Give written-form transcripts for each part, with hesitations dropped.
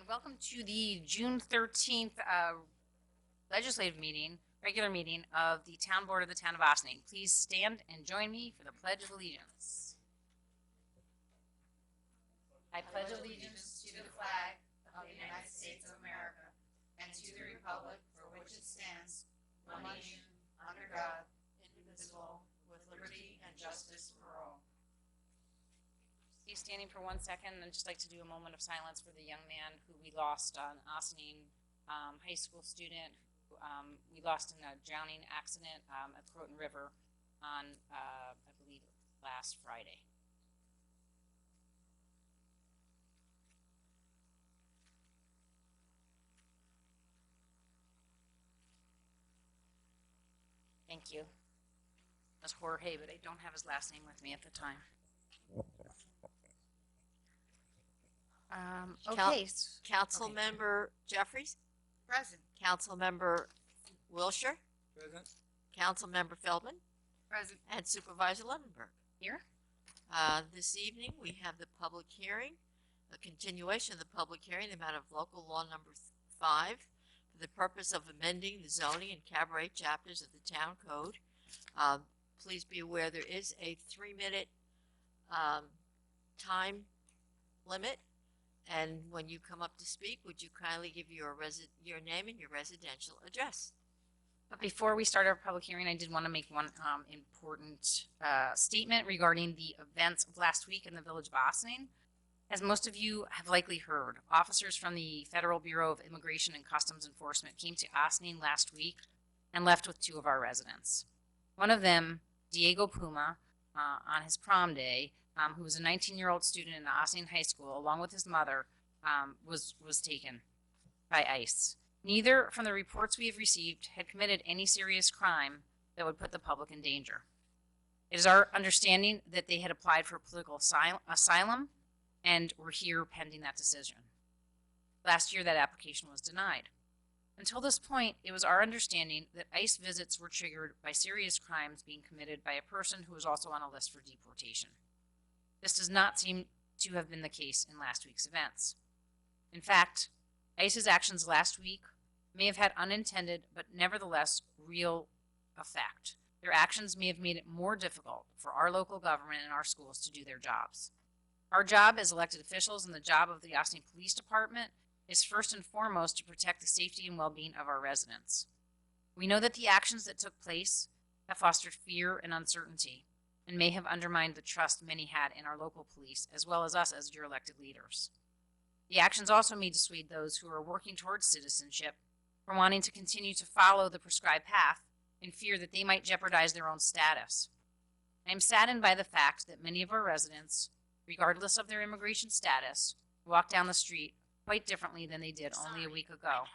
Welcome to the June 13th legislative meeting, regular meeting of the Town Board of the Town of Ossining. Please stand and join me for the Pledge of Allegiance. I pledge allegiance to the flag of the United States of America and to the republic for which it stands, one nation, under God, indivisible, with liberty and justice for all. Stay standing for 1 second, and I'd just like to do a moment of silence for the young man who we lost, an Ossining high school student who we lost in a drowning accident at Croton River on, I believe, last Friday. Thank you. That's Jorge, but I don't have his last name with me at the time. Okay. Councilmember Jeffries, Present. Councilmember Wilshire, Present. Councilmember Feldman, Present. and Supervisor Levenberg. Here. This evening we have the public hearing, a continuation of the public hearing, the matter of local law number 5, for the purpose of amending the zoning and cabaret chapters of the town code. Please be aware there is a 3-minute time limit. And when you come up to speak, would you kindly give your name and your residential address? But before we start our public hearing, I did want to make one important statement regarding the events of last week in the village of Ossining. As most of you have likely heard, officers from the Federal Bureau of Immigration and Customs Enforcement came to Ossining last week and left with 2 of our residents. One of them, Diego Puma, on his prom day, who was a 19-year-old student in Ossining High School, along with his mother, was taken by ICE. Neither, from the reports we have received, had committed any serious crime that would put the public in danger. It is our understanding that they had applied for political asylum and were here pending that decision. Last year, that application was denied. Until this point, it was our understanding that ICE visits were triggered by serious crimes being committed by a person who was also on a list for deportation. This does not seem to have been the case in last week's events. In fact, ICE's actions last week may have had unintended but nevertheless real effect. Their actions may have made it more difficult for our local government and our schools to do their jobs. Our job as elected officials and the job of the Ossining Police Department is first and foremost to protect the safety and well-being of our residents. We know that the actions that took place have fostered fear and uncertainty, and may have undermined the trust many had in our local police, as well as us as your elected leaders. The actions also may dissuade those who are working towards citizenship from wanting to continue to follow the prescribed path in fear that they might jeopardize their own status. I am saddened by the fact that many of our residents, regardless of their immigration status, walk down the street quite differently than they did only a week ago.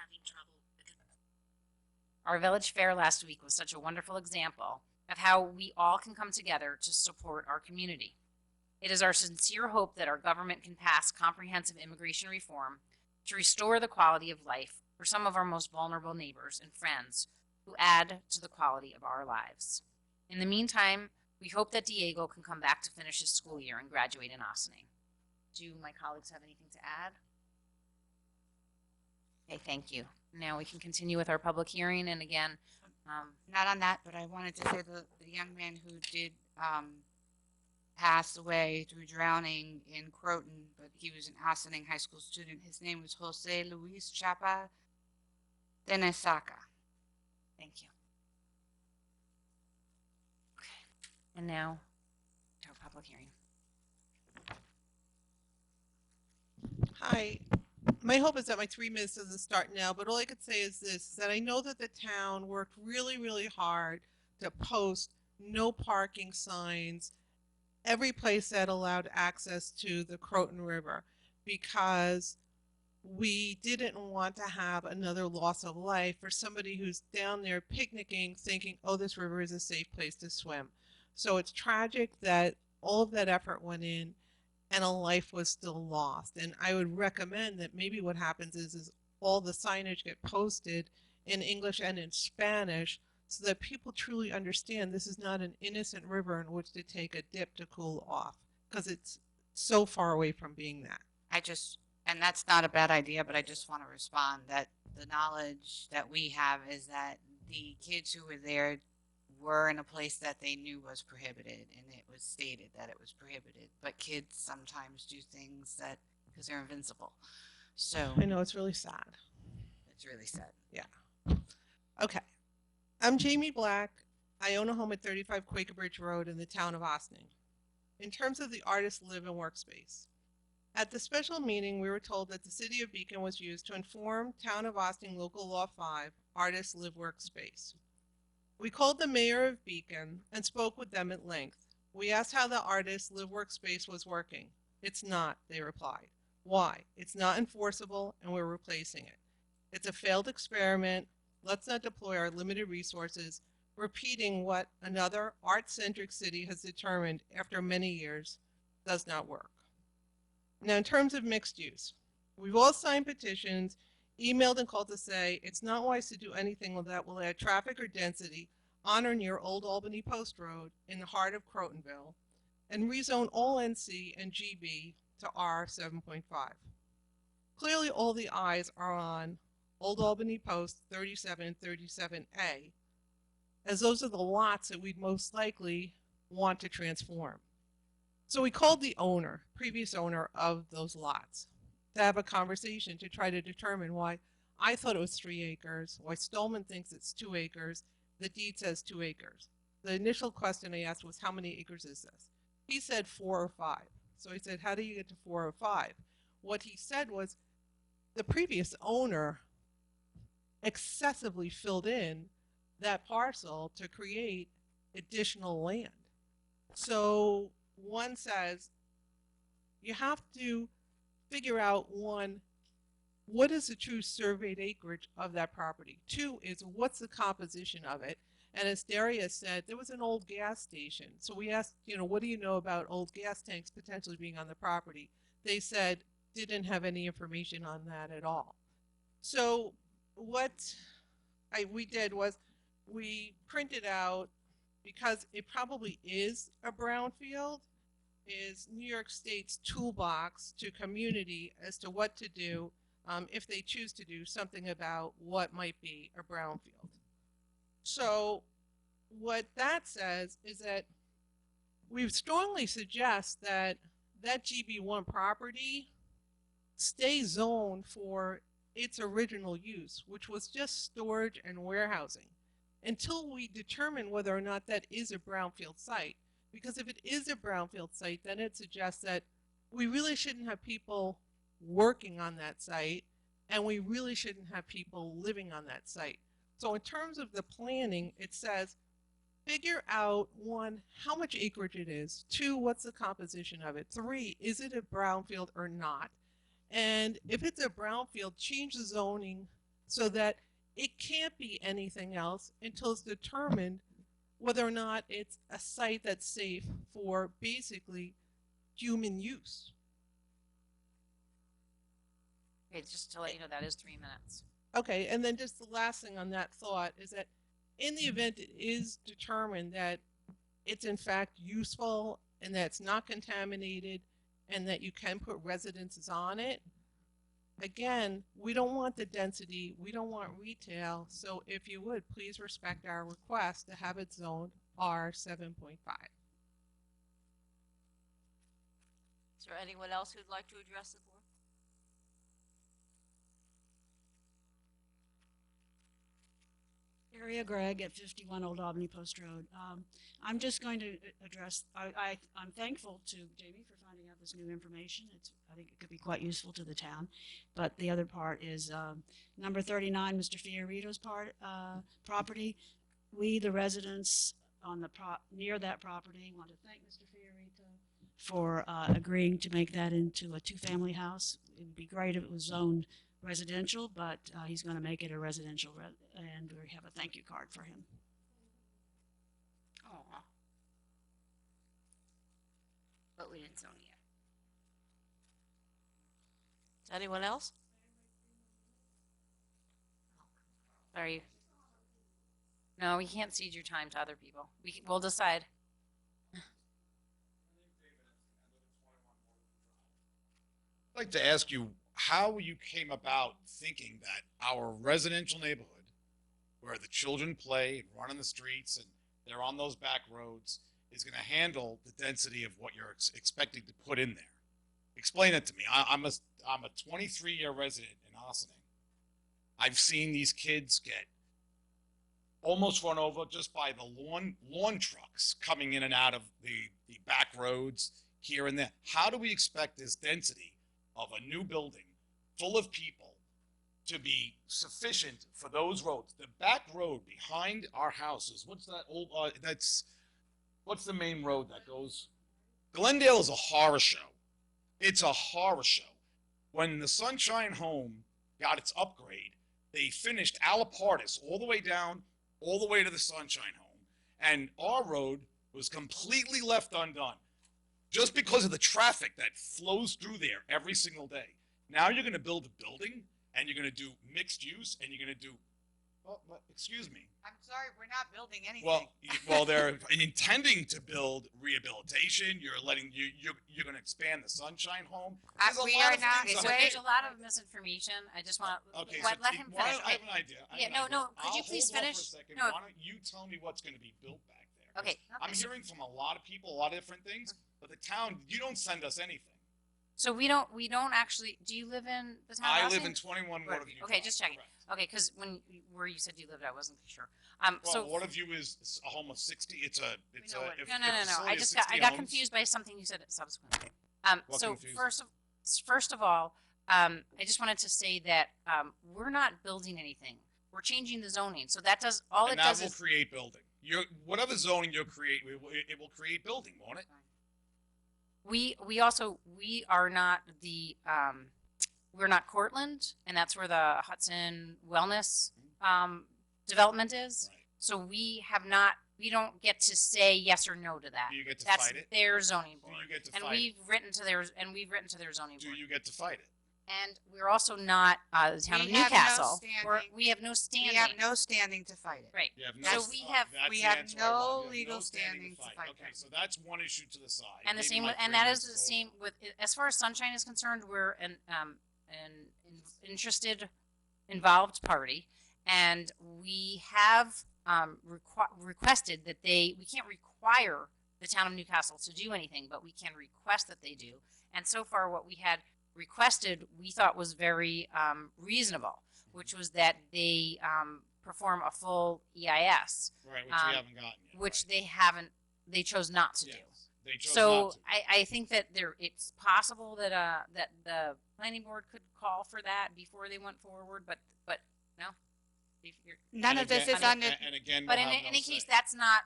Our village fair last week was such a wonderful example of how we all can come together to support our community. It is our sincere hope that our government can pass comprehensive immigration reform to restore the quality of life for some of our most vulnerable neighbors and friends who add to the quality of our lives. In the meantime, we hope that Diego can come back to finish his school year and graduate in Ossining. Do my colleagues have anything to add? Okay, thank you. Now we can continue with our public hearing, and again, Not on that, but I wanted to say the young man who did pass away through drowning in Croton, but he was an Ossining High School student. His name was Jose Luis Chapa Tenesaca. thank you. Okay, and now to our public hearing. Hi. My hope is that my 3 minutes doesn't start now, but all I could say is this, that I know that the town worked really, really hard to post no parking signs every place that allowed access to the Croton River, because we didn't want to have another loss of life for somebody who's down there picnicking thinking, oh, this river is a safe place to swim. So it's tragic that all of that effort went in and a life was still lost. And I would recommend that maybe what happens is all the signage get posted in English and in Spanish so that people truly understand this is not an innocent river in which to take a dip to cool off, because it's so far away from being that. I just And that's not a bad idea, but I just want to respond that the knowledge that we have is that the kids who were there were in a place that they knew was prohibited, and it was stated that it was prohibited. But kids sometimes do things that because they're invincible. So I know, it's really sad. it's really sad. Okay. I'm Jamie Black. I own a home at 35 Quaker Bridge Road in the town of Ossining. In terms of the artist live and workspace, at the special meeting, we were told that the city of Beacon was used to inform town of Ossining Local Law 5, artist live workspace. We called the mayor of Beacon and spoke with them at length. We asked how the artist live workspace was working. It's not, they replied. Why? It's not enforceable and we're replacing it. It's a failed experiment. Let's not deploy our limited resources repeating what another art-centric city has determined after many years does not work. Now, in terms of mixed use, we've all signed petitions, emailed and called to say it's not wise to do anything that will add traffic or density on or near Old Albany Post Road in the heart of Crotonville and rezone all NC and GB to R 7.5. Clearly, all the eyes are on Old Albany Post 37 and 37A, as those are the lots that we'd most likely want to transform. So we called the owner, previous owner of those lots, to have a conversation to try to determine why I thought it was 3 acres, why Stolman thinks it's 2 acres, the deed says 2 acres. The initial question I asked was, how many acres is this? He said 4 or 5. So I said, how do you get to 4 or 5? What he said was, the previous owner excessively filled in that parcel to create additional land. So one says, you have to figure out, one, what is the true surveyed acreage of that property? 2 is, what's the composition of it? And as Darius said, there was an old gas station. So we asked, what do you know about old gas tanks potentially being on the property? They said, didn't have any information on that at all. So what we did was we printed out, because it probably is a brownfield, is New York State's toolbox to community as to what to do if they choose to do something about what might be a brownfield. So what that says is that we strongly suggest that that GB1 property stay zoned for its original use, which was just storage and warehousing, until we determine whether or not that is a brownfield site. Because if it is a brownfield site, then it suggests that we really shouldn't have people working on that site, and we really shouldn't have people living on that site. So in terms of the planning, it says, figure out, 1, how much acreage it is, 2, what's the composition of it, 3, is it a brownfield or not? And if it's a brownfield, change the zoning so that it can't be anything else until it's determined whether or not it's a site that's safe for basically human use. Okay, just to let you know, that is 3 minutes. Okay, and then just the last thing on that thought is that in the event it is determined that it's in fact useful and that it's not contaminated and that you can put residences on it, again, we don't want the density, we don't want retail, so if you would, please respect our request to have it zoned R 7.5. Is there anyone else who'd like to address the board? Area Gregg at 51 Old Albany Post Road. I'm just going to address, I'm thankful to Jamie for finding out this new information. I think it could be quite useful to the town. But the other part is number 39, Mr. Fiorito's property. We, the residents on the near that property, want to thank Mr. Fiorito for agreeing to make that into a 2-family house. It would be great if it was zoned residential, but he's going to make it a residential, and we have a thank you card for him. Oh. But we didn't zone it yet. Anyone else? Sorry. No, we can't cede your time to other people. We'll decide. I'd like to ask you, how you came about thinking that our residential neighborhood, where the children play and run in the streets and they're on those back roads, is going to handle the density of what you're expecting to put in there. Explain it to me. I'm a 23-year resident in Ossining. I've seen these kids get almost run over just by the lawn trucks coming in and out of the back roads here and there. How do we expect this density of a new building full of people to be sufficient for those roads? The back road behind our houses, what's that old, what's the main road that goes? Glendale is a horror show. It's a horror show. When the Sunshine Home got its upgrade, they finished Alapartis all the way down, all the way to the Sunshine Home. And our road was completely left undone just because of the traffic that flows through there every single day. Now you're going to build a building and you're going to do mixed use and you're going to do, excuse me. I'm sorry, we're not building anything. Well, they're intending to build rehabilitation. You're going to expand the Sunshine Home. There's a We lot are of not- things Okay, so on there's there. a lot of misinformation. I just want to Okay, let so him why finish. don't I have an idea. I have Yeah, an no, idea. no, could you I'll please hold off finish? For a second. No. Why don't you tell me what's going to be built back there? Okay. I'm hearing from a lot of people, a lot of different things, but the town, you don't send us anything. So we don't actually, do you live in the town of I live in Ossining? 21 Where- Waterview okay, Drive, just checking. correct. Okay, because where you said you lived, I wasn't sure. Well, So Waterview is a home of 60. It's a. no. I got confused by something you said subsequently. What So confused? first of all, I just wanted to say that we're not building anything. We're changing the zoning. So that does all And it that does will is create building. Whatever zoning you create, it will create building, won't it? we are not the we're not Cortland, and that's where the Hudson Wellness development is. Right. So we don't get to say yes or no to that. Do you get to That's fight it? their zoning Do board. you get to And fight it? we've written to their zoning Do board. you get to fight it? And we're also not the town We of have no Newcastle. standing. We have no standing. We have no standing to fight it. Right. You have So no, we have- that's we the have answer no I want. You have legal no standing to fight Okay, that. so that's one issue to the side. And the Maybe same my with, and 3 that minutes is the over. same with, as far as Sunshine is concerned, we're an interested, involved party, and we have requested that we can't require the town of Newcastle to do anything, but we can request that they do. And so far, what we had requested, we thought was very reasonable, which was that they perform a full EIS, Right, which we haven't gotten yet. which right. they haven't. They chose not to do. Yes, they chose So not to. I think that it's possible that that the planning board could call for that before they went forward, but no. If you're- None And of this again- is under. And again, But we'll in have no any say. case, that's not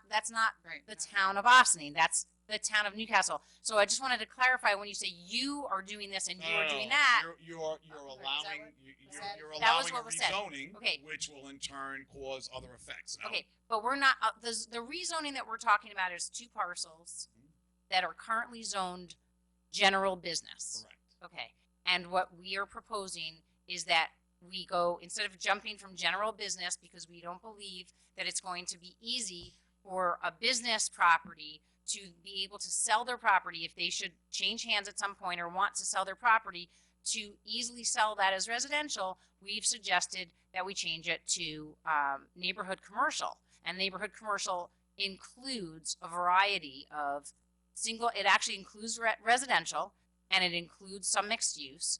Right. the town of Ossining. That's the town of Newcastle. So I just wanted to clarify when you say you are doing this and No, you no, are no, doing no. that. You're Is that allowing what you're, said? you're That was allowing what a was said. rezoning, Okay. which will in turn cause other effects. Now, Okay, but we're not, the rezoning that we're talking about is 2 parcels that are currently zoned general business. correct. Okay, and what we are proposing is that we go, instead of jumping from general business, because we don't believe that it's going to be easy for a business property to be able to sell their property if they should change hands at some point or want to sell their property, to easily sell that as residential, we've suggested that we change it to neighborhood commercial. And neighborhood commercial includes a variety of it actually includes residential, and it includes some mixed use,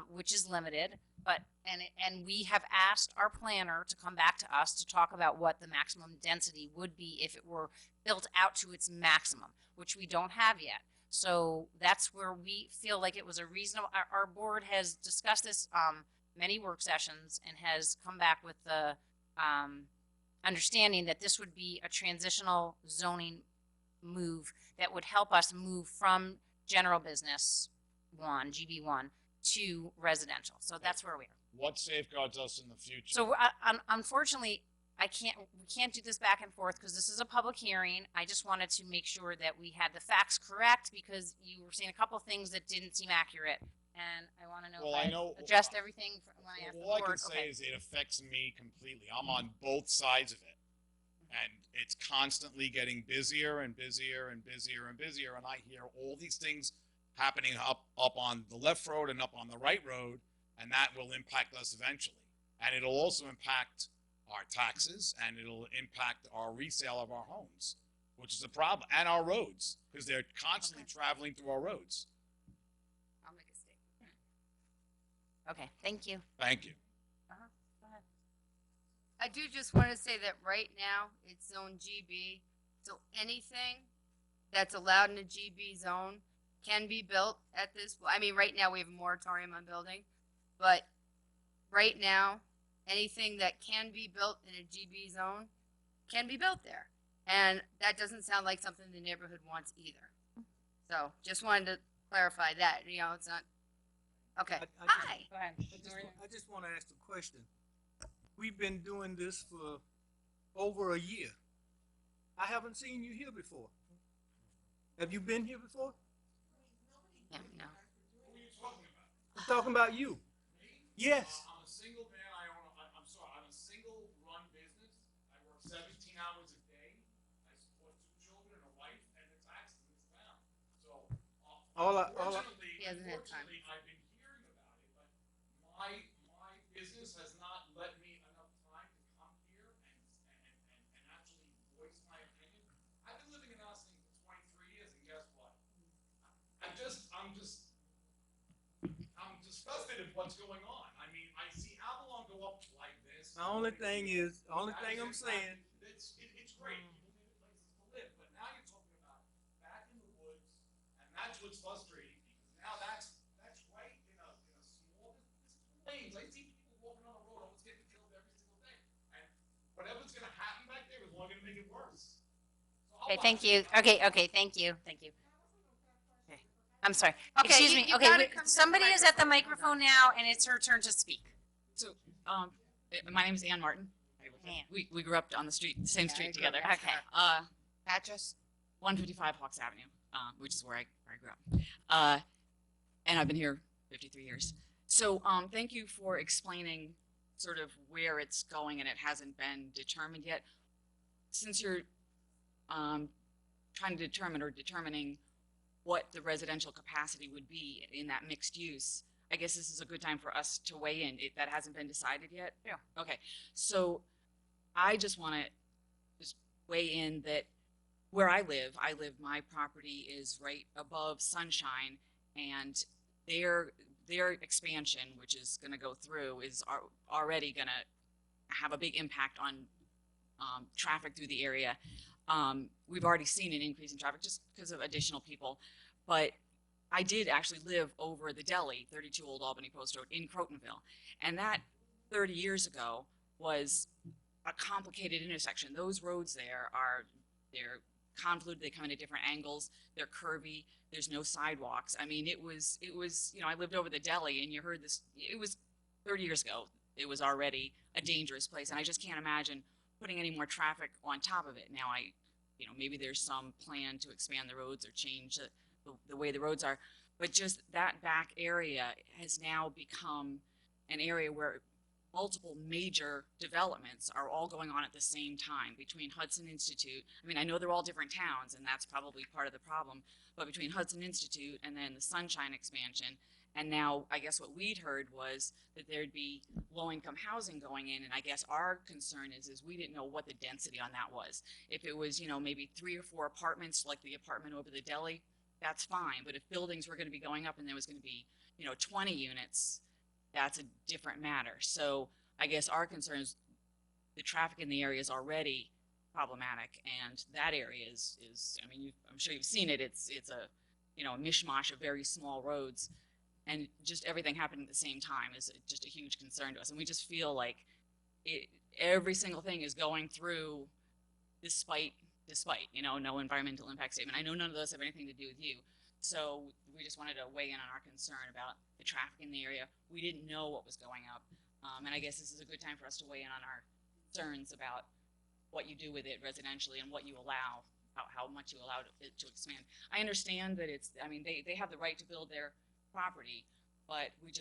which is limited. And we have asked our planner to come back to us to talk about what the maximum density would be if it were built out to its maximum, which we don't have yet. So that's where we feel like it was a reasonable. Our board has discussed this many work sessions and has come back with the understanding that this would be a transitional zoning move that would help us move from general business GB1 to residential. So that's where we are. What safeguards us in the future? So unfortunately, we can't do this back and forth because this is a public hearing. I just wanted to make sure that we had the facts correct because you were saying a couple of things that didn't seem accurate. And I want to know Well, I if know- I addressed everything when I asked All I the can board. say Okay. is it affects me completely. I'm on both sides of it. And it's constantly getting busier and busier and busier and busier. And I hear all these things happening up on the left road and up on the right road. and that will impact us eventually. And it'll also impact our taxes, and it'll impact our resale of our homes, which is a problem, and our roads, because they're constantly traveling through our roads. I'll make a statement. Okay, thank you. Thank you. Go ahead. I do just want to say that right now it's zone GB, so anything that's allowed in a GB zone can be built at this. I mean, right now we have a moratorium on building, but right now anything that can be built in a GB zone can be built there, and that doesn't sound like something the neighborhood wants either. So just wanted to clarify that. You know, it's not okay. Hi. Go ahead. I just want to ask a question. We've been doing this for over a year. I haven't seen you here before. Have you been here before? Yeah, no. Who are you talking about? I'm talking about you. Yes. I'm a single man. I'm sorry. I'm a single run business. I work 17 hours a day. I support 2 children, a wife, and the taxes in this town. So, unfortunately, He hasn't had time. I've been hearing about it, but my business has not let me enough time to come here and actually voice my opinion. I've been living in Austin for 23 years, and guess what? I'm disgusted at what's going on. I mean, I see Avalon go up like this. The only thing I'm saying, It's great. People need places to live, but now you're talking about back in the woods, and that's what's frustrating, because now that's right in a small lanes. I see people walking on the road, almost getting killed every single day, and whatever's gonna happen back there is only gonna make it worse. So I'll Okay, watch thank it. you. Okay, thank you. Thank you. Okay. I'm sorry. Okay, Excuse you- me. you Okay, gotta come to the somebody is at the microphone. microphone now, and it's her turn to speak. So, my name is Ann Martin. Ann. We grew up on the same street together. Okay. Address? 155 Hawks Avenue, which is where I grew up. And I've been here 53 years. So, thank you for explaining sort of where it's going, and it hasn't been determined yet. Since you're trying to determining what the residential capacity would be in that mixed use, I guess this is a good time for us to weigh in. That hasn't been decided yet? Yeah. Okay, so I just want to just weigh in that where I live, my property is right above Sunshine, and their expansion, which is going to go through, is already going to have a big impact on traffic through the area. We've already seen an increase in traffic just because of additional people, but I did actually live over the deli, 32 Old Albany Post Road in Crotonville, and that 30 years ago was a complicated intersection. Those roads they're convoluted, they come in at different angles, they're curvy, there's no sidewalks. I mean, it was, I lived over the deli, and you heard this, it was 30 years ago, it was already a dangerous place, and I just can't imagine putting any more traffic on top of it. Now maybe there's some plan to expand the roads or change the way the roads are, but just that back area has now become an area where multiple major developments are all going on at the same time between Hudson Institute. I mean, I know they're all different towns, and that's probably part of the problem, but between Hudson Institute and then the Sunshine expansion, and now I guess what we'd heard was that there'd be low-income housing going in, and I guess our concern is we didn't know what the density on that was. If it was, maybe 3 or 4 apartments like the apartment over the deli, that's fine, but if buildings were going to be going up and there was going to be, 20 units, that's a different matter. So I guess our concern is the traffic in the area is already problematic, and that area is I'm sure you've seen it. It's a mishmash of very small roads, and just everything happening at the same time is just a huge concern to us. And we just feel like every single thing is going through despite, no environmental impact statement. I know none of those have anything to do with you. So we just wanted to weigh in on our concern about the traffic in the area. We didn't know what was going up. And I guess this is a good time for us to weigh in on our concerns about what you do with it residentially and what you allow, how much you allow it to expand. I understand that they have the right to build their property, but we'd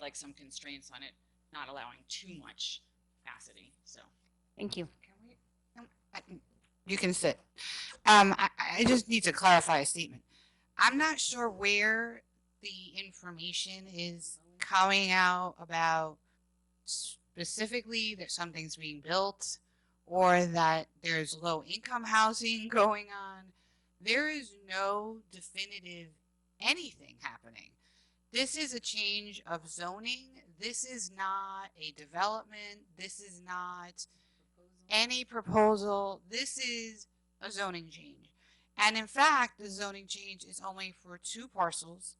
like some constraints on it, not allowing too much capacity. So. Thank you. You can sit. I just need to clarify a statement. I'm not sure where the information is coming out about specifically that something's being built or that there's low income housing going on. There is no definitive anything happening. This is a change of zoning. This is not a development. This is not any proposal. This is a zoning change. And in fact, the zoning change is only for 2 parcels.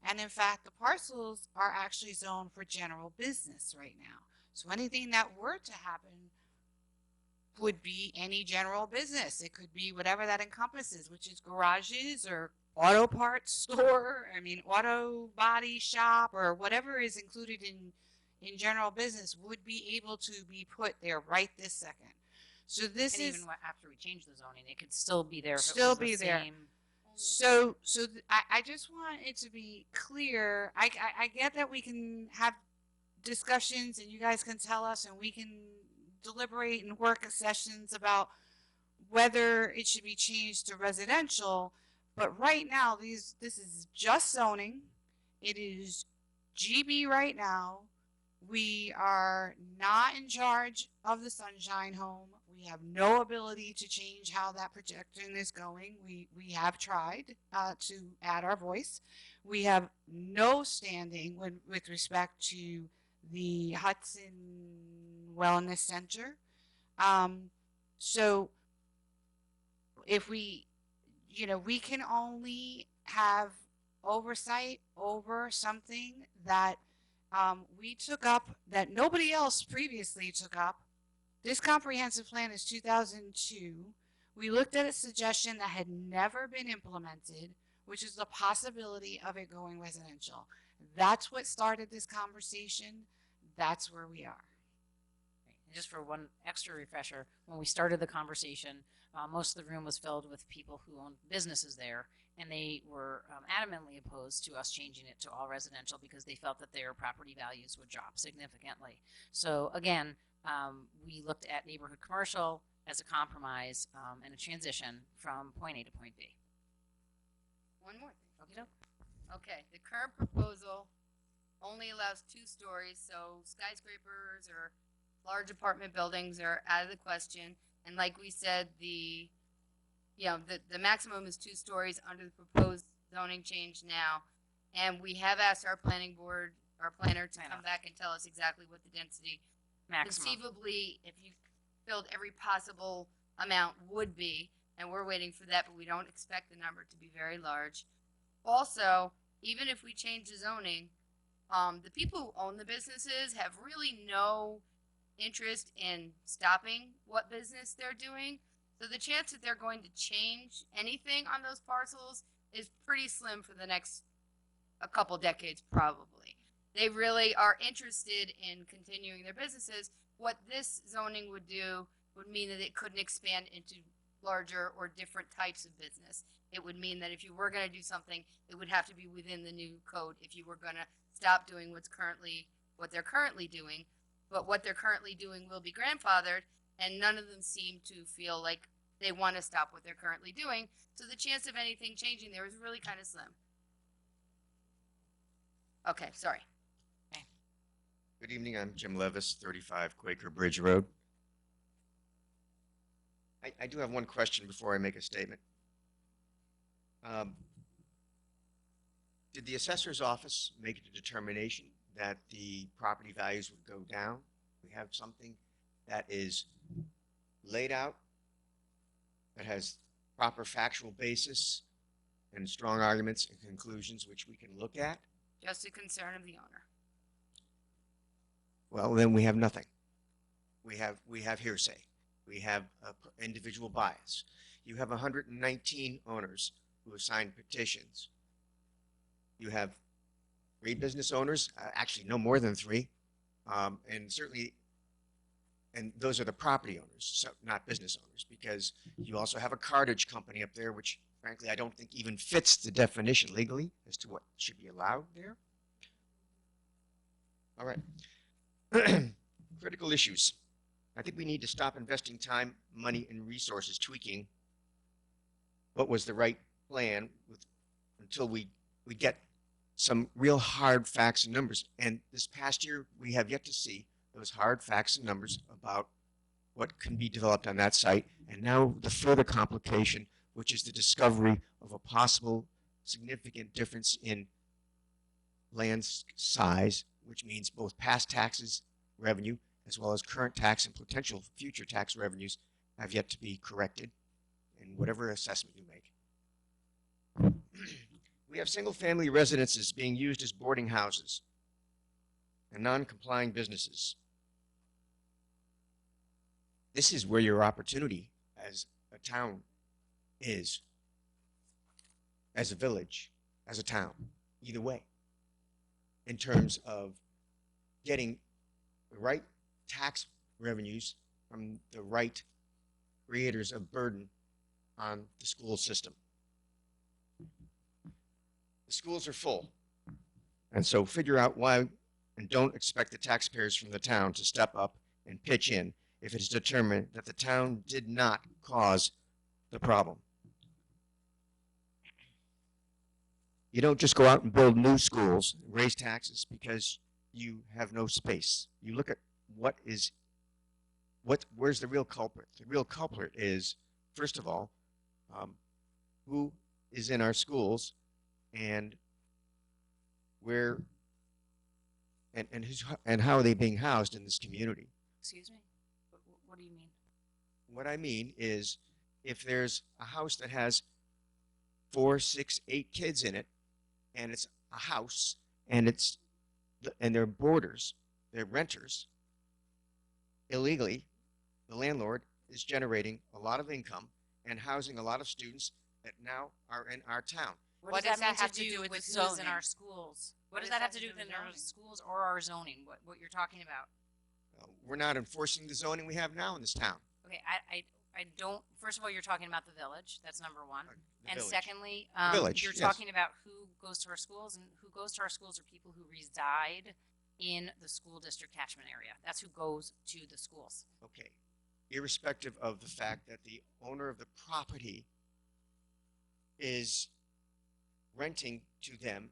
And in fact, the parcels are actually zoned for general business right now. So anything that were to happen would be any general business. It could be whatever that encompasses, which is garages or auto parts store, auto body shop, or whatever is included in general business would be able to be put there right this second. So this And is even after we change the zoning, it could still be there. If it Still was the be there. same- I just want it to be clear. I get that we can have discussions and you guys can tell us and we can deliberate and work at sessions about whether it should be changed to residential. But right now, this is just zoning. It is GB right now. We are not in charge of the Sunshine Home. We have no ability to change how that projection is going. We have tried to add our voice. We have no standing with respect to the Hudson Wellness Center. So if we can only have oversight over something that we took up that nobody else previously took up. This comprehensive plan is 2002. We looked at a suggestion that had never been implemented, which is the possibility of it going residential. That's what started this conversation. That's where we are. Right. And just for one extra refresher, when we started the conversation, most of the room was filled with people who owned businesses there, and they were adamantly opposed to us changing it to all residential because they felt that their property values would drop significantly. So again, we looked at neighborhood commercial as a compromise and a transition from point A to point B. One more thing. Okay, Okay, the current proposal only allows 2 stories, so skyscrapers or large apartment buildings are out of the question. And like we said, the maximum is 2 stories under the proposed zoning change now. And we have asked our planning board, our planner, to come back and tell us exactly what the density maximum. conceivably, if you filled every possible amount, would be. And we're waiting for that, but we don't expect the number to be very large. Also, even if we change the zoning, the people who own the businesses have really no interest in stopping what business they're doing. So the chance that they're going to change anything on those parcels is pretty slim for the next a couple decades, probably. They really are interested in continuing their businesses. What this zoning would do would mean that it couldn't expand into larger or different types of business. It would mean that if you were going to do something, it would have to be within the new code if you were going to stop doing what they're currently doing. But what they're currently doing will be grandfathered, and none of them seem to feel like they want to stop what they're currently doing. So the chance of anything changing there is really kind of slim. Okay, sorry. Good evening, I'm Jim Levis, 35 Quaker Bridge Road. I do have one question before I make a statement. Did the assessor's office make a determination that the property values would go down? We have something that is laid out, that has proper factual basis and strong arguments and conclusions which we can look at? Just a concern of the owner. Well, then we have nothing. We have hearsay. We have individual bias. You have 119 owners who have signed petitions. You have 3 business owners, actually no more than 3, and certainly, and those are the property owners, so not business owners, because you also have a cartage company up there, which frankly I don't think even fits the definition legally as to what should be allowed there. All right. Critical issues. I think we need to stop investing time, money, and resources tweaking what was the right plan until we get some real hard facts and numbers. And this past year, we have yet to see those hard facts and numbers about what can be developed on that site. And now the further complication, which is the discovery of a possible significant difference in land size, which means both past taxes revenue as well as current tax and potential future tax revenues have yet to be corrected in whatever assessment you make. We have single-family residences being used as boarding houses and non-complying businesses. This is where your opportunity as a town is, as a village, as a town, either way, in terms of getting the right tax revenues from the right creators of burden on the school system. The schools are full, and so figure out why, and don't expect the taxpayers from the town to step up and pitch in if it is determined that the town did not cause the problem. You don't just go out and build new schools, raise taxes because you have no space. You look at where's the real culprit? The real culprit is, first of all, who is in our schools and where and how are they being housed in this community? Excuse me? What do you mean? What I mean is, if there's a house that has 4, 6, 8 kids in it, and it's a house, and they're boarders, they're renters, illegally, the landlord is generating a lot of income and housing a lot of students that now are in our town. What does that have to do with who's in our schools? What does that have to do with our schools or our zoning? What you're talking about? We're not enforcing the zoning we have now in this town. Okay, I don't. First of all, you're talking about the village. That's number one. And village. Secondly, Village, you're yes. talking about who goes to our schools, and who goes to our schools are people who reside in the school district catchment area. That's who goes to the schools. Okay. Irrespective of the fact that the owner of the property is renting to them,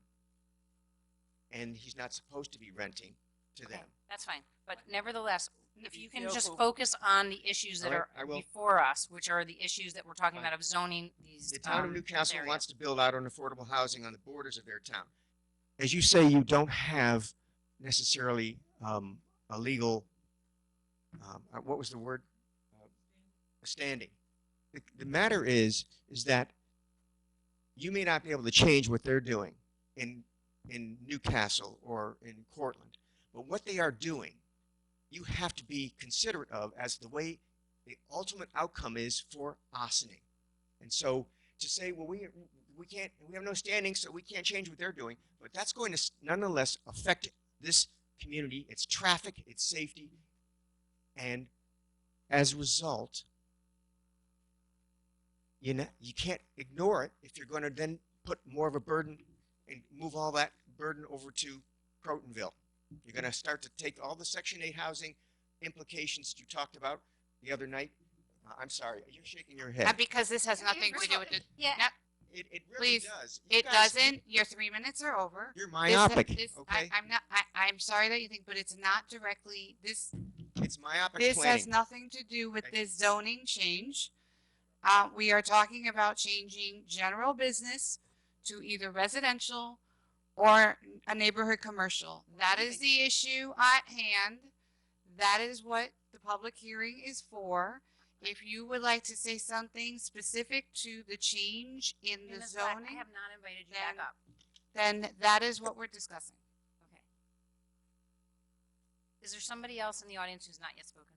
and he's not supposed to be renting to them. That's fine. But nevertheless, if you can just Careful. focus on the issues that All right, are I will. before us, which are the issues that we're talking Fine. about of zoning these. The town of this Newcastle area. wants to build out an affordable housing on the borders of their town. As you say, you don't have necessarily a legal, what was the word? A standing. The matter is that you may not be able to change what they're doing in Newcastle or in Cortland, but what they are doing, you have to be considerate of as the way the ultimate outcome is for Ossining. And so to say, well, we have no standing, so we can't change what they're doing, but that's going to nonetheless affect this community, its traffic, its safety, and as a result, you can't ignore it if you're going to then put more of a burden and move all that burden over to Crotonville. You're going to start to take all the Section 8 housing implications you talked about the other night. I'm sorry, you're shaking your head. Because this has nothing to do with it. Yeah. No, It really Please, does. You it guys- doesn't. Your 3 minutes are over. You're This- myopic, okay? I'm not. I'm sorry that you think, but it's not directly this. It's myopic This planning. has nothing to do with Okay. this zoning change. We are talking about changing general business to either residential or a neighborhood commercial. That is the issue at hand. That is what the public hearing is for. If you would like to say something specific to the change in the Ms. Black, I zoning, have not invited you back then- up. then that is what we're discussing. Okay. Is there somebody else in the audience who's not yet spoken?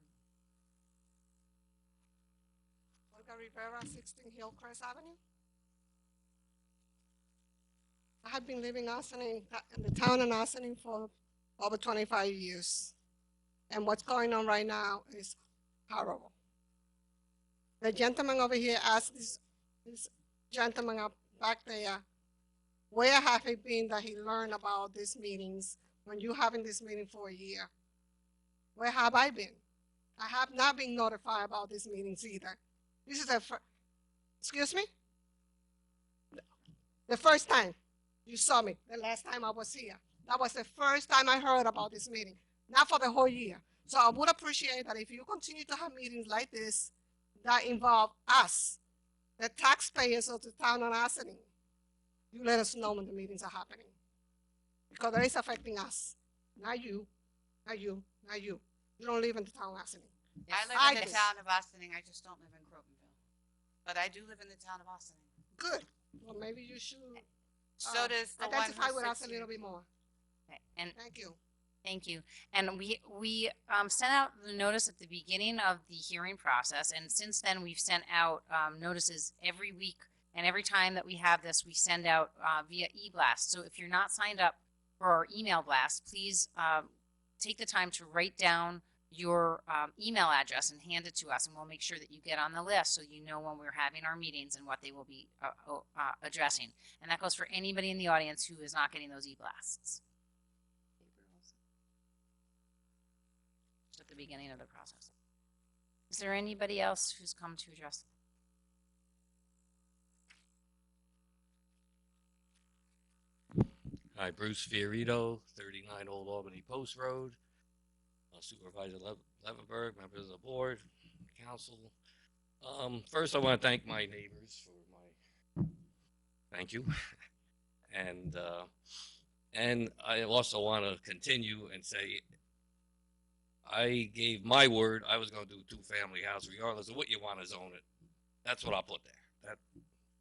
Olga Rivera, 16 Hillcrest Avenue. I have been living in the town of Ossining for over 25 years. And what's going on right now is horrible. The gentleman over here asked this gentleman up back there, where have he been that he learned about these meetings when you having this meeting for a year? Where have I been? I have not been notified about these meetings either. This is excuse me? The first time. You saw me the last time I was here. That was the first time I heard about this meeting, not for the whole year. So I would appreciate that if you continue to have meetings like this that involve us, the taxpayers of the town of Ossining, you let us know when the meetings are happening. Because that is affecting us, not you, not you, not you. You don't live in the town of Ossining. I live I in the do. town of Ossining, I just don't live in Crotonville. But I do live in the town of Ossining. Good. Well, maybe you should So does the one identify who with us sits a here. little bit more. Okay, and Thank you. thank you. And we sent out the notice at the beginning of the hearing process, and since then we've sent out notices every week. And every time that we have this, we send out via e-blast. So if you're not signed up for our email blast, please take the time to write down your email address and hand it to us, and we'll make sure that you get on the list so you know when we're having our meetings and what they will be addressing. And that goes for anybody in the audience who is not getting those e-blasts. At the beginning of the process. Is there anybody else who's come to address? Hi, Bruce Fiorito, 39 Old Albany Post Road. Supervisor Levenberg, members of the board, council. First, I want to thank my neighbors for my thank you, and I also want to continue and say I gave my word I was going to do a two-family house, regardless of what you want to zone it. That's what I'll put there.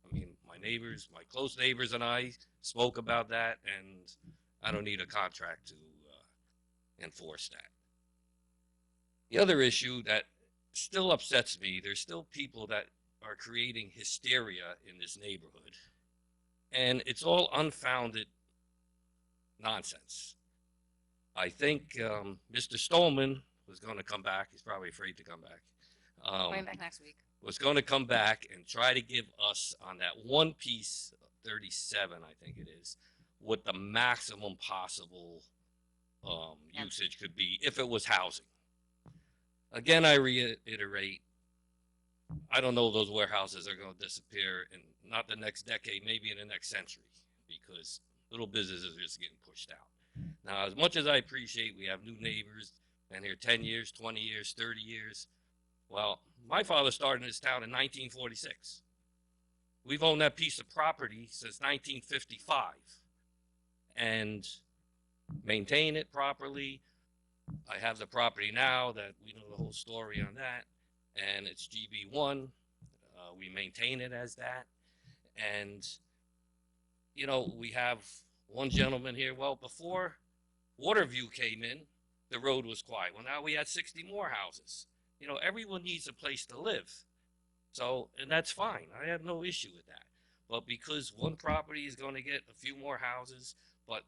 I mean, my neighbors, my close neighbors, and I spoke about that, and I don't need a contract to enforce that. The other issue that still upsets me, there's still people that are creating hysteria in this neighborhood, and it's all unfounded nonsense. I think Mr. Stolman was going to come back. He's probably afraid to come back. Going back next week. Was going to come back and try to give us on that one piece, 37, I think it is, what the maximum possible usage could be if it was housing. Again, I reiterate, I don't know if those warehouses are going to disappear in not the next decade, maybe in the next century, because little businesses are just getting pushed out. Now, as much as I appreciate we have new neighbors, been here 10 years, 20 years, 30 years. Well, my father started in this town in 1946. We've owned that piece of property since 1955 and maintain it properly. I have the property now that we know the whole story on that, and it's GB1. We maintain it as that. And, you know, we have one gentleman here. Well, before Waterview came in, the road was quiet. Well, now we had 60 more houses. You know, everyone needs a place to live. So, and that's fine. I have no issue with that. But because one property is going to get a few more houses, but,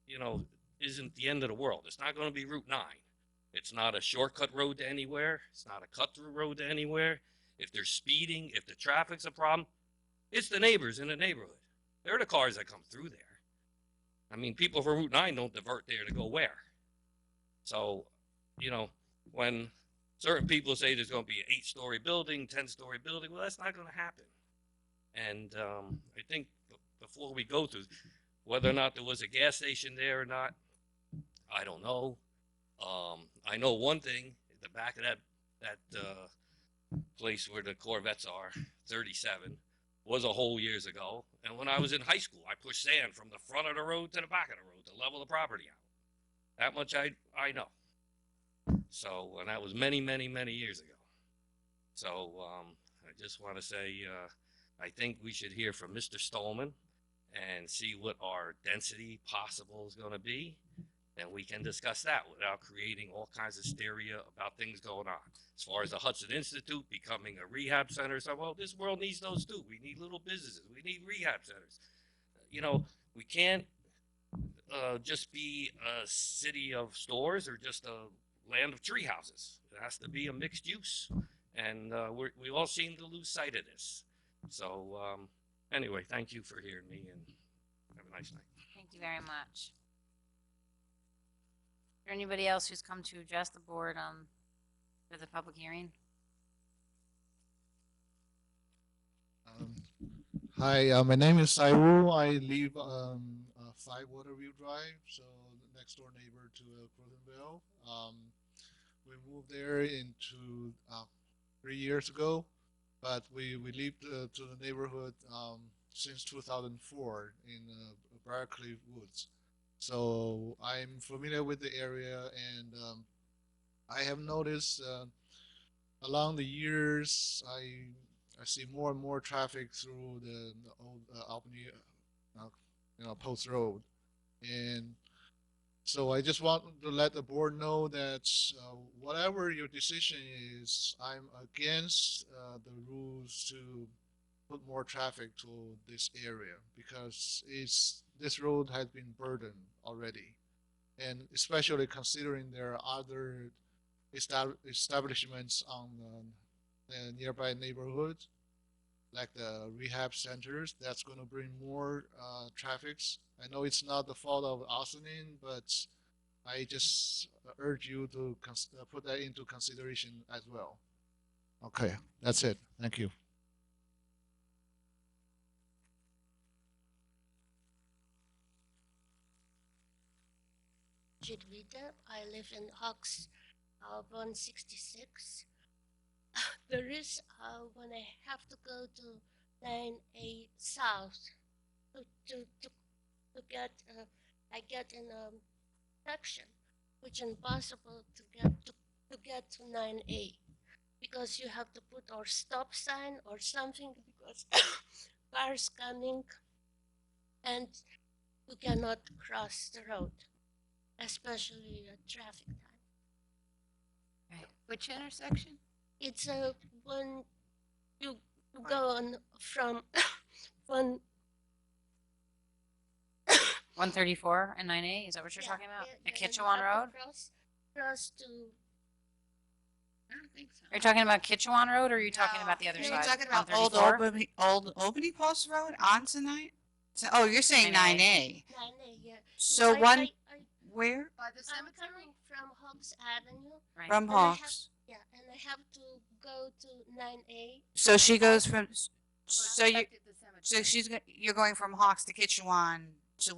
you know, isn't the end of the world. It's not going to be Route 9. It's not a shortcut road to anywhere. It's not a cut-through road to anywhere. If they're speeding, if the traffic's a problem, it's the neighbors in the neighborhood. They're the cars that come through there. I mean, people from Route 9 don't divert there to go where? So, you know, when certain people say there's going to be an 8-story building, 10-story building, well, that's not going to happen. And I think before we go through whether or not there was a gas station there or not, I don't know. I know one thing, at the back of that place where the Corvettes are, 37, was a hole years ago. And when I was in high school, I pushed sand from the front of the road to the back of the road to level the property out. That much I know. So, and that was many, many, many years ago. So I just want to say, I think we should hear from Mr. Stolman and see what our density possible is going to be. Then we can discuss that without creating all kinds of hysteria about things going on. As far as the Hudson Institute becoming a rehab center, so, well, this world needs those too. We need little businesses. We need rehab centers. You know, we can't just be a city of stores or just a land of tree houses. It has to be a mixed use. And we all seem to lose sight of this. So anyway, thank you for hearing me and have a nice night. Thank you very much. Is there anybody else who's come to address the board for the public hearing? Hi, my name is Saiwu. I live 5 Waterview Drive, so the next door neighbor to Crotonville. We moved there into 3 years ago, but we lived to the neighborhood since 2004 in Briarcliff Woods. So I'm familiar with the area, and I have noticed along the years, I see more and more traffic through the old Albany, Post Road, and so I just want to let the board know that whatever your decision is, I'm against the rules to put more traffic to this area because this road has been burdened already, and especially considering there are other establishments on the nearby neighborhoods, like the rehab centers, that's going to bring more traffics. I know it's not the fault of Austining, but I just urge you to put that into consideration as well. Okay, that's it. Thank you. Jadvita. I live in Hawks, 166. There is, when I have to go to 9A South to get, I get in a section which is impossible to get to 9A because you have to put or stop sign or something because cars coming and you cannot cross the road, especially at traffic time. Right. Which intersection? It's when you go on from one 134 and 9A, is that what you're talking about? At Kitchewan Road? Cross to. I don't think so. Are you talking about Kitchewan Road or are you talking about the other You're side? talking about Old 134? Albany Post Road on tonight? So, oh, you're saying 9A. 9A. 9A, yeah. So where? By the I'm cemetery? coming from Hawks Avenue. Right. From And I have- Hawks. Yeah, and I have to go to 9A. So she goes from, so you, Affected the cemetery. so you're going from Hawks to Kitchewan to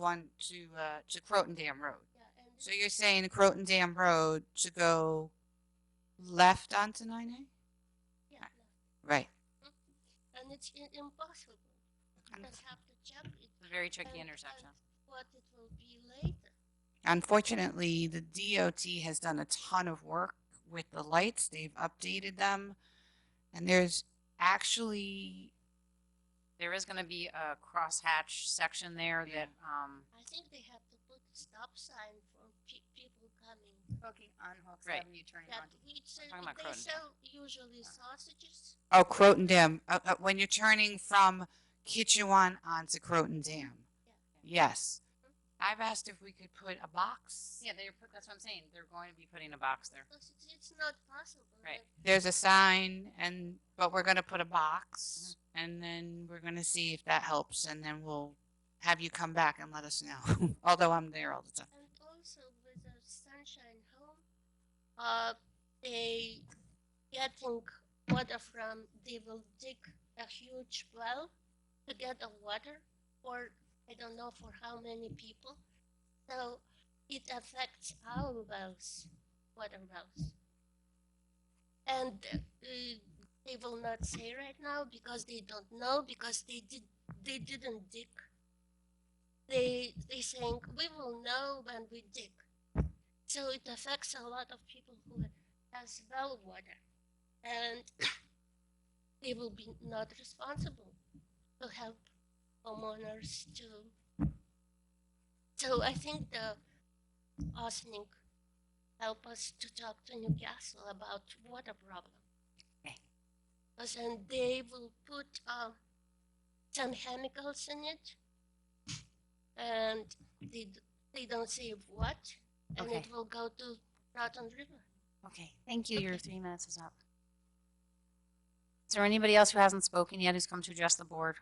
Croton Dam Road. Yeah, and So you're saying Croton Dam Road to go left onto 9A? yeah, Right. and it's impossible. I just have to check it. It's a very tricky and intersection. what it will be later. Unfortunately, the DOT has done a ton of work with the lights. They've updated them. And there's actually, There is going to be a crosshatch section there that, I think they have to put a stop sign for people coming. Talking on Hawks Right. Avenue, turning That onto. Talking about they Croton. sell usually sausages. oh, Croton Dam, when you're turning from Kitchewan onto Croton Dam. Yes. I've asked if we could put a box. yeah, that's what I'm saying. They're going to be putting a box there. Because it's not possible. Right. There's a sign but we're going to put a box and then we're going to see if that helps. And then we'll have you come back and let us know. Although I'm there all the time. And also with the Sunshine Home, they getting water from, they will dig a huge well to get the water for, I don't know for how many people. So it affects our wells, water wells. And they will not say right now because they don't know because they didn't dig. They saying we will know when we dig. So it affects a lot of people who has well water, and they will be not responsible to help homeowners to. So I think the Austining help us to talk to Newcastle about water problem. Okay. Because then they will put some chemicals in it, and they don't say what, and Okay. it will go to Rotten River. Okay, thank you. Your 3 minutes is up. Is there anybody else who hasn't spoken yet who's come to address the board?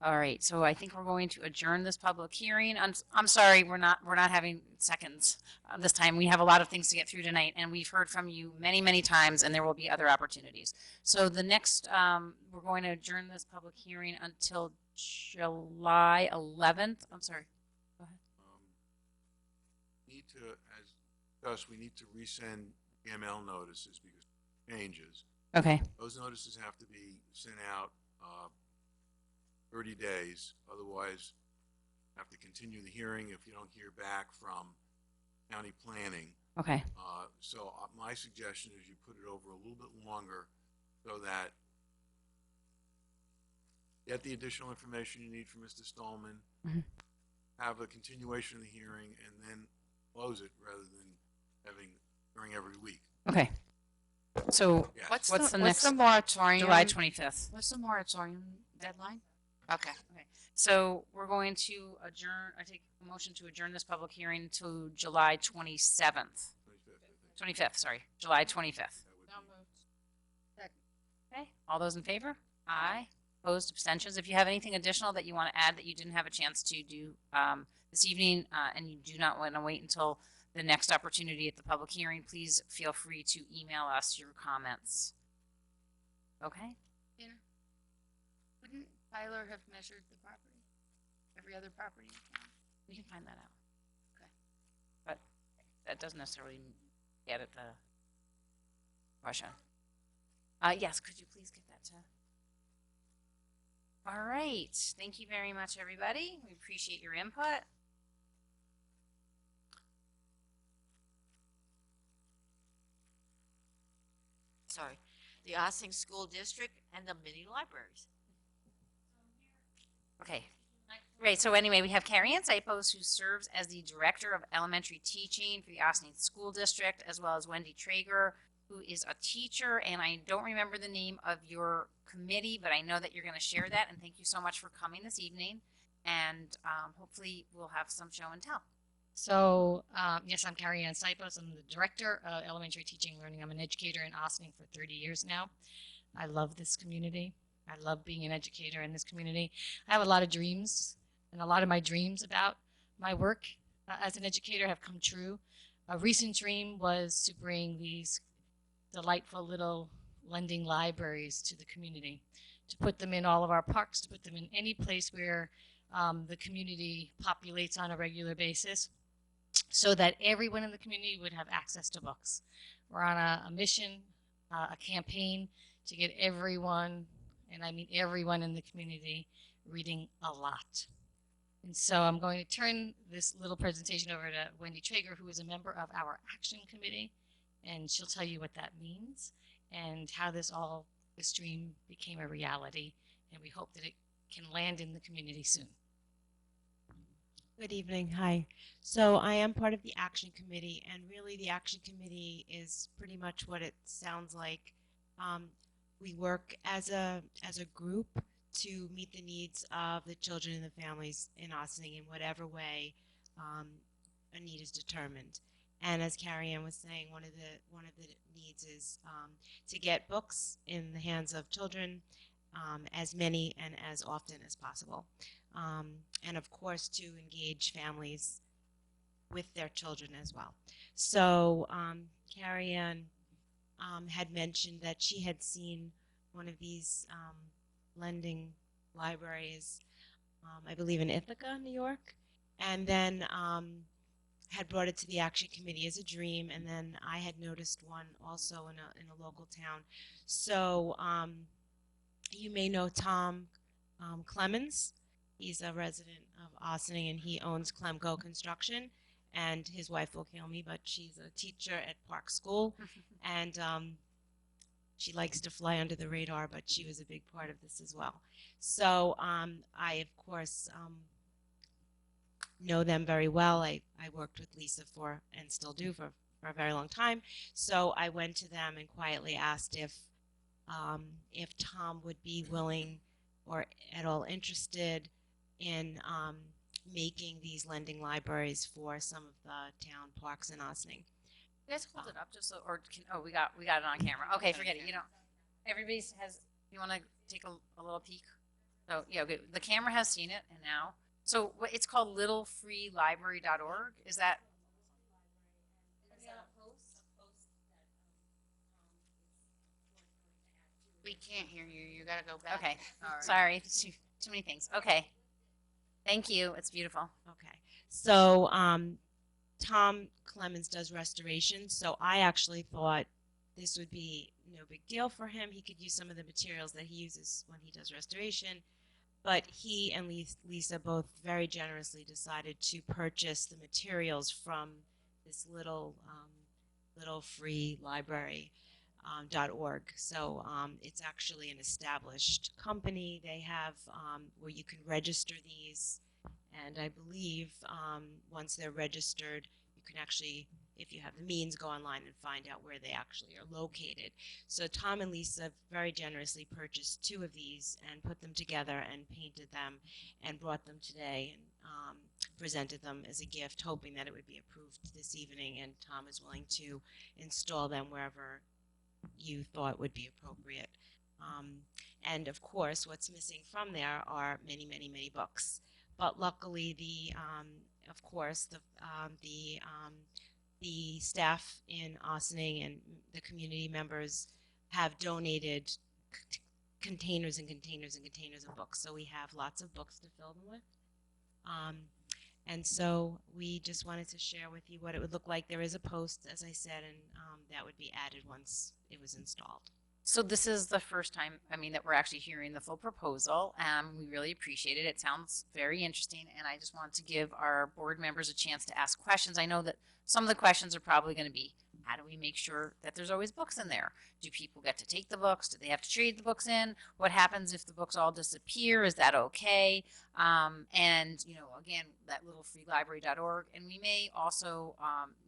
All right, so I think we're going to adjourn this public hearing. I'm sorry, we're not having seconds this time. We have a lot of things to get through tonight, and we've heard from you many, many times, and there will be other opportunities. So the next, we're going to adjourn this public hearing until July 11th. I'm sorry. Go ahead. Need to, as discussed, we need to resend ML notices because of changes. Okay. Those notices have to be sent out 30 days. Otherwise, have to continue the hearing if you don't hear back from county planning. Okay. So my suggestion is you put it over a little bit longer so that get the additional information you need from Mr. Stallman, have a continuation of the hearing, and then close it rather than having hearing every week. Okay. So Yes. what's the What's next? the moratorium? July 25th. What's the moratorium deadline? Okay. Okay. So we're going to adjourn. I take a motion to adjourn this public hearing to July 27th. 25th, sorry. July 25th. Okay. All those in favor? Aye. Opposed, abstentions. If you have anything additional that you want to add that you didn't have a chance to do this evening, and you do not want to wait until the next opportunity at the public hearing, please feel free to email us your comments. Okay? Dana, wouldn't Tyler have measured the property? Every other property in town? We can find that out. Okay. But that doesn't necessarily get at the question. Yes, could you please get that to? All right. Thank you very much, everybody. We appreciate your input. Sorry, the Ossining School District and the mini libraries. Okay. Right. So anyway, we have Carrie Ann Sipos, who serves as the Director of Elementary Teaching for the Ossining School District, as well as Wendy Traeger, who is a teacher. And I don't remember the name of your committee, but I know that you're going to share that. And thank you so much for coming this evening. And hopefully we'll have some show and tell. So, yes, I'm Carrie Ann Sipos. I'm the Director of Elementary Teaching and Learning. I'm an educator in Ossining for 30 years now. I love this community. I love being an educator in this community. I have a lot of dreams, and a lot of my dreams about my work as an educator have come true. A recent dream was to bring these delightful little lending libraries to the community, to put them in all of our parks, to put them in any place where the community populates on a regular basis, so that everyone in the community would have access to books. We're on a mission, a campaign to get everyone, and I mean everyone in the community, reading a lot. And so I'm going to turn this little presentation over to Wendy Traeger, who is a member of our action committee, and she'll tell you what that means and how this dream became a reality, and we hope that it can land in the community soon. Good evening. Hi. So I am part of the Action Committee, and really the Action Committee is pretty much what it sounds like. We work as a group to meet the needs of the children and the families in Ossining in whatever way a need is determined. And as Carrie Ann was saying, one of the needs is to get books in the hands of children, as many and as often as possible. And of course to engage families with their children as well. So Carrie Ann had mentioned that she had seen one of these lending libraries, I believe in Ithaca, New York, and then had brought it to the Action Committee as a dream, and then I had noticed one also in a local town. So you may know Tom Clemens. He's a resident of Ossining, and he owns Clemco Construction, and his wife will kill me, but she's a teacher at Park School, and she likes to fly under the radar, but she was a big part of this as well. So I, of course, know them very well. I worked with Lisa and still do for a very long time. So I went to them and quietly asked if Tom would be willing or at all interested in making these lending libraries for some of the town parks in Ossining. You guys hold it up just so, or we got it on camera. Okay, forget it. You don't. Everybody has. You want to take a little peek? So, yeah, okay, the camera has seen it, and now, so it's called littlefreelibrary.org. Is that? We can't hear you. You gotta go back. Okay, sorry, too many things. Okay. Thank you. It's beautiful. Okay. So, Tom Clemens does restoration, so I actually thought this would be no big deal for him. He could use some of the materials that he uses when he does restoration. But he and Lisa both very generously decided to purchase the materials from this little free library. .org. So it's actually an established company. They have where you can register these, and I believe once they're registered, you can actually, if you have the means, go online and find out where they actually are located. So Tom and Lisa very generously purchased 2 of these and put them together and painted them and brought them today and presented them as a gift, hoping that it would be approved this evening. And Tom is willing to install them wherever you thought would be appropriate. And of course, what's missing from there are many, many, many books. But luckily, of course, the staff in Ossining and the community members have donated containers and containers and containers of books. So we have lots of books to fill them with. And so we just wanted to share with you what it would look like. There is a post, as I said, and that would be added once it was installed. So this is the first time, I mean, that we're actually hearing the full proposal. We really appreciate it. It sounds very interesting, and I just want to give our board members a chance to ask questions. I know that some of the questions are probably going to be, how do we make sure that there's always books in there? Do people get to take the books? Do they have to trade the books in? What happens if the books all disappear? Is that okay? And, you know, again, that littlefreelibrary.org. And we may also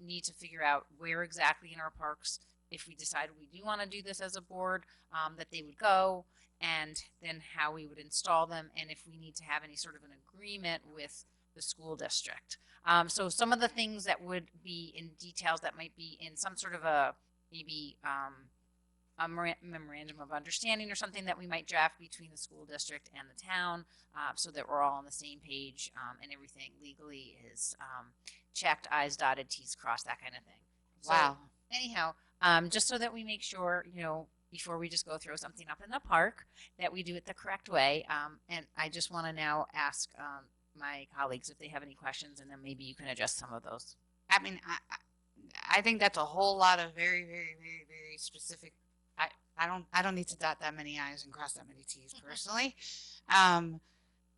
need to figure out where exactly in our parks, if we decide we do want to do this as a board, that they would go, and then how we would install them, and if we need to have any sort of an agreement with the school district. So some of the things that would be in details that might be in some sort of a, maybe a memorandum of understanding or something that we might draft between the school district and the town, so that we're all on the same page, and everything legally is checked, I's dotted, T's crossed, that kind of thing. Wow. So, anyhow, just so that we make sure, you know, before we just go throw something up in the park, that we do it the correct way. And I just want to now ask my colleagues if they have any questions, and then maybe you can address some of those. I mean, I think that's a whole lot of very, very, very, very specific. I don't need to dot that many I's and cross that many T's personally. I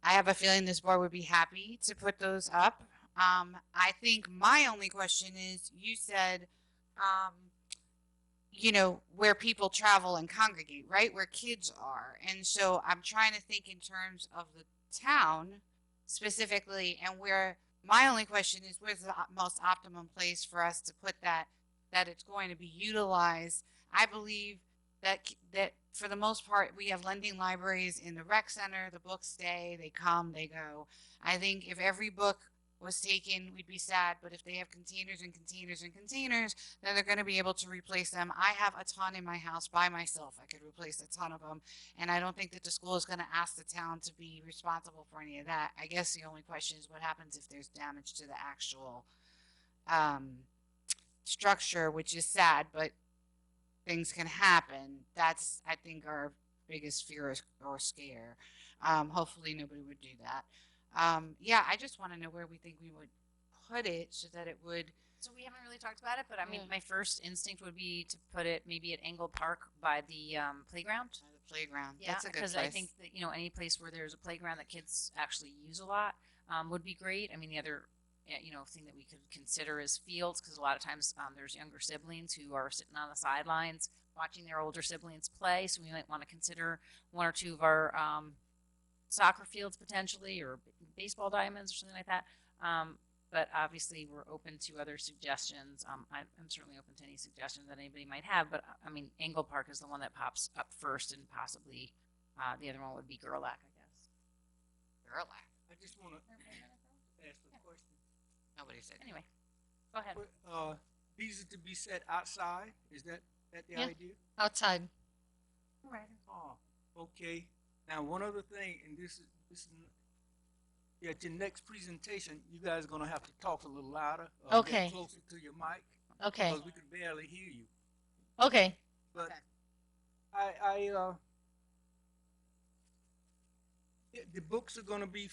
have a feeling this board would be happy to put those up. I think my only question is, you said, you know, where people travel and congregate, right? Where kids are. And so I'm trying to think in terms of the town specifically, and where my only question is, where's the most optimum place for us to put that it's going to be utilized. I believe that for the most part, we have lending libraries in the rec center. The books stay, they come, they go. I think if every book was taken, we'd be sad, but if they have containers and containers and containers, then they're going to be able to replace them. I have a ton in my house by myself. I could replace a ton of them, and I don't think that the school is going to ask the town to be responsible for any of that. I guess the only question is what happens if there's damage to the actual structure, which is sad, but things can happen. That's, I think, our biggest fear or scare. Hopefully nobody would do that. Yeah, I just want to know where we think we would put it so that it would. So we haven't really talked about it, but I mean, my first instinct would be to put it maybe at Engle Park by the playground. By the playground. Yeah, That's a good because place. I think that, you know, any place where there's a playground that kids actually use a lot would be great. I mean, the other, you know, thing that we could consider is fields, because a lot of times there's younger siblings who are sitting on the sidelines watching their older siblings play. So we might want to consider one or two of our soccer fields potentially, or baseball diamonds or something like that. But obviously we're open to other suggestions. I'm certainly open to any suggestions that anybody might have, but I mean, Engle Park is the one that pops up first, and possibly the other one would be Gerlach, I guess. Gerlach. I just want to ask a question. Nobody said. Anyway, go ahead. These are to be set outside. Is that the Yeah. idea? Outside. All right. Oh, okay. Now, one other thing, and this is at your next presentation, you guys are gonna have to talk a little louder. Okay. Get closer to your mic. Okay. Because we can barely hear you. Okay. But the books are gonna be,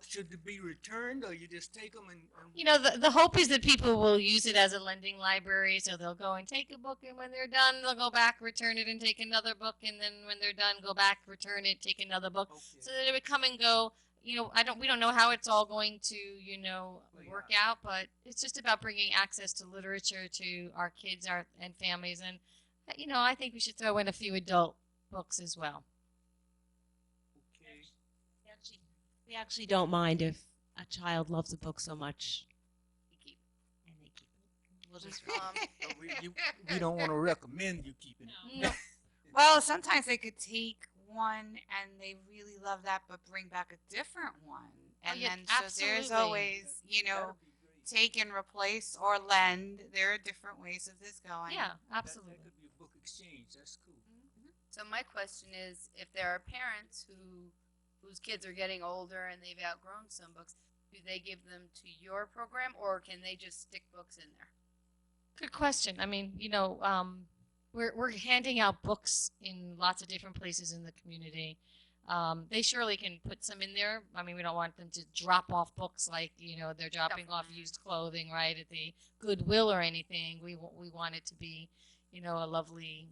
should they be returned, or you just take them and You know, the hope is that people will use it as a lending library, so they'll go and take a book, and when they're done, they'll go back, return it, and take another book, and then when they're done, go back, return it, take another book, so that it would come and go. You know, we don't know how it's all going to, you know, work out, but it's just about bringing access to literature to our kids, and families, and you know, I think we should throw in a few adult books as well. We actually don't mind if a child loves a book so much. And they keep it. We'll just we don't want to recommend you keeping it. No. Well, sometimes they could take one and they really love that, but bring back a different one. And yeah, then so there's absolutely. always, you know, take and replace or lend. There are different ways of this going. Yeah, absolutely. That could be a book exchange. That's cool. So my question is, if there are parents whose kids are getting older and they've outgrown some books, do they give them to your program, or can they just stick books in there? Good question. I mean, you know, we're handing out books in lots of different places in the community. They surely can put some in there. I mean, we don't want them to drop off books like, you know, they're dropping off used clothing, right, at the Goodwill or anything. We want it to be, you know, a lovely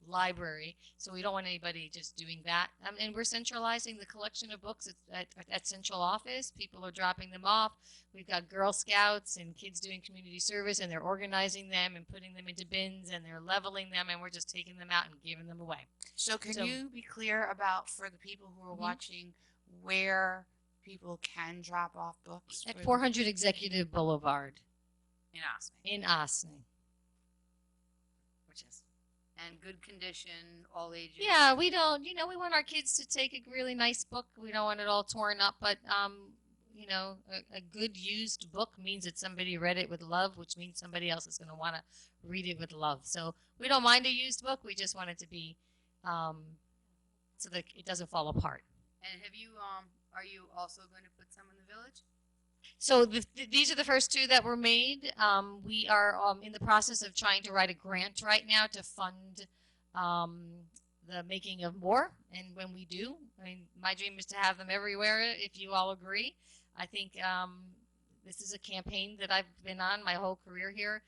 library. So we don't want anybody just doing that. And we're centralizing the collection of books at central office. People are dropping them off. We've got Girl Scouts and kids doing community service, and they're organizing them and putting them into bins, and they're leveling them, and we're just taking them out and giving them away. So can you be clear about, for the people who are watching, where people can drop off books? At 400 Executive Boulevard. In Ossining. In Ossining. Which is And good condition, all ages. Yeah, we don't, you know, we want our kids to take a really nice book. We don't want it all torn up, but, you know, a good used book means that somebody read it with love, which means somebody else is going to want to read it with love. So we don't mind a used book. We just want it to be, so that it doesn't fall apart. And have you, are you also going to put some in the village? So these are the first two that were made. We are in the process of trying to write a grant right now to fund the making of more. And when we do, I mean, my dream is to have them everywhere, if you all agree. I think this is a campaign that I've been on my whole career here.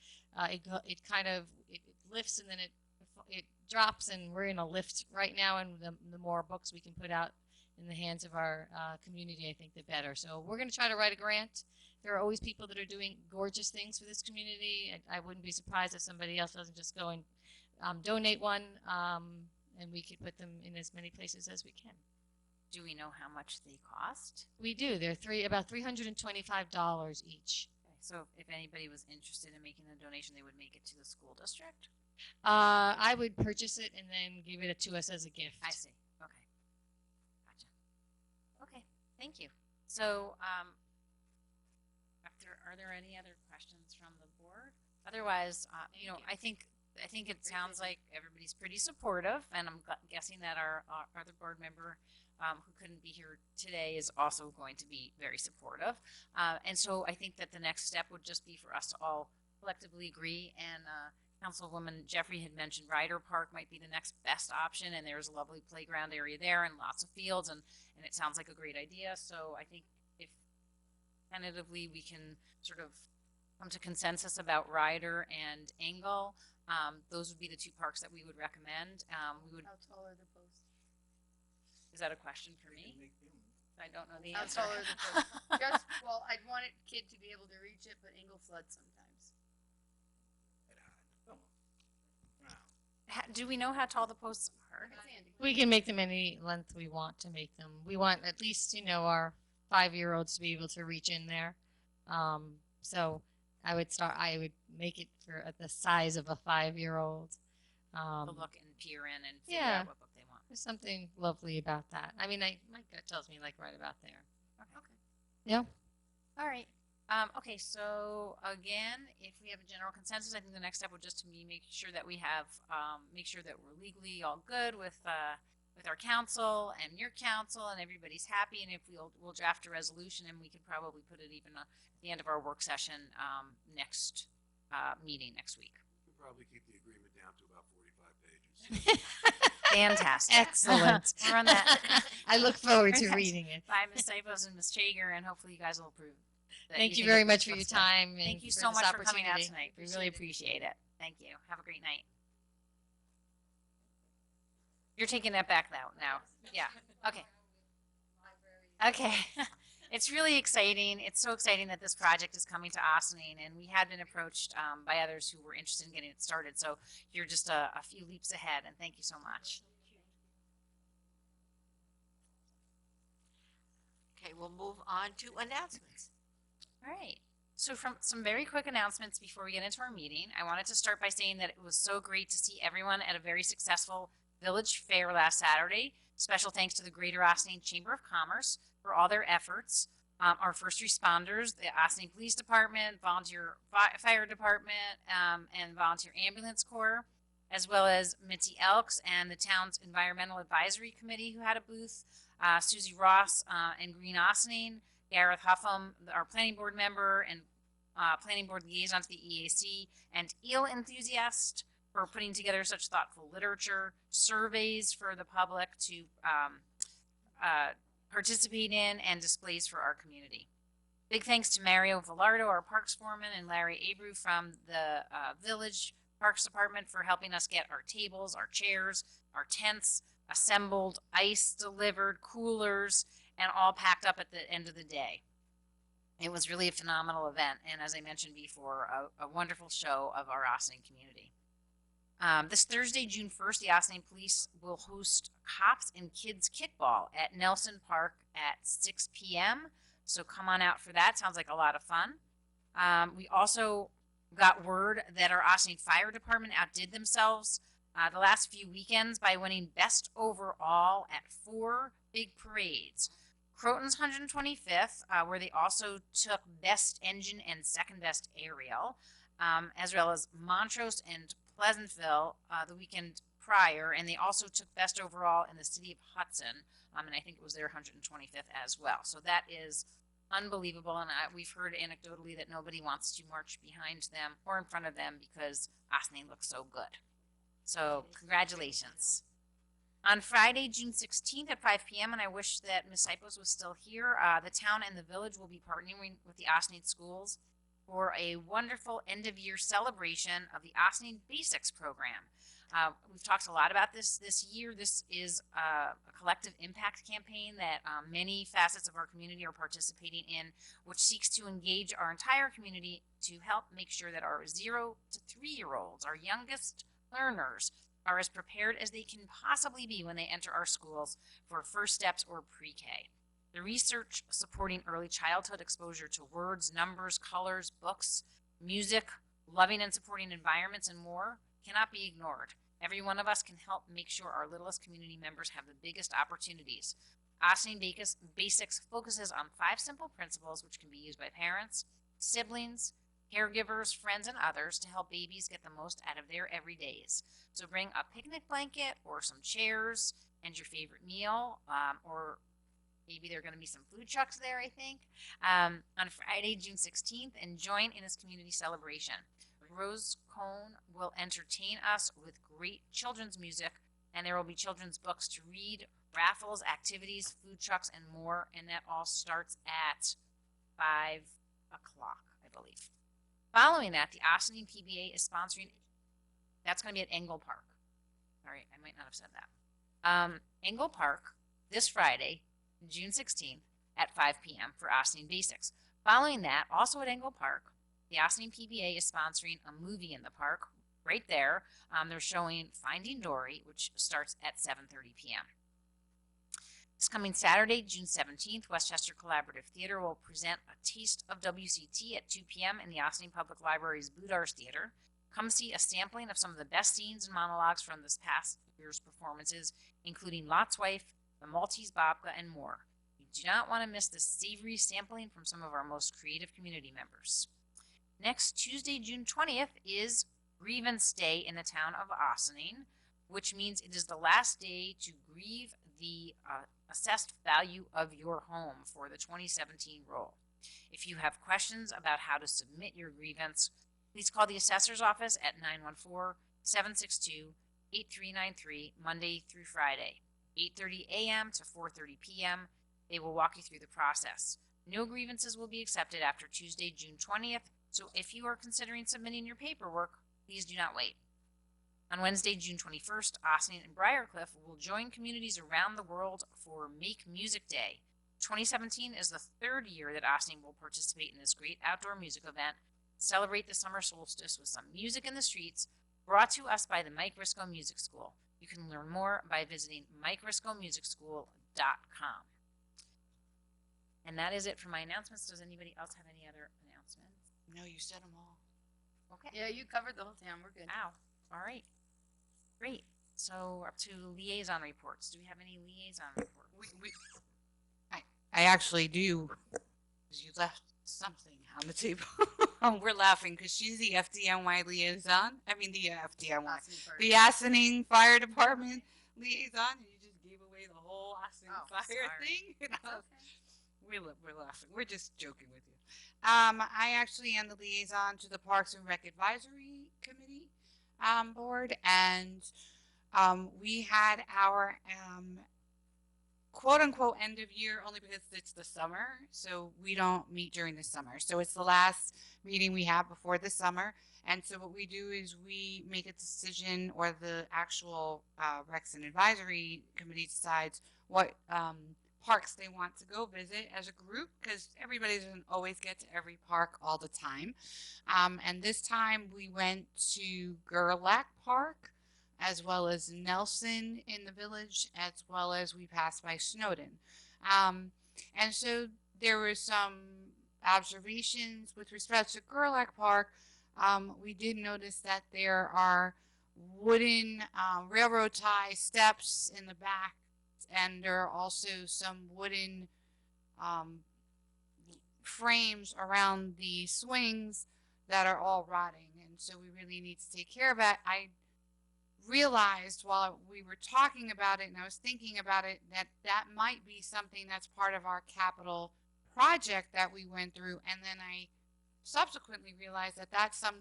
It kind of it lifts and then it drops, and we're in a lift right now. And the more books we can put out in the hands of our community, I think the better. So we're going to try to write a grant. There are always people that are doing gorgeous things for this community. I wouldn't be surprised if somebody else doesn't just go and donate one, and we could put them in as many places as we can. Do we know how much they cost? We do. They're about $325 each. Okay, so if anybody was interested in making a donation, they would make it to the school district? I would purchase it and then give it to us as a gift. I see. Okay. Gotcha. Okay. Thank you. So, are there any other questions from the board? Otherwise, you know, I think it sounds like everybody's pretty supportive, and I'm guessing that our other board member who couldn't be here today is also going to be very supportive. And so I think that the next step would just be for us to all collectively agree. And Councilwoman Jeffrey had mentioned Ryder Park might be the next best option, and there's a lovely playground area there and lots of fields, and it sounds like a great idea. So I think if tentatively we can sort of come to consensus about Ryder and Engel, those would be the two parks that we would recommend. We would. How tall are the posts? Is that a question for me? I don't know the How answer. tall are the posts? Just, well, I'd want a kid to be able to reach it, but Engel floods sometimes. Do we know how tall the posts are? We can make them any length we want to make them. We want at least, you know, our 5-year-olds to be able to reach in there. So I would make it for the size of a 5-year-old. To look and peer in and figure Yeah. out what book they want. There's something lovely about that. I mean, my gut tells me like right about there. Okay. Yeah. All right. Okay, so again, if we have a general consensus, I think the next step would just to be make sure that we have, make sure that we're legally all good with with our council and your council, and everybody's happy. And if we'll draft a resolution, and we could probably put it even at the end of our work session next meeting next week. We could probably keep the agreement down to about 45 pages. Fantastic. Excellent. We're on that. I look forward to reading it. By Ms. Sipos and Ms. Chager, and hopefully you guys will approve. that Thank you think very it much for your looks good. time. and Thank you for so this much for coming out opportunity. tonight. We really appreciate it. Thank you. Have a great night. You're taking that back now. Yeah. Okay. Okay. It's really exciting. It's so exciting that this project is coming to Ossining, and we had been approached by others who were interested in getting it started. So you're just a few leaps ahead, and thank you so much. Okay, we'll move on to announcements. All right. So from some very quick announcements before we get into our meeting, I wanted to start by saying that it was so great to see everyone at a very successful Village Fair last Saturday. Special thanks to the Greater Ossining Chamber of Commerce for all their efforts. Our first responders, the Ossining Police Department, Volunteer Fire Department, and Volunteer Ambulance Corps, as well as Mitzi Elks and the town's Environmental Advisory Committee who had a booth, Susie Ross and Green Ossining, Gareth Huffam, our planning board member and planning board liaison to the EAC, and eel enthusiast for putting together such thoughtful literature, surveys for the public to participate in, and displays for our community. Big thanks to Mario Villardo, our parks foreman, and Larry Abreu from the Village Parks Department for helping us get our tables, our chairs, our tents assembled, ice delivered, coolers, and all packed up at the end of the day. It was really a phenomenal event, and as I mentioned before, a wonderful show of our Ossining community. This Thursday, June 1st, the Ossining Police will host Cops and Kids Kickball at Nelson Park at 6 p.m. So come on out for that. Sounds like a lot of fun. We also got word that our Ossining Fire Department outdid themselves the last few weekends by winning best overall at 4 big parades. Croton's 125th, where they also took best engine and second best aerial, as well as Montrose and Pleasantville the weekend prior, and they also took best overall in the city of Hudson, and I think it was their 125th as well. So that is unbelievable, and we've heard anecdotally that nobody wants to march behind them or in front of them because Ossining looks so good. So congratulations. On Friday, June 16th at 5 p.m., and I wish that Ms. Sipos was still here, the town and the village will be partnering with the Ossining schools for a wonderful end-of-year celebration of the Ossining Basics program. We've talked a lot about this year. This is a collective impact campaign that many facets of our community are participating in, which seeks to engage our entire community to help make sure that our 0 to 3-year-olds, our youngest learners, are as prepared as they can possibly be when they enter our schools for first steps or pre-K. The research supporting early childhood exposure to words, numbers, colors, books, music, loving and supporting environments, and more cannot be ignored. Every one of us can help make sure our littlest community members have the biggest opportunities. Ossining Basics focuses on 5 simple principles which can be used by parents, siblings, caregivers, friends, and others to help babies get the most out of their everydays. So bring a picnic blanket or some chairs and your favorite meal, or maybe there are going to be some food trucks there, I think, on Friday, June 16th, and join in this community celebration. Rose Cone will entertain us with great children's music, and there will be children's books to read, raffles, activities, food trucks, and more, and that all starts at 5 o'clock, I believe. Following that, the Ossining PBA is sponsoring, that's going to be at Engle Park. All right, I might not have said that. Engle Park, this Friday, June 16th at 5 p.m. for Ossining Basics. Following that, also at Engle Park, the Ossining PBA is sponsoring a movie in the park right there. They're showing Finding Dory, which starts at 7:30 p.m. This coming Saturday, June 17th, Westchester Collaborative Theater will present A Taste of WCT at 2 p.m. in the Ossining Public Library's Boudars Theater. Come see a sampling of some of the best scenes and monologues from this past year's performances, including Lot's Wife, The Maltese Babka, and more. You do not want to miss this savory sampling from some of our most creative community members. Next Tuesday, June 20th, is Grievance Day in the town of Ossining. which means it is the last day to grieve the assessed value of your home for the 2017 roll. If you have questions about how to submit your grievance, please call the assessor's office at 914-762-8393 Monday through Friday, 8:30 a.m. to 4:30 p.m. They will walk you through the process. No grievances will be accepted after Tuesday, June 20th, so if you are considering submitting your paperwork, please do not wait. On Wednesday, June 21st, Ossining and Briarcliff will join communities around the world for Make Music Day. 2017 is the third year that Ossining will participate in this great outdoor music event. Celebrate the summer solstice with some music in the streets, brought to us by the Mike Risco Music School. You can learn more by visiting MikeRiscoMusicSchool.com. And that is it for my announcements. Does anybody else have any other announcements? No, you said them all. Okay. Yeah, you covered the whole town. We're good. Wow. All right. Great. So up to liaison reports. Do we have any liaison reports? I actually do, because you left something on the table. We're laughing because she's the FDNY liaison. I mean, the FDNY, the Ossining Fire Department liaison. And you just gave away the whole Ossining Fire thing. You know? We're laughing. We're just joking with you. I actually am the liaison to the Parks and Rec Advisory Committee board, and we had our quote unquote end of year only because it's the summer, so we don't meet during the summer. So it's the last meeting we have before the summer, and so what we do is we make a decision, or the actual Recs and Advisory Committee decides what parks they want to go visit as a group, because everybody doesn't always get to every park all the time. And this time we went to Gerlach Park, as well as Nelson in the village, as well as we passed by Snowden. And so there were some observations with respect to Gerlach Park. We did notice that there are wooden railroad tie steps in the back, and there are also some wooden frames around the swings that are all rotting, and so we really need to take care of that. I realized while we were talking about it and I was thinking about it that that might be something that's part of our capital project that we went through, and then I subsequently realized that that's a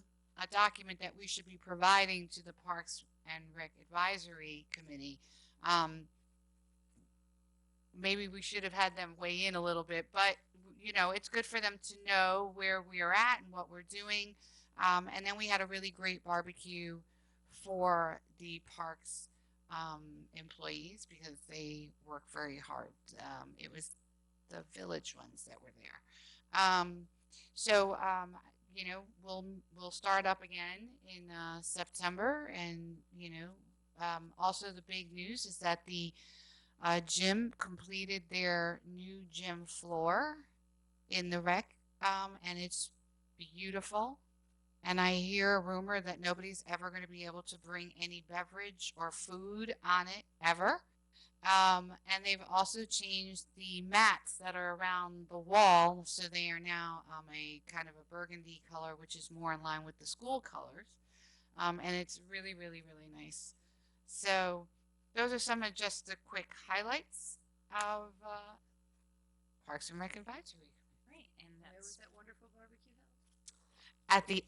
document that we should be providing to the Parks and Rec Advisory Committee. Maybe we should have had them weigh in a little bit, but you know, it's good for them to know where we are at and what we're doing. And then we had a really great barbecue for the parks employees, because they work very hard. It was the village ones that were there. You know, we'll start up again in September, and you know, also the big news is that the gym completed their new gym floor in the rec, and it's beautiful. And I hear a rumor that nobody's ever going to be able to bring any beverage or food on it ever. And they've also changed the mats that are around the wall, so they are now a kind of a burgundy color, which is more in line with the school colors. And it's really, really, really nice. So those are some of just the quick highlights of Parks and Rec Advisory. Great. And Where was that wonderful barbecue held? At the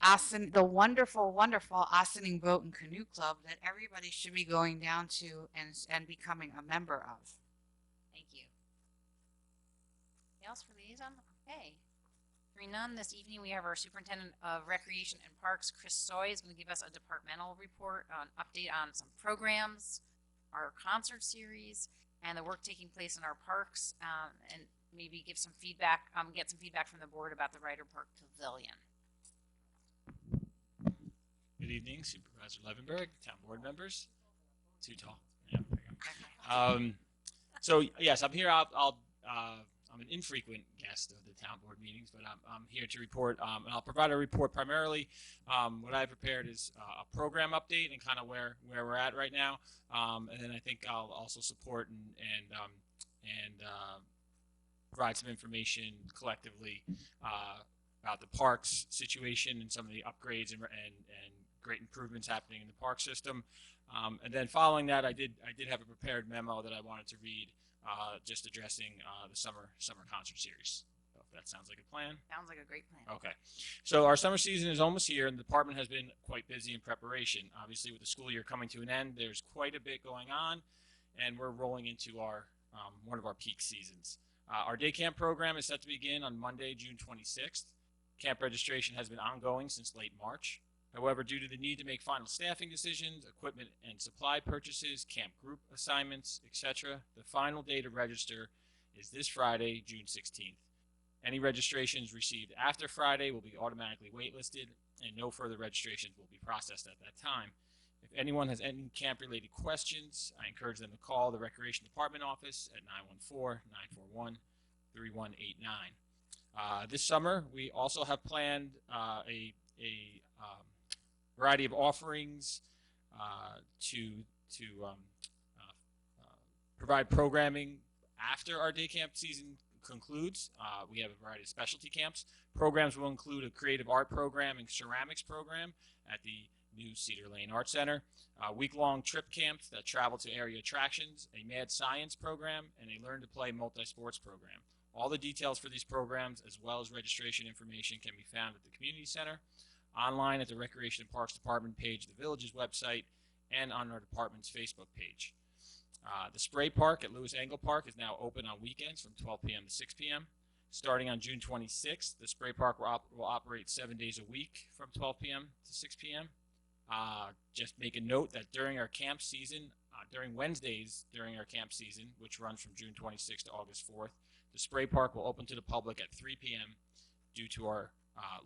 wonderful, wonderful Ossining Boat and Canoe Club that everybody should be going down to and becoming a member of. Thank you. Anything else for liaison? Okay. Hearing none, this evening we have our Superintendent of Recreation and Parks, Chris Soy, is going to give us a departmental report, an update on some programs, our concert series, and the work taking place in our parks, and maybe give some feedback, get some feedback from the board about the Ryder Park Pavilion. Good evening, Supervisor Levenberg, town board members. Too tall. Yeah, there you go. So yes, I'm here. I'm an infrequent guest of the town board meetings, but I'm here to report, and I'll provide a report primarily. What I prepared is a program update and kind of where we're at right now, and then I think I'll also support and provide some information collectively about the parks situation and some of the upgrades and great improvements happening in the park system. And then following that, I did have a prepared memo that I wanted to read, just addressing the summer concert series. So if that sounds like a plan. Sounds like a great plan. Okay. So our summer season is almost here, and the department has been quite busy in preparation. Obviously, with the school year coming to an end, there's quite a bit going on, and we're rolling into our one of our peak seasons. Our day camp program is set to begin on Monday, June 26th. Camp registration has been ongoing since late March. However, due to the need to make final staffing decisions, equipment and supply purchases, camp group assignments, etc., the final day to register is this Friday, June 16th. Any registrations received after Friday will be automatically waitlisted, and no further registrations will be processed at that time. If anyone has any camp-related questions, I encourage them to call the Recreation Department office at 914-941-3189. This summer, we also have planned a variety of offerings to provide programming after our day camp season concludes. We have a variety of specialty camps. Programs will include a creative art program and ceramics program at the new Cedar Lane Art Center, week-long trip camps that travel to area attractions, a mad science program, and a learn to play multi-sports program. All the details for these programs, as well as registration information, can be found at the community center, online at the Recreation and Parks Department page of the Village's website, and on our department's Facebook page. The Spray Park at Lewis Angle Park is now open on weekends from 12 p.m. to 6 p.m. Starting on June 26th, the Spray Park will operate 7 days a week from 12 p.m. to 6 p.m. Just make a note that during our camp season, during Wednesdays during our camp season, which runs from June 26th to August 4th, the Spray Park will open to the public at 3 p.m. due to our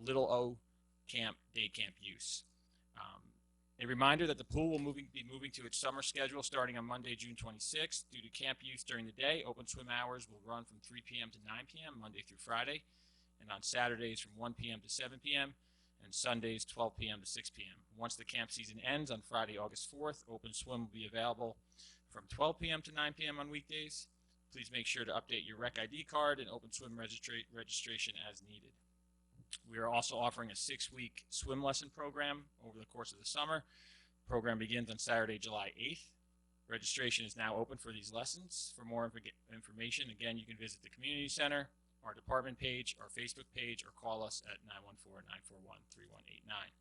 Little O camp day camp use. A reminder that the pool will be moving to its summer schedule starting on Monday, June 26th. Due to camp use during the day, open swim hours will run from 3 p.m. to 9 p.m. Monday through Friday, and on Saturdays from 1 p.m. to 7 p.m. and Sundays 12 p.m. to 6 p.m. Once the camp season ends on Friday, August 4th, open swim will be available from 12 p.m. to 9 p.m. on weekdays. Please make sure to update your Rec ID card and open swim registration as needed. We are also offering a 6-week swim lesson program over the course of the summer. The program begins on Saturday, July 8th. Registration is now open for these lessons. For more information, again, you can visit the community center, our department page, our Facebook page, or call us at 914-941-3189.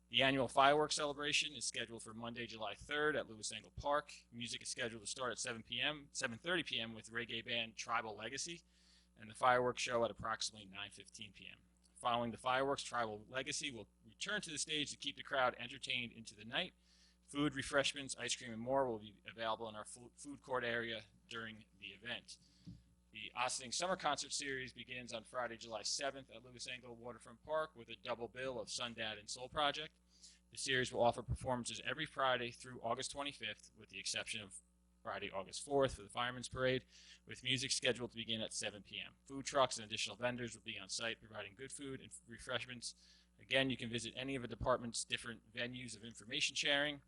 The annual fireworks celebration is scheduled for Monday, July 3rd at Lewis Angle Park. Music is scheduled to start at 7:30 p.m. with reggae band Tribal Legacy, and the fireworks show at approximately 9:15 p.m. Following the fireworks, Tribal Legacy will return to the stage to keep the crowd entertained into the night. Food, refreshments, ice cream, and more will be available in our food court area during the event. The Ossining Summer Concert Series begins on Friday, July 7th at Lewis Angle Waterfront Park with a double bill of Sundad and Soul Project. The series will offer performances every Friday through August 25th, with the exception of Friday, August 4th for the Fireman's Parade, with music scheduled to begin at 7 p.m. Food trucks and additional vendors will be on site providing good food and refreshments. Again, you can visit any of the department's different venues of information sharing,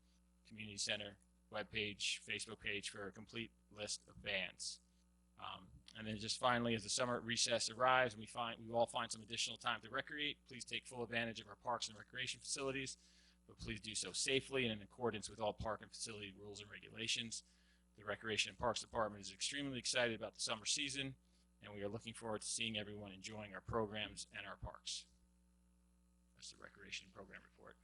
community center, webpage, Facebook page for a complete list of bands. And then just finally, as the summer recess arrives and we all find some additional time to recreate, please take full advantage of our parks and recreation facilities, but please do so safely and in accordance with all park and facility rules and regulations. The Recreation and Parks Department is extremely excited about the summer season, and we are looking forward to seeing everyone enjoying our programs and our parks. That's the Recreation and Program Report.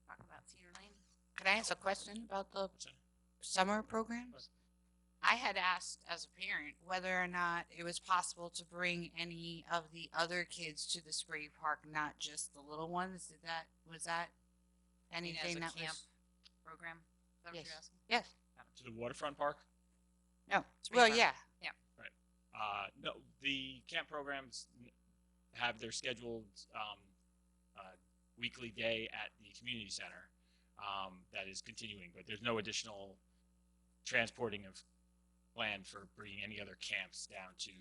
Talk about Cedar Lane. Could I ask a question about the summer programs? I had asked as a parent whether or not it was possible to bring any of the other kids to the Spray Park, not just the little ones. Was that anything that camp was program? Is that what Yes. you're asking? Yes. To the waterfront park? No. Spray Well, Park. yeah. Yeah. Right. No, the camp programs have their scheduled weekly day at the community center that is continuing, but there's no additional transporting of planned for bringing any other camps down to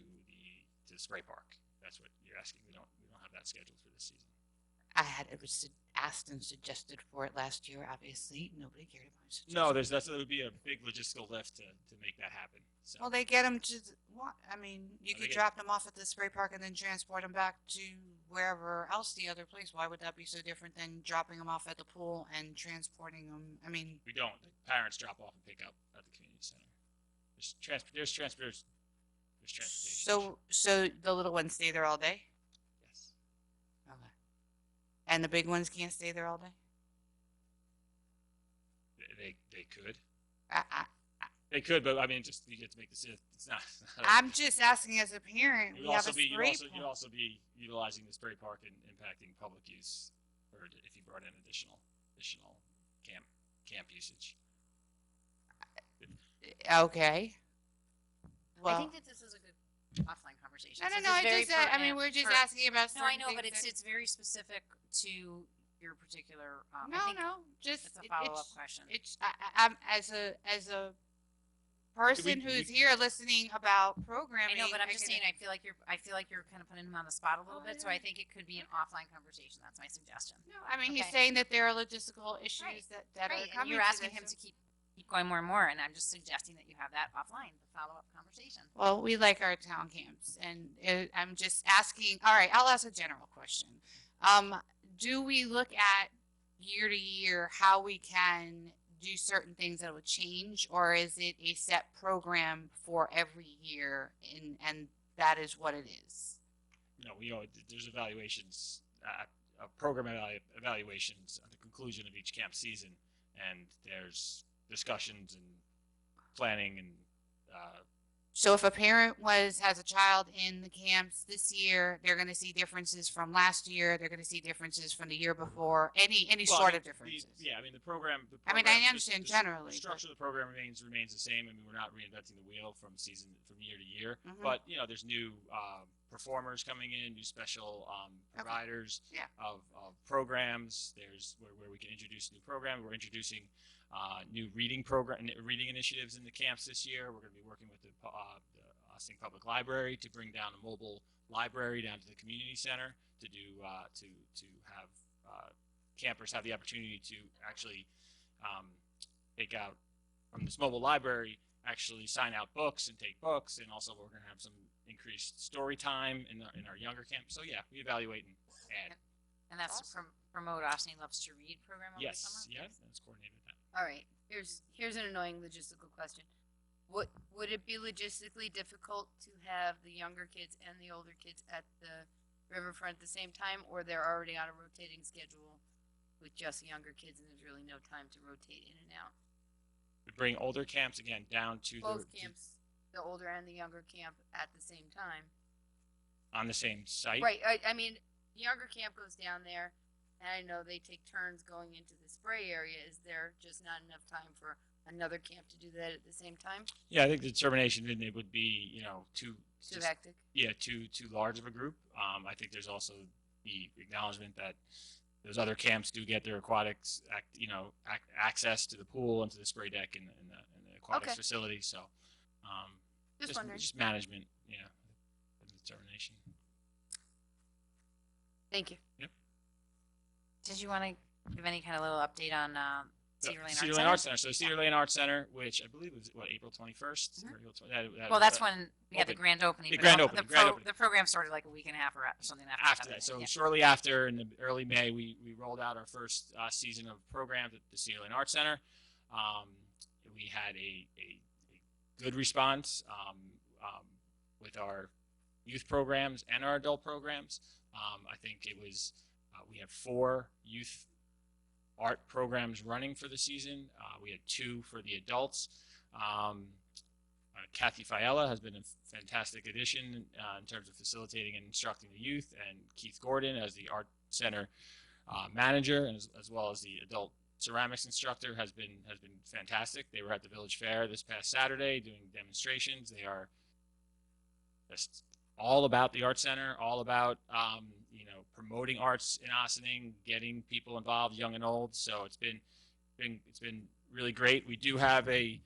the Spray Park. That's what you're asking. We don't have that scheduled for this season. It was asked and suggested for it last year. Obviously, nobody cared about it. No, that would be a big logistical lift to make that happen. So. Well, they get them to what? I mean, you They could get- drop them off at the Spray Park and then transport them back to wherever else the other place. Why would that be so different than dropping them off at the pool and transporting them? I mean, We don't. The parents drop off and pick up at the community center. There's transportation. so the little ones stay there all day? Yes. Okay. And the big ones can't stay there all day? They could. I, They could, but I mean, just you get to make the decision. It's not. I'm just asking as a parent. You'd We have also a be spray you'd also be utilizing the spray park and impacting public use, or if you brought in additional camp usage. Okay. Well, I think that this is a good offline conversation. no, no, This no. is I very just, I mean, pertinent we're just for- asking about. No, I certain know, but things it's very specific to your particular. No, I think no, just it's a follow-up it's, question. It's I'm as a person who's here listening about programming. I know, but I'm just can- saying. I feel like you're kind of putting him on the spot a little bit. So I think it could be an offline conversation. That's my suggestion. No, I mean, he's Okay. saying that there are logistical issues that Right, are and coming. you're to asking this, him so- to keep going more and more, and I'm just suggesting that you have that offline, the follow-up conversation. Well, we like our town camps, and I'm just asking. All right, I'll ask a general question. Do we look at year to year how we can do certain things that would change, or is it a set program for every year, and that is what it is? No, there's evaluations, program evaluations at the conclusion of each camp season, and there's discussions and planning and So if a parent has a child in the camps this year, they're going to see differences from last year. They're going to see differences from the year before. Any Well, I sort mean, of differences. I mean, the program. I mean, I understand generally, The structure of the program remains the same. I mean, we're not reinventing the wheel from year to year. Mhm. But there's new performers coming in, new special providers of programs. There's where we can introduce new programs. We're introducing new reading initiatives in the camps this year. We're going to be working with the Austin Public Library to bring down a mobile library down to the community center to do to have campers have the opportunity to actually take out from this mobile library, actually sign out books and take books, and also we're going to have some increased story time in our younger camp. So yeah, we evaluate and add. And that's to promote Austin Loves to Read program over the Yes, summer? yes, that's coordinated with that. All right, here's an annoying logistical question. Would it be logistically difficult to have the younger kids and the older kids at the riverfront at the same time, or they're already on a rotating schedule with just younger kids and there's really no time to rotate in and out? We bring older camps again down to Both camps, the older and the younger camp at the same time. on the same site. Right, I mean, the younger camp goes down there, and I know they take turns going into the spray area. Is there just not enough time for another camp to do that at the same time? Yeah, I think the determination then it would be too hectic. Yeah, too large of a group. I think there's also the acknowledgement that those other camps do get their aquatics access to the pool and to the spray deck and the aquatics Okay. facility. So Just wondering. just management, the determination. Thank you. Yep. Did you want to give any kind of little update on Cedar Lane Cedar Arts Lane Center? Arts Center. So Cedar Lane Arts Center, which I believe was April 21st. Or April 20 Well, that's when we had the opened. grand opening. The but grand the opening. The program started like a week and a half or something After that. So shortly after, in the early May, we rolled out our first season of programs at the Cedar Lane Arts Center. We had a good response with our youth programs and our adult programs. I think it was we had 4 youth art programs running for the season. We had 2 for the adults. Kathy Fiella has been a fantastic addition in terms of facilitating and instructing the youth, and Keith Gordon as the art center manager, and as well as the adult ceramics instructor has been fantastic. They were at the Village Fair this past Saturday doing demonstrations. They are just all about the art center, all about promoting arts in Ossining, getting people involved, young and old. So it's been really great. We do have a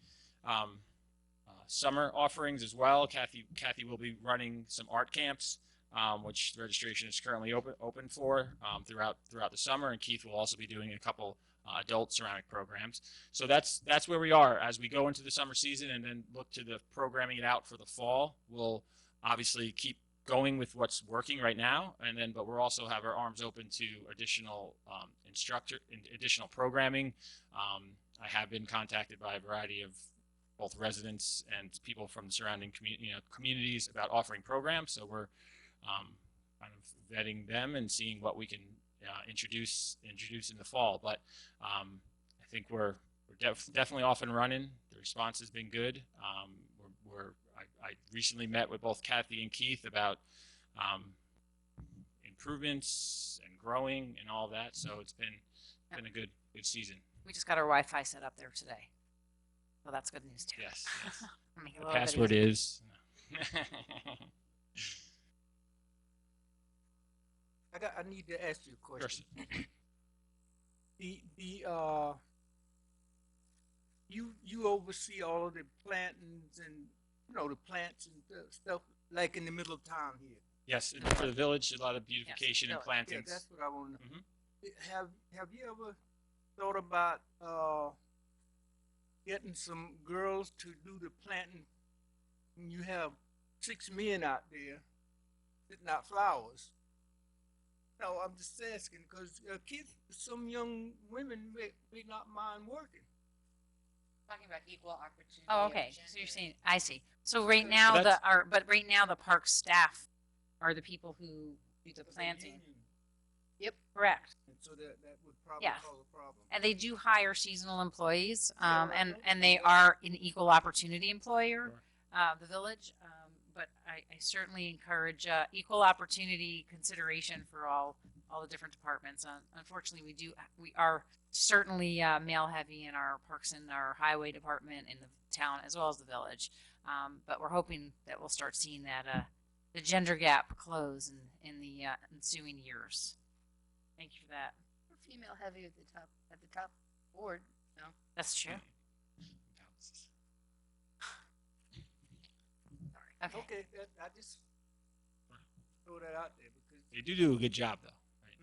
summer offerings as well. Kathy will be running some art camps, which registration is currently open for throughout the summer, and Keith will also be doing a couple adult ceramic programs. So that's where we are as we go into the summer season, and then look to the programming it out for the fall. We'll obviously keep going with what's working right now, but we're also have our arms open to additional additional programming. I have been contacted by a variety of both residents and people from the surrounding communities about offering programs. So we're kind of vetting them and seeing what we can introduce in the fall. But I think we're definitely off and running. The response has been good. I recently met with both Kathy and Keith about improvements and growing and all that. So it's been a good season. We just got our Wi-Fi set up there today. So that's good news too. Yes. Make it a The little bit password easier. is. I need to ask you a question. You oversee all of the plantings and the plants and stuff like in the middle of town here. Yes, and for the village, a lot of beautification and Yeah, plantings. that's what I want to know. Have you ever thought about getting some girls to do the planting when you have 6 men out there sitting out flowers? No, I'm just asking because kids, some young women may not mind working. Talking about equal opportunity. Oh, of okay. So you're gender. saying, I see. So right now, right now the park staff are the people who do the planting. Yep. Correct. And so that would probably Yeah. cause a problem. And they do hire seasonal employees, Yeah, and they are an equal opportunity employer, the village. But I certainly encourage equal opportunity consideration for all the different departments. Unfortunately, we are certainly male heavy in our parks and our highway department in the town as well as the village. But we're hoping that we'll start seeing that the gender gap close in the ensuing years. Thank you for that. We're female heavy at the top board. No. That's true. Sorry. Okay, I just throw that out there because They do a good job, though. Right?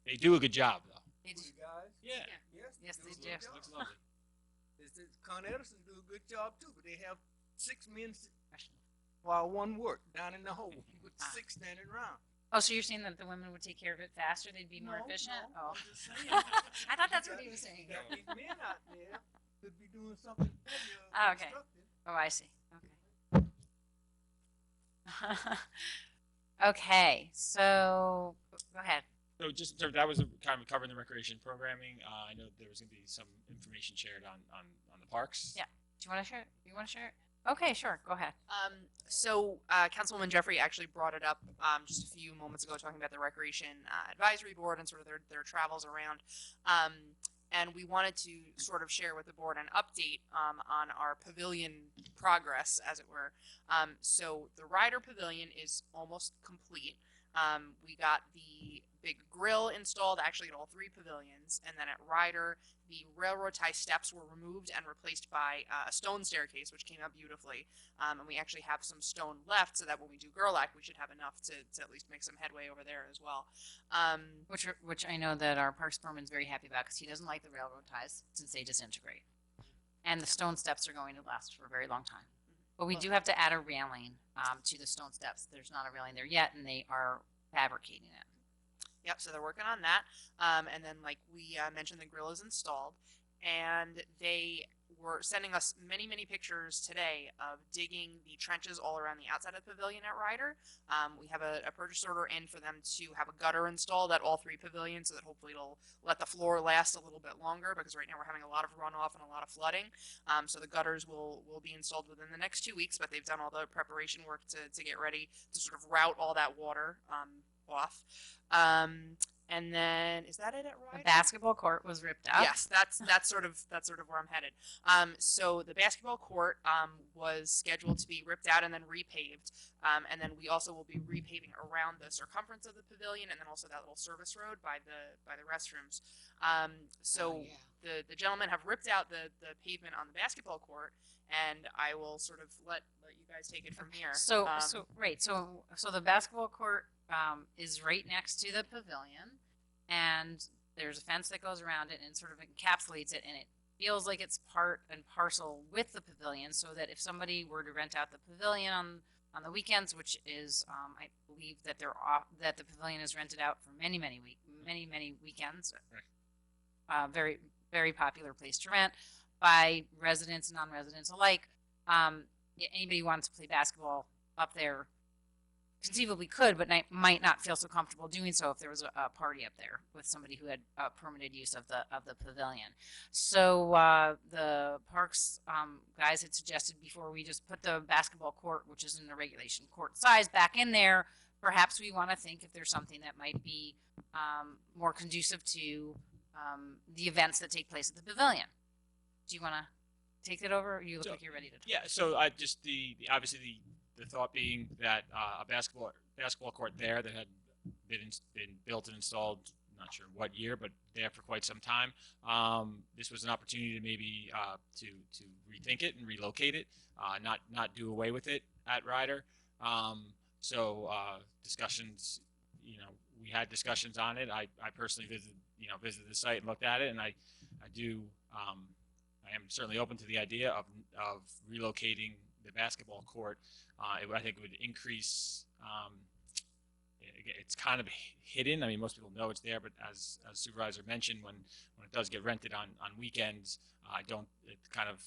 They do a good job, though. They do. you guys, Yeah. Yes, they a do. good job. Looks lovely. Con Edison do a good job too, but they have 6 men while one work down in the hole with 6 standing around. Oh, so you're saying that the women would take care of it faster? They'd be more No, efficient? no, Oh. I'm just saying. I thought that's what he was saying. That these men out there could be doing something for you. Oh, okay. Oh, I see. Okay. Okay, so go ahead. So just that was kind of covering the recreation programming. I know there was going to be some information shared on the parks. Yeah. Do you want to share it? You want to share it? Okay, sure. Go ahead. So Councilwoman Jeffrey actually brought it up just a few moments ago, talking about the Recreation Advisory Board and sort of their travels around. And we wanted to sort of share with the board an update on our pavilion progress, as it were. So the Rider Pavilion is almost complete. We got the big grill installed, actually at all 3 pavilions, and then at Rider, the railroad tie steps were removed and replaced by a stone staircase, which came out beautifully. And we actually have some stone left, so that when we do Gerlach, we should have enough to at least make some headway over there as well. Which I know that our parks foreman is very happy about because he doesn't like the railroad ties since they disintegrate. And the stone steps are going to last for a very long time. But we do have to add a railing to the stone steps. There's not a railing there yet, and they are fabricating it. Yep, so they're working on that. And then, like we mentioned, the grill is installed. And they were sending us many, many pictures today of digging the trenches all around the outside of the pavilion at Rider. We have a purchase order in for them to have a gutter installed at all 3 pavilions so that hopefully it'll let the floor last a little bit longer, because right now we're having a lot of runoff and a lot of flooding. So the gutters will be installed within the next 2 weeks, but they've done all the preparation work to get ready to sort of route all that water off. And then, is that it at Rider? The basketball court was ripped up. Yes, that's sort of where I'm headed. So the basketball court was scheduled to be ripped out and then repaved, and then we also will be repaving around the circumference of the pavilion, and then also that little service road by the restrooms. The gentlemen have ripped out the pavement on the basketball court, and I will sort of let you guys take it from here. So the basketball court is right next to the pavilion, and there's a fence that goes around it and sort of encapsulates it, and it feels like it's part and parcel with the pavilion, so that if somebody were to rent out the pavilion on on the weekends, which is, I believe that that the pavilion is rented out for many weekends. Very, very popular place to rent by residents and non-residents alike. Anybody who wants to play basketball up there conceivably could, but might not feel so comfortable doing so if there was a party up there with somebody who had permitted use of the pavilion. So the parks guys had suggested before we just put the basketball court, which is in the regulation court size, back in there, perhaps we want to think if there's something that might be more conducive to the events that take place at the pavilion. Do you want to take it over? Or you look like you're ready to talk. Yeah. So I just obviously the thought being that a basketball court there that had been built and installed, not sure what year, but there for quite some time. This was an opportunity to maybe to rethink it and relocate it, not do away with it at Ryder. So discussions, we had discussions on it. I personally visited the site and looked at it, and I am certainly open to the idea of relocating the basketball court. I think it would increase. It's kind of hidden. I mean, most people know it's there, but as Supervisor mentioned, when it does get rented on weekends, it kind of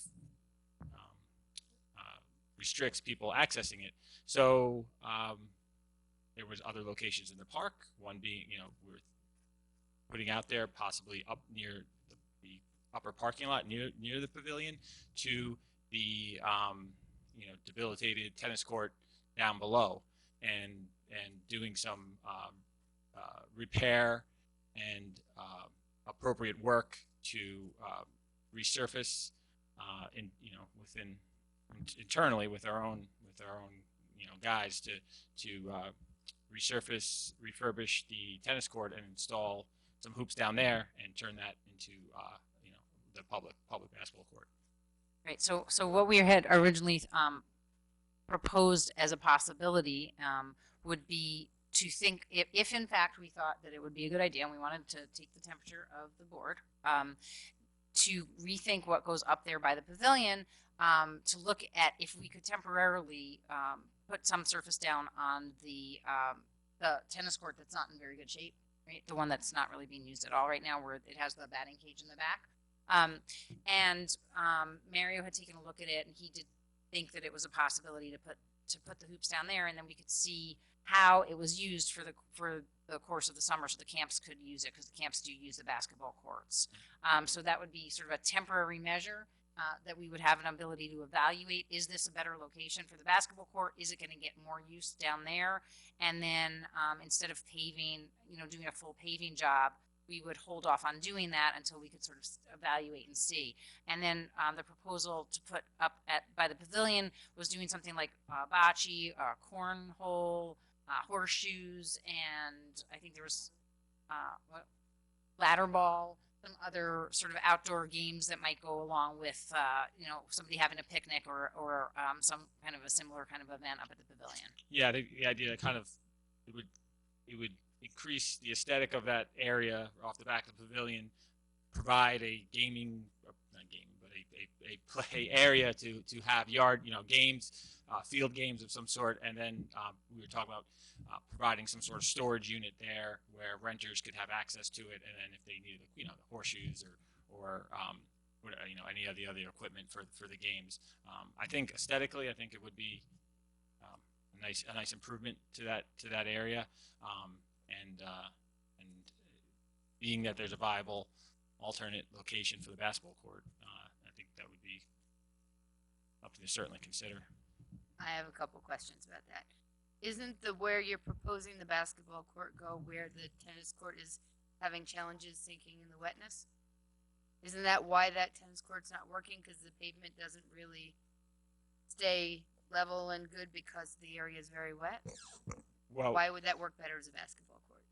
restricts people accessing it. So there was other locations in the park. One being, we're putting out there possibly up near the upper parking lot near the pavilion to the debilitated tennis court down below, and doing some repair and appropriate work to resurface internally with our own guys to resurface, refurbish the tennis court and install some hoops down there and turn that into the public basketball court. Right. So what we had originally proposed as a possibility would be to think if in fact we thought that it would be a good idea and we wanted to take the temperature of the board, to rethink what goes up there by the pavilion, to look at if we could temporarily put some surface down on the tennis court that's not in very good shape, right? The one that's not really being used at all right now, where it has the batting cage in the back. Mario had taken a look at it, and he did think that it was a possibility to put the hoops down there, and then we could see how it was used for the course of the summer, so the camps could use it, because the camps do use the basketball courts. So that would be sort of a temporary measure that we would have an ability to evaluate. Is this a better location for the basketball court? Is it going to get more use down there? And then instead of paving, doing a full paving job, we would hold off on doing that until we could sort of evaluate and see. And then the proposal to put up by the pavilion was doing something like bocce, cornhole, horseshoes, and I think there was ladder ball, some other sort of outdoor games that might go along with somebody having a picnic or some kind of a similar kind of event up at the pavilion. Yeah, the idea that kind of it would increase the aesthetic of that area off the back of the pavilion, provide a play area to have yard, games, field games of some sort, and then we were talking about providing some sort of storage unit there where renters could have access to it, and then if they needed, the horseshoes or any of the other equipment for the games. I think aesthetically, it would be a nice improvement to that area. And being that there's a viable alternate location for the basketball court, I think that would be something to certainly consider. I have a couple questions about that. Isn't where you're proposing the basketball court go where the tennis court is having challenges sinking in the wetness? Isn't that why that tennis court's not working? Because the pavement doesn't really stay level and good because the area is very wet? Well, why would that work better as a basketball court?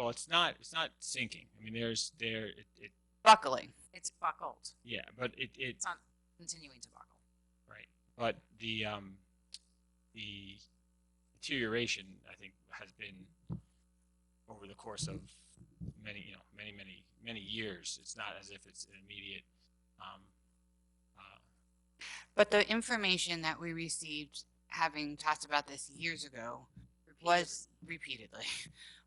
It's not sinking. I mean, it buckling. It's buckled. Yeah, but it's not continuing to buckle. Right, but the deterioration, I think, has been over the course of many years. It's not as if it's an immediate. But the information that we received having talked about this years ago, was repeatedly,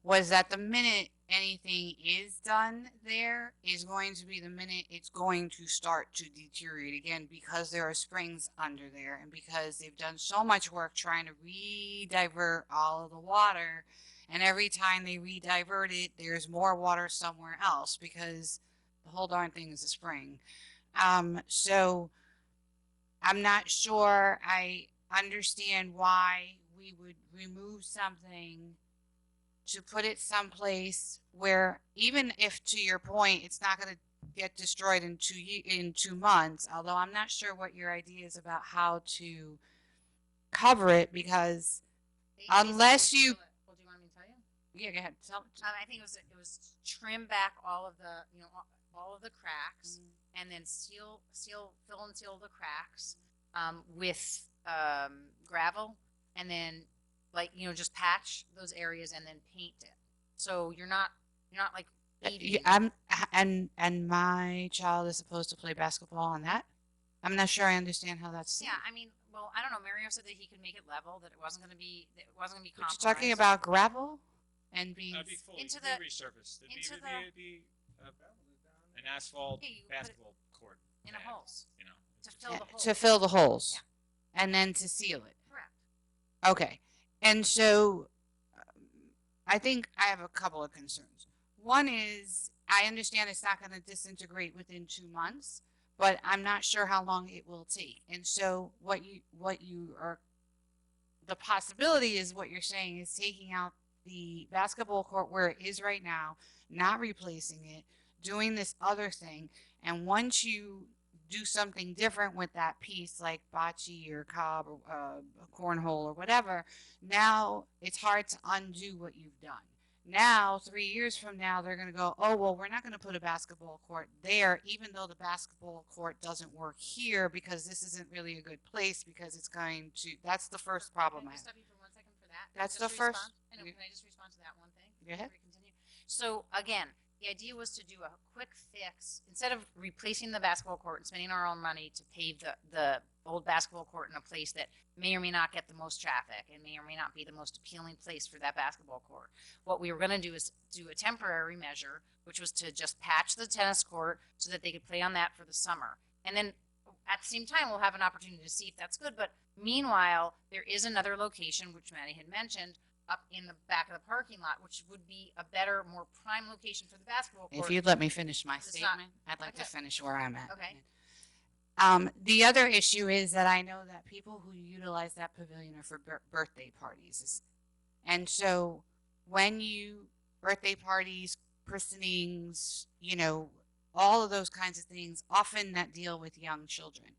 was that the minute anything is done there is going to be the minute it's going to start to deteriorate again, because there are springs under there and because they've done so much work trying to re-divert all of the water, and every time they re-divert it, there's more water somewhere else because the whole darn thing is a spring. So I'm not sure I understand why we would remove something to put it someplace where, even if, to your point, it's not going to get destroyed in 2 months, although I'm not sure what your idea is about how to cover it, because unless you, Well, do you want me to tell you? yeah, go ahead. I think it was trim back all of the, all of the cracks, and then fill and seal the cracks with gravel, and then just patch those areas and then paint it. So you're not like eating. And my child is supposed to play basketball on that. I'm not sure I understand how that's. Yeah, I mean, well, I don't know. Mario said that he could make it level, that it wasn't going to be You're compromised. talking about gravel and being That'd be fully into resurfaced. It'd into be an asphalt Yeah, you put it basketball court in a holes, you know. to fill the holes. to fill the holes, and then to seal it. Correct. Okay, and so I think I have a couple of concerns. One is, I understand it's not going to disintegrate within 2 months, but I'm not sure how long it will take. And so what you are, the possibility is, what you're saying is taking out the basketball court where it is right now, not replacing it, doing this other thing. And once you do something different with that piece, like bocce or cob or cornhole or whatever, now it's hard to undo what you've done. Now, 3 years from now, they're going to go, oh, well, we're not going to put a basketball court there, even though the basketball court doesn't work here, because this isn't really a good place, because it's going to, that's the first problem. Can I just stop you for 1 second for that? That's Just the first. I know, can I just respond to that one thing? Go ahead. Before we continue? So again, the idea was to do a quick fix instead of replacing the basketball court and spending our own money to pave the old basketball court in a place that may or may not get the most traffic and may or may not be the most appealing place for that basketball court. What we were going to do is do a temporary measure, which was to just patch the tennis court so that they could play on that for the summer. And then at the same time, we'll have an opportunity to see if that's good. But meanwhile, there is another location, which Maddie had mentioned, up in the back of the parking lot, which would be a better, more prime location for the basketball court. If you'd let me finish my It's statement, not- I'd like to okay. finish where I'm at. Okay. The other issue is that I know that people who utilize that pavilion are for birthday parties. And so when you, birthday parties, christenings, all of those kinds of things, often that deal with young children.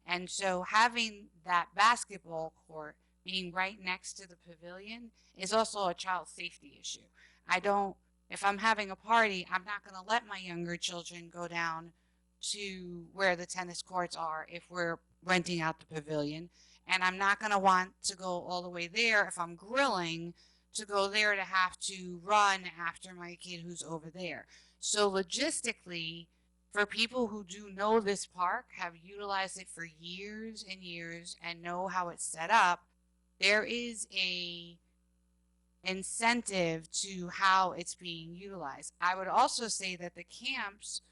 And so having that basketball court being right next to the pavilion is also a child safety issue. If I'm having a party, I'm not going to let my younger children go down to where the tennis courts are if we're renting out the pavilion. And I'm not going to want to go all the way there if I'm grilling, to go there to have to run after my kid who's over there. So logistically, for people who do know this park, have utilized it for years and years and know how it's set up, there is a incentive to how it's being utilized. I would also say that the camps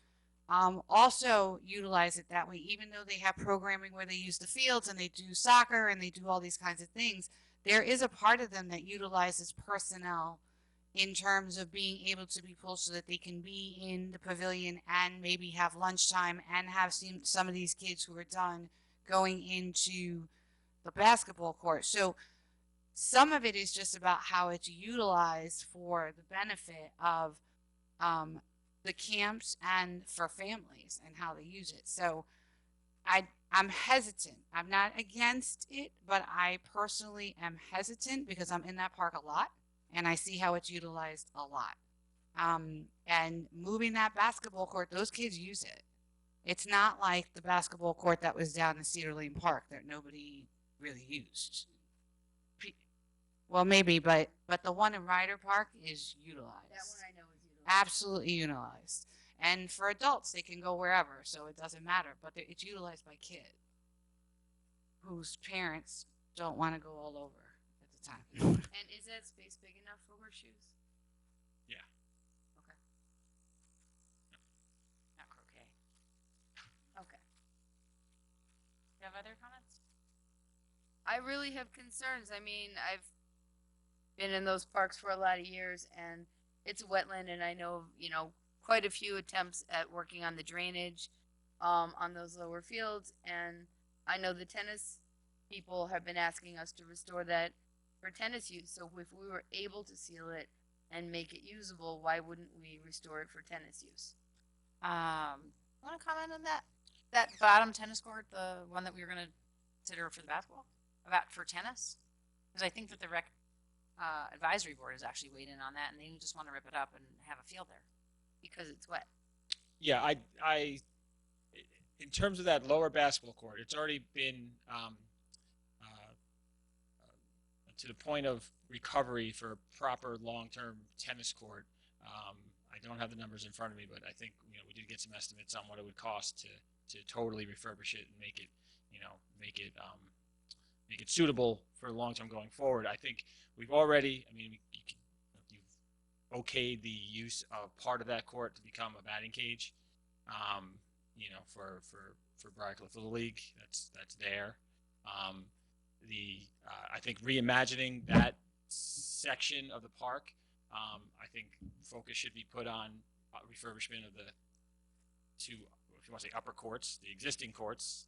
also utilize it that way, even though they have programming where they use the fields and they do soccer and they do all these kinds of things. There is a part of them that utilizes personnel in terms of being able to be pulled so that they can be in the pavilion and maybe have lunchtime and have seen some of these kids who are done going into the basketball court. So some of it is just about how it's utilized for the benefit of the camps and for families and how they use it. So I'm hesitant. I'm not against it, but I personally am hesitant because I'm in that park a lot and I see how it's utilized a lot. And moving that basketball court, those kids use it. It's not like the basketball court that was down in Cedar Lane Park that nobody really used. Well, maybe, but the one in Ryder Park is utilized. That one I know is utilized. Absolutely utilized. And for adults, they can go wherever, so it doesn't matter. But it's utilized by kids whose parents don't want to go all over at the time. And is that space big enough for horseshoes? Yeah. Okay. Not croquet. Okay. You have other comments? I really have concerns. I mean, I've been in those parks for a lot of years, and it's a wetland, and I know, quite a few attempts at working on the drainage on those lower fields, and I know the tennis people have been asking us to restore that for tennis use. So if we were able to seal it and make it usable, why wouldn't we restore it for tennis use? Want to comment on that? That bottom tennis court, the one that we were going to consider for the basketball, for tennis? Because I think that the rec advisory board has actually weighed in on that, and they just want to rip it up and have a field there because it's wet. Yeah, I in terms of that lower basketball court, it's already been to the point of recovery for a proper long-term tennis court. I don't have the numbers in front of me, but I think we did get some estimates on what it would cost to totally refurbish it and make it make it suitable for long-term going forward. I think we've already, you've okayed the use of part of that court to become a batting cage. For Briarcliff Little League, that's there. I think reimagining that section of the park, I think focus should be put on refurbishment of the two, if you want to say upper courts, the existing courts,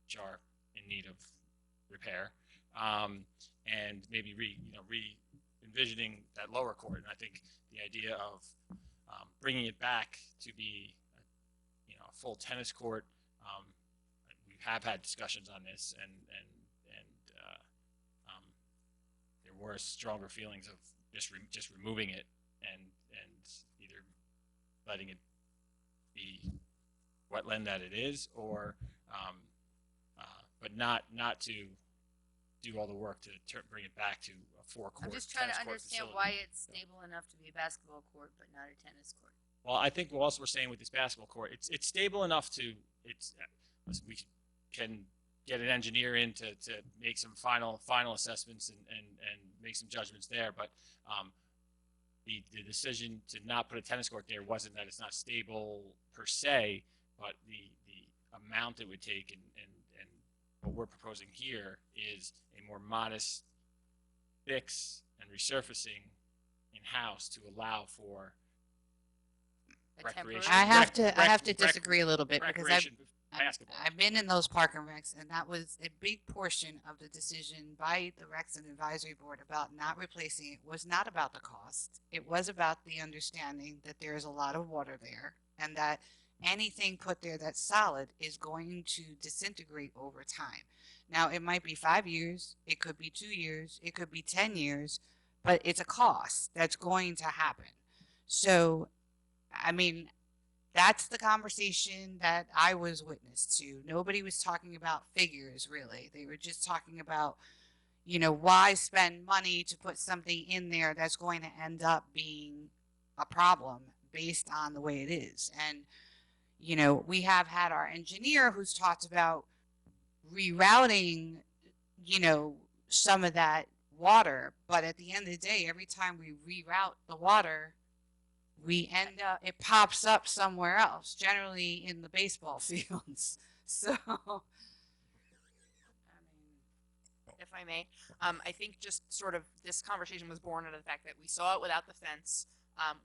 which are in need of repair, and maybe re-envisioning that lower court. And I think the idea of bringing it back to be a full tennis court, we have had discussions on this, and there were stronger feelings of just removing it and either letting it be wetland that it is, or but not to do all the work to bring it back to a four-court. I'm just trying to tennis court understand facility. why it's stable enough to be a basketball court but not a tennis court. Well, I think we're saying with this basketball court, it's stable enough to we can get an engineer in to make some final assessments and make some judgments there. But the decision to not put a tennis court there wasn't that it's not stable per se, but the amount it would take and what we're proposing here is a more modest fix and resurfacing in-house to allow for recreation. I have to disagree a little bit because I've been in those park and recs, and that was a big portion of the decision by the Recs and Advisory Board about not replacing it. Was not about the cost. It was about the understanding that there is a lot of water there, and that anything put there that's solid is going to disintegrate over time. Now, it might be 5 years, it could be 2 years, it could be 10 years, but it's a cost that's going to happen. So, that's the conversation that I was witness to. Nobody was talking about figures, really. They were just talking about, why spend money to put something in there that's going to end up being a problem based on the way it is. And, we have had our engineer who's talked about rerouting, some of that water. But at the end of the day, every time we reroute the water, we end up, it pops up somewhere else, generally in the baseball fields. So, if I may, I think just sort of this conversation was born out of the fact that we saw it without the fence.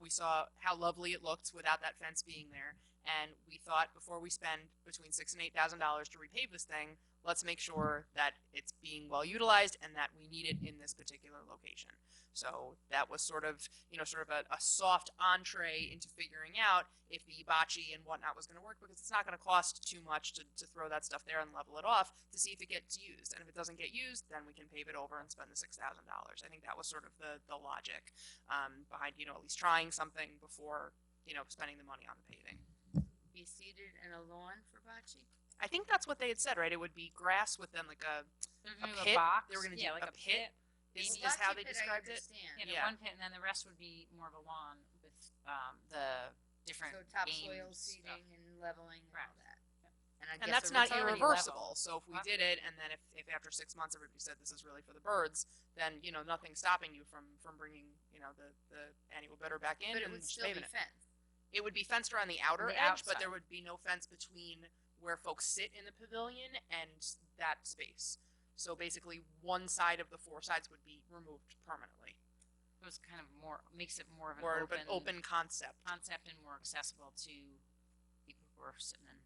We saw how lovely it looked without that fence being there. And we thought before we spend between $6,000 and $8,000 to repave this thing, let's make sure that it's being well utilized and that we need it in this particular location. So that was sort of a soft entree into figuring out if the bocce and whatnot was going to work, because it's not going to cost too much to throw that stuff there and level it off to see if it gets used. And if it doesn't get used, then we can pave it over and spend the $6,000. I think that was sort of the logic behind, at least trying something before, spending the money on the paving. Be seeded in a lawn for bocce? I think that's what they had said, right? It would be grass with then like a pit. Box. They were going to Yeah, do like a pit. Is how they described it. Yeah, one pit, and then the rest would be more of a lawn with the different So topsoil games seeding and leveling and all that. And I And guess that's not it's already irreversible. level. So if we Huh? did it, and then if after 6 months everybody said this is really for the birds, then nothing's stopping you from bringing the annual bidder back in But it and would just still be paving it. fenced. It would be fenced around the outer The edge, but outside. there would be no fence between where folks sit in the pavilion and that space. So basically, one side of the four sides would be removed permanently. It was kind of makes it more of More an of an open concept. and more accessible to people who are sitting in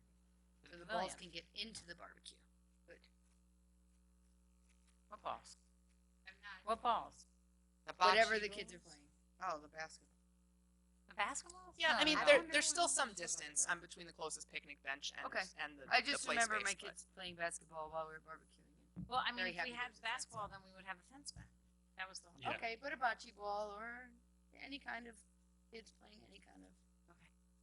So the the balls pavilion. can get into the barbecue. Good. What balls? What balls? The Whatever bocce the kids are balls? playing. Oh, the basketball. The basketballs? Yeah, I No, mean, I there, don't there's still some know. distance between the closest picnic bench and Okay. and the I just the play remember space, my but- kids playing basketball while we were barbecuing. Well, I mean, Very if happy we there had was a fence. basketball, then we would have the fence back. That was the whole. Yeah. Okay, but a bocce ball or any kind of kids playing any kind of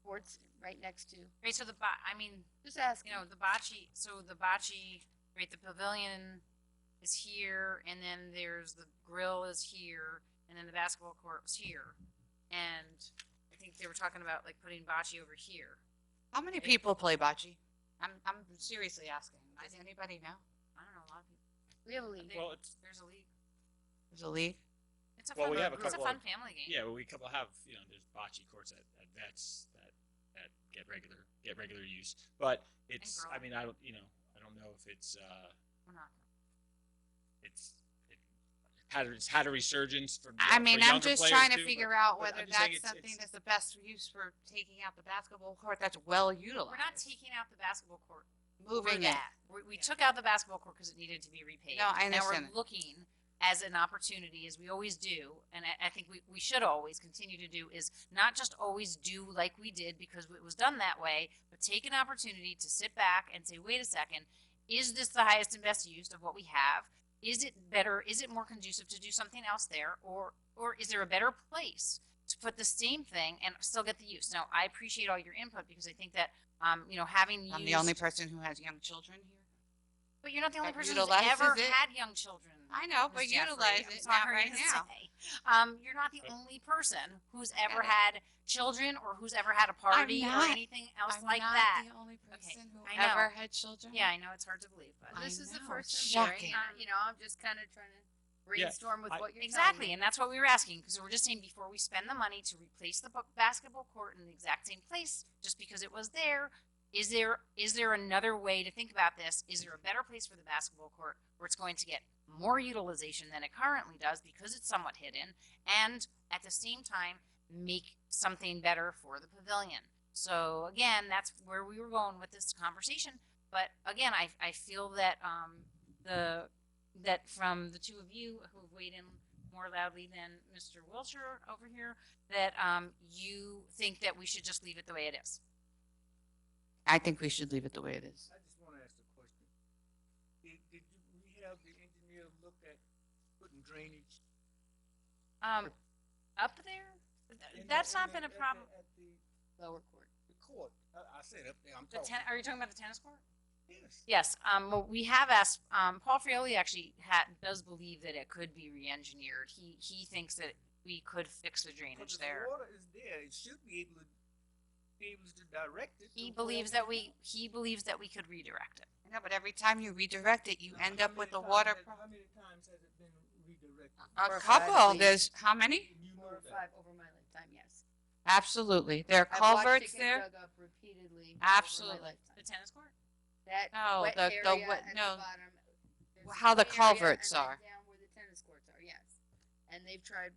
sports right next to. Right, so I mean, Just asking. the bocce, right, the pavilion is here, and then there's the grill is here, and then the basketball court was here. And I think they were talking about like putting bocce over here. How many people play bocce? I'm seriously asking. Does anybody know? I don't know, a lot of people. We have a league. Well, There's a league. There's a league. It's a Well, fun, we have a it's a couple fun of- family game. Yeah, well, we couple have there's bocce courts at vets that get regular use, but it's I girls. mean I don't know if it's We're not. it's had a resurgence for I mean, I'm younger just players trying to too, figure but- out but whether I'm just saying that's something that's the best use for taking out the basketball court that's well utilized. We're not taking out the basketball court. Moving for it. that. We took out the basketball court because it needed to be repaved. No, I Now understand we're that. looking as an opportunity, as we always do, and I think we should always continue to do, is not just always do like we did because it was done that way, but take an opportunity to sit back and say, wait a second, is this the highest and best use of what we have? Is it better? Is it more conducive to do something else there? Or is there a better place to put the same thing and still get the use? Now, I appreciate all your input because I think that, having I'm used, the only person who has young children here. but you're not the only that person who's utilizes ever it. had young children. I know, but Ms. Jeffrey. utilize I'm it not sorry right to now. say. You're not the only person who's ever it. had children or who's ever had a party or not- anything else I'm like not that. the only person who I know. ever had children. Yeah, I know it's hard to believe, but This is the know, first it's I'm hearing. shocking. I'm just kind of trying to brainstorm with what you're exactly, telling and me. that's what we were asking because we're just saying before we spend the money to replace the basketball court in the exact same place, just because it was there. Is there another way to think about this? Is there a better place for the basketball court where it's going to get more utilization than it currently does because it's somewhat hidden, and at the same time make something better for the pavilion? So again, that's where we were going with this conversation. But again, I feel that that from the two of you who have weighed in more loudly than Mr. Wilshire over here, that you think that we should just leave it the way it is. I think we should leave it the way it is. I just want to ask a question. Did we have the engineer look at putting drainage? Up there, in that's the- not in been a the- problem. At the lower court. The court. I said up there. I'm The talking. are you talking about the tennis court? Yes. Yes. Well, we have asked. Paul Frioli actually does believe that it could be re-engineered. He thinks that we could fix the drainage Because there. the water is there. It should be able to direct it. He to believes wherever that it he believes that we could redirect it. I know, but every time you redirect it, you Now, end how up with many the water. times How many times has it been redirected? A Four or couple. five, please. There's how many? You know 4 or that. 5 over my lifetime, yes. Absolutely. There are I've watched culverts it get there. dug up repeatedly Absolutely. over my lifetime. The tennis court. That No, wet the area wet- at no. the bottom. there's How the one area culverts and then are. down where the tennis courts are, yes. And they've tried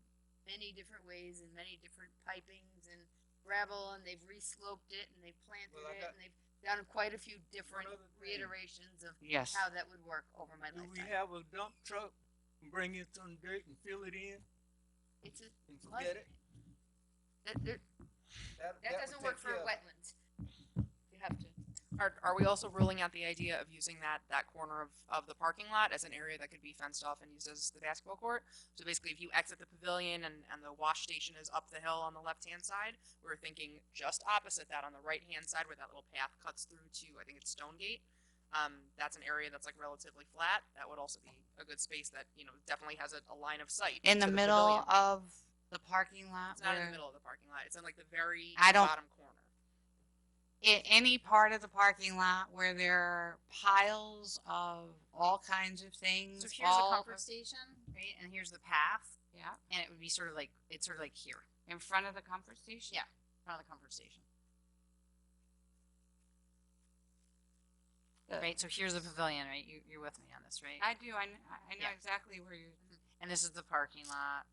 many different ways and many different pipings and gravel, and they've resloped it and they've planted Well, I it got- and they've done quite a few different other thing. reiterations of Yes. how that would work over my Do we lifetime. have a dump truck and bring in some dirt and fill it in It's a and flood. forget it? That That doesn't would work take for care of it. wetlands. You have to. Are we also ruling out the idea of using that corner of the parking lot as an area that could be fenced off and used as the basketball court? So basically, if you exit the pavilion and the wash station is up the hill on the left-hand side, we're thinking just opposite that on the right-hand side where that little path cuts through to, I think it's Stonegate. That's an area that's like relatively flat. That would also be a good space that, definitely has a line of sight. In the to middle pavilion. of the parking lot. It's not in the where- middle of the parking lot. It's in like the very I don't- bottom corner. any part of the parking lot where there are piles of all kinds of things. So here's the comfort station, right? And here's the path. Yeah. And it would be sort of like, it's sort of like here. In front of the comfort station? Yeah, in front of the comfort station. Right, so here's the pavilion, right? You're with me on this, right? I do. I know Yeah. exactly where you're. And this is the parking lot.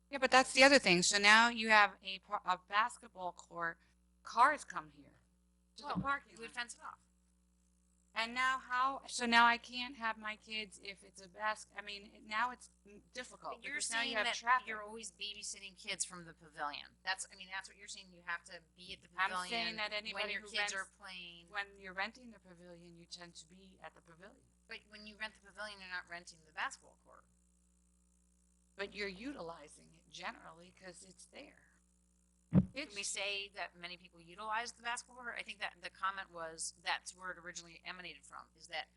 Yeah, but that's the other thing. So now you have a basketball court. Cars come here to the parking We would lot. fence it off. And now so now I can't have my kids if it's a now it's difficult. But you're because now saying you have that traffic. you're always babysitting kids from the pavilion. That's what you're saying. You have to be at the I'm pavilion saying that when anybody your who kids are rents- playing. When you're renting the pavilion, you tend to be at the pavilion. But when you rent the pavilion, you're not renting the basketball court. But you're utilizing it generally because it's there. Can we say that many people utilize the basketball court? I think that the comment was that's where it originally emanated from, is that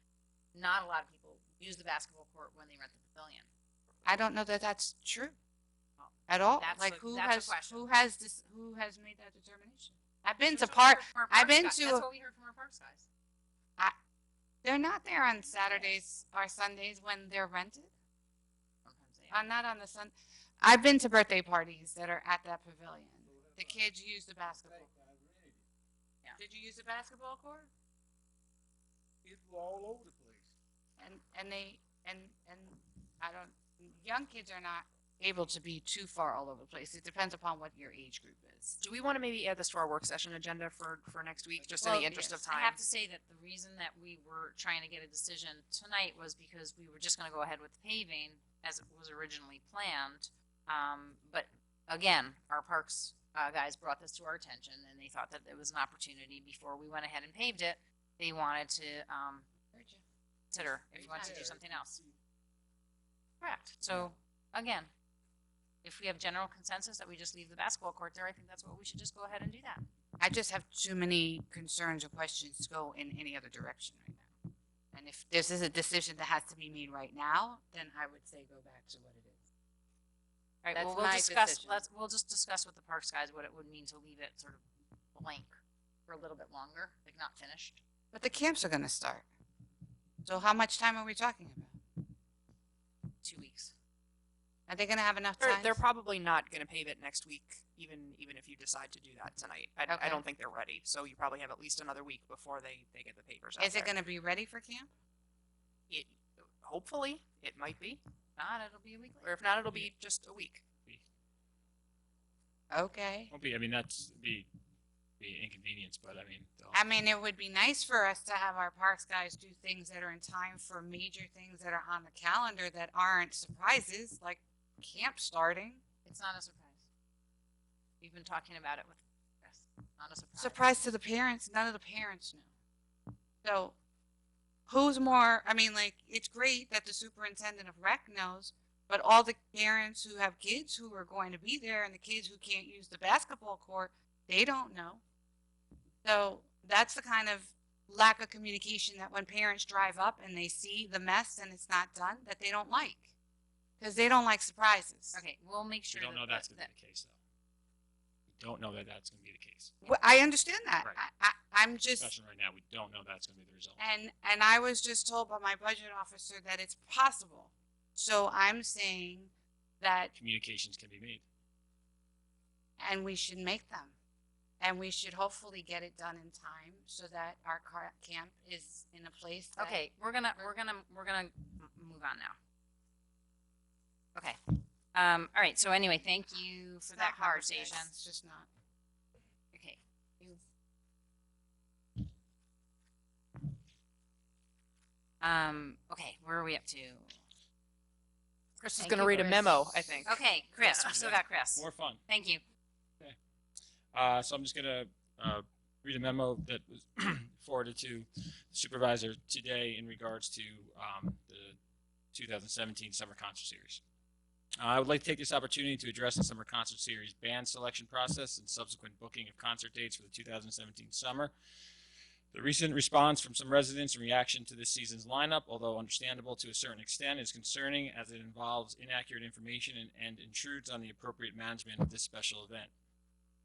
not a lot of people use the basketball court when they rent the pavilion. I don't know that that's true at all. That's Like a- who that's a has question. who has made that determination? I've been to That's what we park. heard from our I've parks been guys. to. That's what we heard from our parks guys. They're not there on Saturdays or Sundays when they're rented. Sometimes they are. Not on the Sun. I've been to birthday parties that are at that pavilion. The kids use the basketball. Yeah. Did you use the basketball court? Kids were all over the place. And I don't. Young kids are not able to be too far all over the place. It depends upon what your age group is. Do we want to maybe add this to our work session agenda for next week, just in Well, the interest of yes. time? I have to say that the reason that we were trying to get a decision tonight was because we were just going to go ahead with paving as it was originally planned. But again, our parks guys brought this to our attention, and they thought that it was an opportunity before we went ahead and paved it. They wanted to consider if you wanted to do something else. Correct. So again, if we have general consensus that we just leave the basketball court there, I think that's what we should just go ahead and do that. I just have too many concerns or questions to go in any other direction right now. And if this is a decision that has to be made right now, then I would say go back to what it is. All right, That's well, we'll my discuss, decision. we'll just discuss with the parks guys what it would mean to leave it sort of blank for a little bit longer, like not finished. But the camps are going to start. So how much time are we talking about? 2 weeks. Are they going to have enough time? They're probably not going to pave it next week, even if you decide to do that tonight. I Okay. don't think they're ready, so you probably have at least another week before they get the papers out Is it there. going to be ready for camp? It, hopefully, it might be. Not, it'll be a week later. Or if not, it'll be just a week. Okay. Won't be. I mean, that's be inconvenience, but I mean, they'll- I mean, it would be nice for us to have our parks guys do things that are in time for major things that are on the calendar that aren't surprises, like camp starting. It's not a surprise. We've been talking about it with Chris. Not a surprise. Surprise to the parents. None of the parents know. So who's more, I mean, like, it's great that the superintendent of rec knows, but all the parents who have kids who are going to be there and the kids who can't use the basketball court, they don't know. So that's the kind of lack of communication that when parents drive up and they see the mess and it's not done, that they don't like. Because they don't like surprises. Okay, we'll make we sure don't know that, that's going to be the case, though. We don't know that that's going to be the case. Well, I understand that. Right. I'm just, Discussion right now, we don't know that's going to be the result. and I was just told by my budget officer that it's possible. So I'm saying that, Communications can be made. and we should make them. And we should hopefully get it done in time so that our camp is in a place that. okay, we're gonna move on now. Okay. All right. So anyway, thank you for It's that not hard, guys. conversation. It's just not. Okay. Okay, where are we up to? Chris is Thank going to you, read a Chris. memo, I think. Okay, Chris, we still got Chris. More fun. Thank you. So I'm just going to read a memo that was forwarded to the supervisor today in regards to the 2017 Summer Concert Series. I would like to take this opportunity to address the Summer Concert Series band selection process and subsequent booking of concert dates for the 2017 summer. The recent response from some residents in reaction to this season's lineup, although understandable to a certain extent, is concerning as it involves inaccurate information and intrudes on the appropriate management of this special event.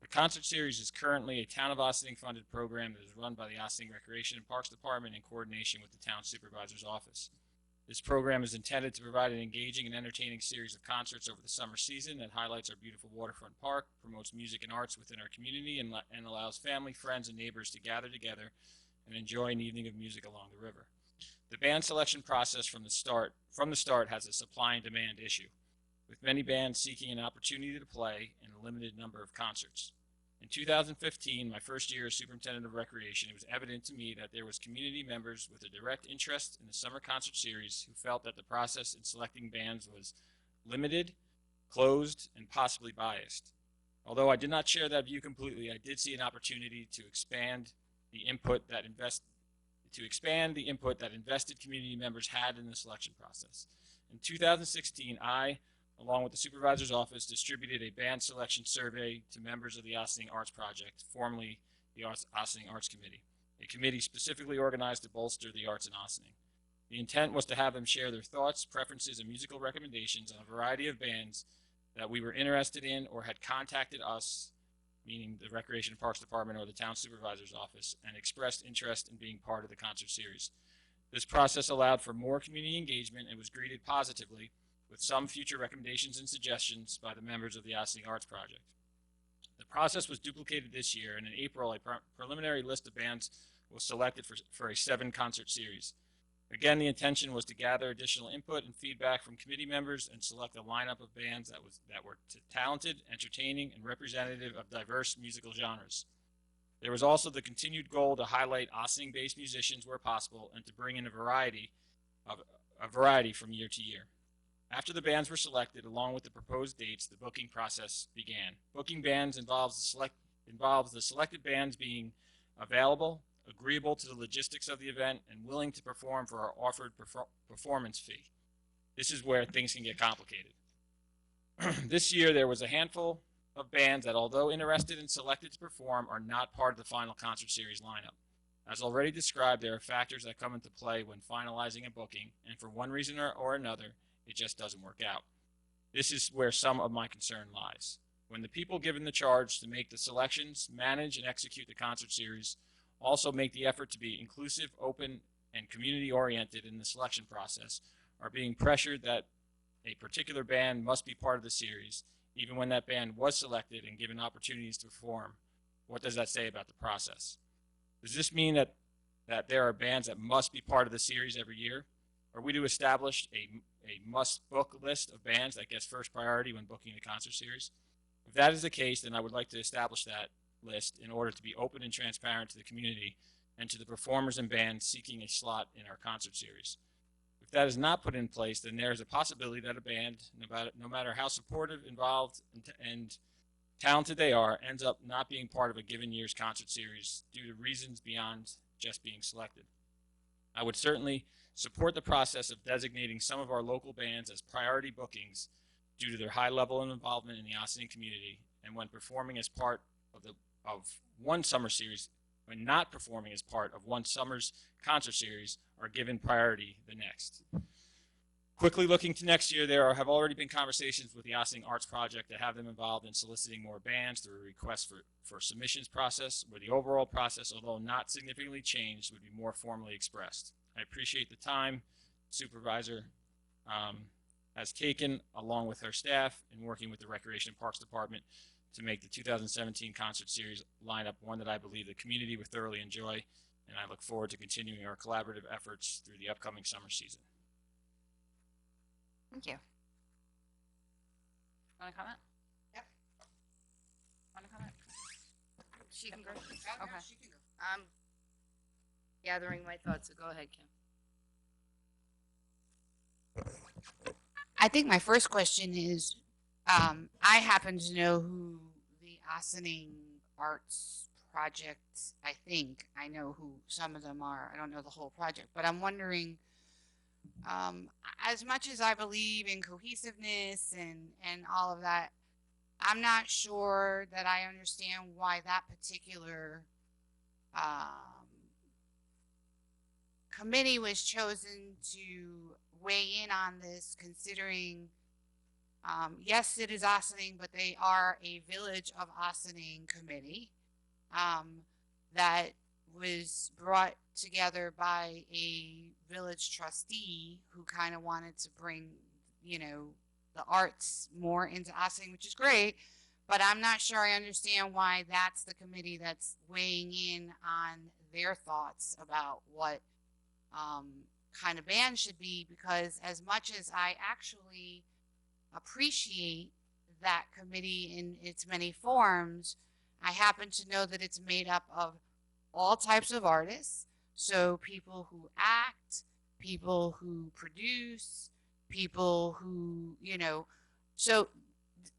The concert series is currently a Town of Ossining funded program that is run by the Ossining Recreation and Parks Department in coordination with the Town Supervisor's Office. This program is intended to provide an engaging and entertaining series of concerts over the summer season that highlights our beautiful waterfront park, promotes music and arts within our community, and allows family, friends, and neighbors to gather together and enjoy an evening of music along the river. The band selection process from the start has a supply and demand issue, with many bands seeking an opportunity to play in a limited number of concerts. In 2015, my first year as Superintendent of Recreation, it was evident to me that there was community members with a direct interest in the summer concert series who felt that the process in selecting bands was limited, closed, and possibly biased. Although I did not share that view completely, I did see an opportunity to expand the input that invested community members had in the selection process. In 2016, I, along with the Supervisor's Office, distributed a band selection survey to members of the Ossining Arts Project, formerly the Ossining Arts Committee, a committee specifically organized to bolster the arts in Ossining. The intent was to have them share their thoughts, preferences, and musical recommendations on a variety of bands that we were interested in or had contacted us, meaning the Recreation and Parks Department or the Town Supervisor's Office, and expressed interest in being part of the concert series. This process allowed for more community engagement and was greeted positively, with some future recommendations and suggestions by the members of the Ossining Arts Project. The process was duplicated this year, and in April, a preliminary list of bands was selected for a 7-concert series. Again, the intention was to gather additional input and feedback from committee members and select a lineup of bands that were talented, entertaining, and representative of diverse musical genres. There was also the continued goal to highlight Ossining-based musicians where possible and to bring in a variety from year to year. After the bands were selected, along with the proposed dates, the booking process began. Booking bands involves the selected bands being available, agreeable to the logistics of the event, and willing to perform for our offered performance fee. This is where things can get complicated. This year, there was a handful of bands that, although interested and selected to perform, are not part of the final concert series lineup. As already described, there are factors that come into play when finalizing a booking, and for one reason or another, it just doesn't work out. This is where some of my concern lies. When the people given the charge to make the selections, manage, and execute the concert series also make the effort to be inclusive, open, and community-oriented in the selection process, are being pressured that a particular band must be part of the series, even when that band was selected and given opportunities to perform, what does that say about the process? Does this mean that there are bands that must be part of the series every year? Are we to establish a must-book list of bands that gets first priority when booking a concert series? If that is the case, then I would like to establish that list in order to be open and transparent to the community and to the performers and bands seeking a slot in our concert series. If that is not put in place, then there is a possibility that a band, no matter how supportive, involved, and talented they are, ends up not being part of a given year's concert series due to reasons beyond just being selected. I would certainly support the process of designating some of our local bands as priority bookings due to their high level of involvement in the Ossining community, and when performing as part of one summer series, when not performing as part of one summer's concert series, are given priority the next. Quickly looking to next year, there have already been conversations with the Ossining Arts Project to have them involved in soliciting more bands through a request for submissions process, where the overall process, although not significantly changed, would be more formally expressed. I appreciate the time Supervisor has taken, along with her staff, in working with the Recreation and Parks Department to make the 2017 concert series lineup one that I believe the community would thoroughly enjoy, and I look forward to continuing our collaborative efforts through the upcoming summer season. Thank you. Want to comment? Yep. Want to comment? She can go. Okay. Okay. I'm gathering my thoughts, so go ahead, Kim. I think my first question is, I happen to know who the Ossining Arts Project, I know who some of them are. I don't know the whole project, but I'm wondering, as much as I believe in cohesiveness and all of that, I'm not sure that I understand why that particular committee was chosen to weigh in on this, considering Yes, it is Ossining, but they are a Village of Ossining committee that was brought together by a village trustee who kind of wanted to bring, you know, the arts more into Ossining, which is great. But I'm not sure I understand why that's the committee that's weighing in on their thoughts about what kind of band should be, because as much as I actually appreciate that committee in its many forms, I happen to know that it's made up of all types of artists. So people who act, people who produce, people who, you know, so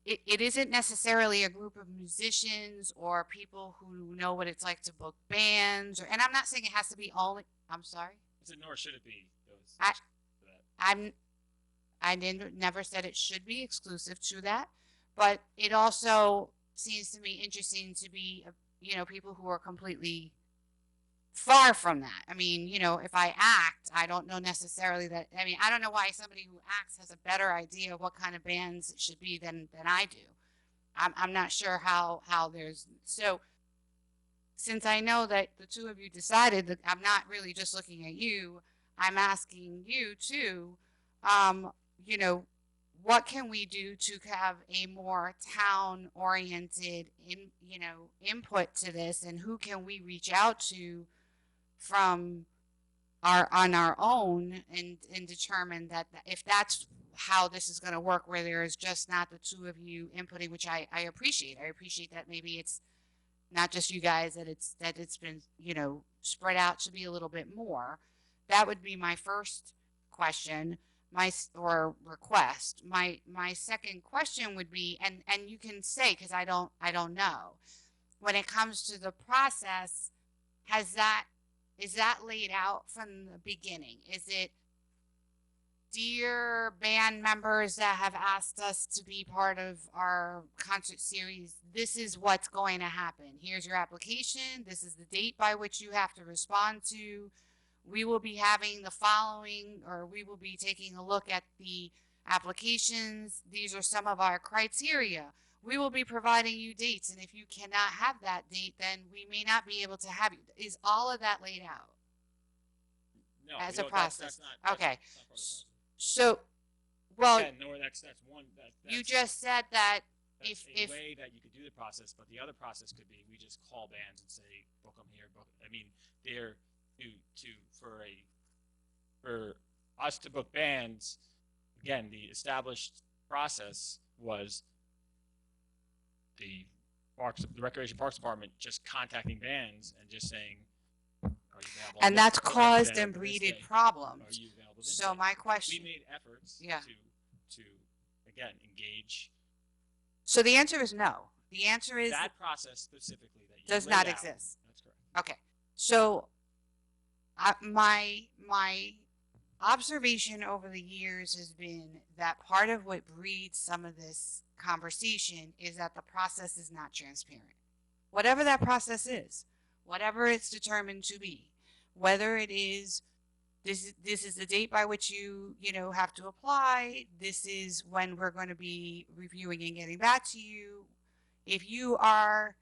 it isn't necessarily a group of musicians or people who know what it's like to book bands, or, and I'm not saying it has to be only, I'm sorry. Nor should it be those. I never said it should be exclusive to that, but it also seems to me interesting to be, you know, people who are completely far from that. I mean, you know, if I act, I don't know necessarily that, I mean, I don't know why somebody who acts has a better idea of what kind of bands it should be than I do. I'm not sure how there's, so since I know that the two of you decided that I'm not really just looking at you, I'm asking you too, you know, what can we do to have a more town oriented input to this, and who can we reach out to from on our own and determine that if that's how this is going to work, where there is just not the two of you inputting, which I appreciate. I appreciate that maybe it's not just you guys, that it's been, you know, spread out to be a little bit more. That would be my first question, or request. My second question would be, and you can say, because I don't know, when it comes to the process, is that laid out from the beginning? Is it, dear band members that have asked us to be part of our concert series, this is what's going to happen. Here's your application. This is the date by which you have to respond to. We will be having the following, or we will be taking a look at the applications. These are some of our criteria. We will be providing you dates, and if you cannot have that date, then we may not be able to have you. Is all of that laid out? No, as we a don't- process? that's Okay. not part of the process. So, well, Again, no, that's one. you just said that That's if a way that you could do the process, but the other process could be we just call bands and say book them here. Book. I mean, they're for us to book bands. Again, the established process was the Recreation Parks Department just contacting bands and just saying, "Are you available?" and that's Are you caused available and this breeded day? problems. Are you available this So day? my question, We made efforts Yeah. to again engage. so the answer is no. The answer is That process specifically that you does laid not out, exist. That's correct. Okay. So my observation over the years has been that part of what breeds some of this conversation is that the process is not transparent. Whatever that process is, whatever it's determined to be, whether it is this is the date by which you have to apply, this is when we're going to be reviewing and getting back to you. If you are,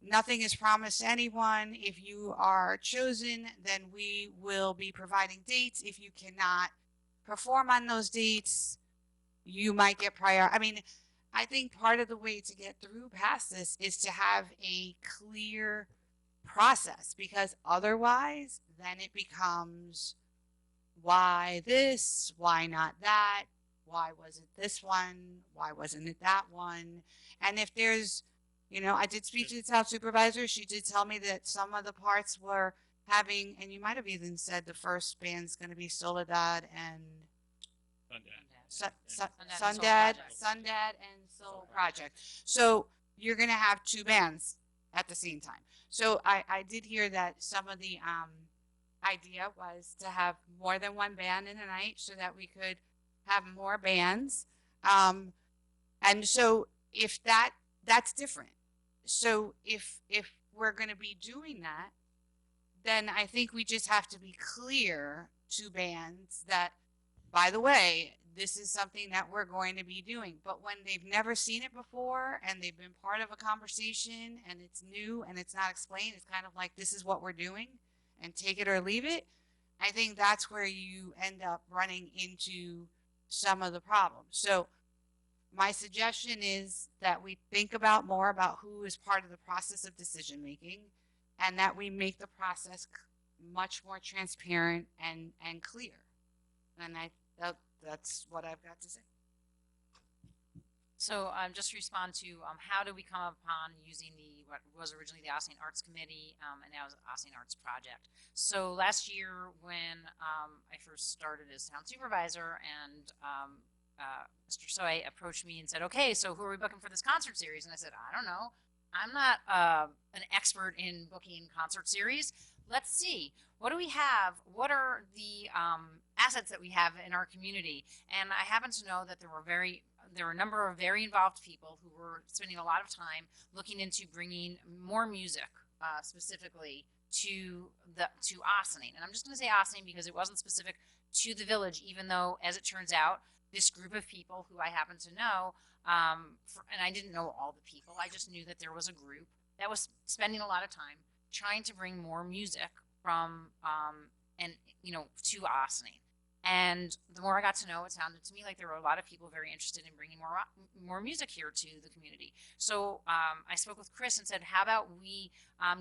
nothing is promised to anyone. If you are chosen, then we will be providing dates. If you cannot perform on those dates, you might get prior. I mean, I think part of the way to get through past this is to have a clear process, because otherwise then it becomes, why this, why not that, why was it this one, why wasn't it that one? And if there's, I did speak to the town supervisor. She did tell me that some of the parts were having, and you might have even said the first band's going to be Soledad and Sundad and Soul Project. So you're going to have two bands at the same time. So I did hear that some of the idea was to have more than one band in a night so that we could have more bands. And so if that's different. So if we're going to be doing that, then I think we just have to be clear to bands that, by the way, this is something that we're going to be doing. But when they've never seen it before and they've been part of a conversation and it's new and it's not explained, it's kind of like, this is what we're doing and take it or leave it. I think that's where you end up running into some of the problems. So my suggestion is that we think about more about who is part of the process of decision making, and that we make the process much more transparent and clear. And that's what I've got to say. So just to respond to how do we come upon using what was originally the Ossining Arts Committee and now is Ossining Arts Project. So last year when I first started as town supervisor, and Mr. Soy approached me and said, okay, so who are we booking for this concert series? And I said, I don't know. I'm not an expert in booking concert series. Let's see. What do we have? What are the assets that we have in our community? And I happen to know that there were a number of very involved people who were spending a lot of time looking into bringing more music, specifically to Ossining. And I'm just going to say Ossining because it wasn't specific to the village, even though, as it turns out, this group of people who I happen to know, and I didn't know all the people, I just knew that there was a group that was spending a lot of time trying to bring more music from, to Ossining. And the more I got to know, it sounded to me like there were a lot of people very interested in bringing more music here to the community. So I spoke with Chris and said, how about we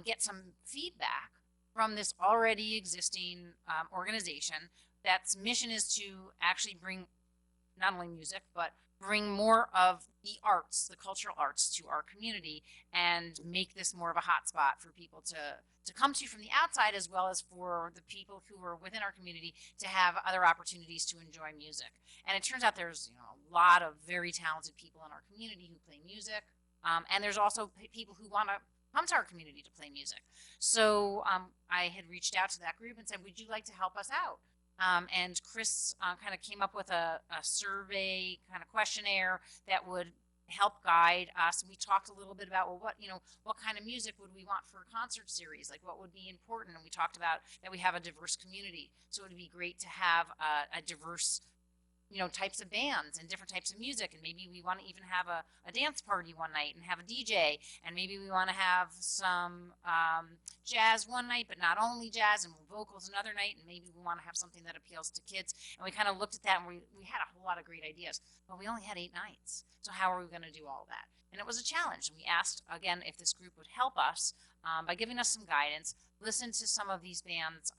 get some feedback from this already existing organization that's mission is to actually bring not only music, but bring more of the arts, the cultural arts, to our community and make this more of a hotspot for people to come to from the outside, as well as for the people who are within our community to have other opportunities to enjoy music. And it turns out there's a lot of very talented people in our community who play music, and there's also people who want to come to our community to play music. So I had reached out to that group and said, would you like to help us out? And Chris kind of came up with a survey kind of questionnaire that would help guide us. We talked a little bit about, well, what kind of music would we want for a concert series? Like, what would be important? And we talked about that we have a diverse community. So it would be great to have a diverse, types of bands and different types of music. And maybe we want to even have a dance party one night and have a DJ. And maybe we want to have some jazz one night, but not only jazz, and vocals another night. And maybe we want to have something that appeals to kids. And we kind of looked at that, and we had a whole lot of great ideas, but we only had 8 nights. So how are we going to do all that? And it was a challenge. We asked, again, if this group would help us by giving us some guidance, listen to some of these bands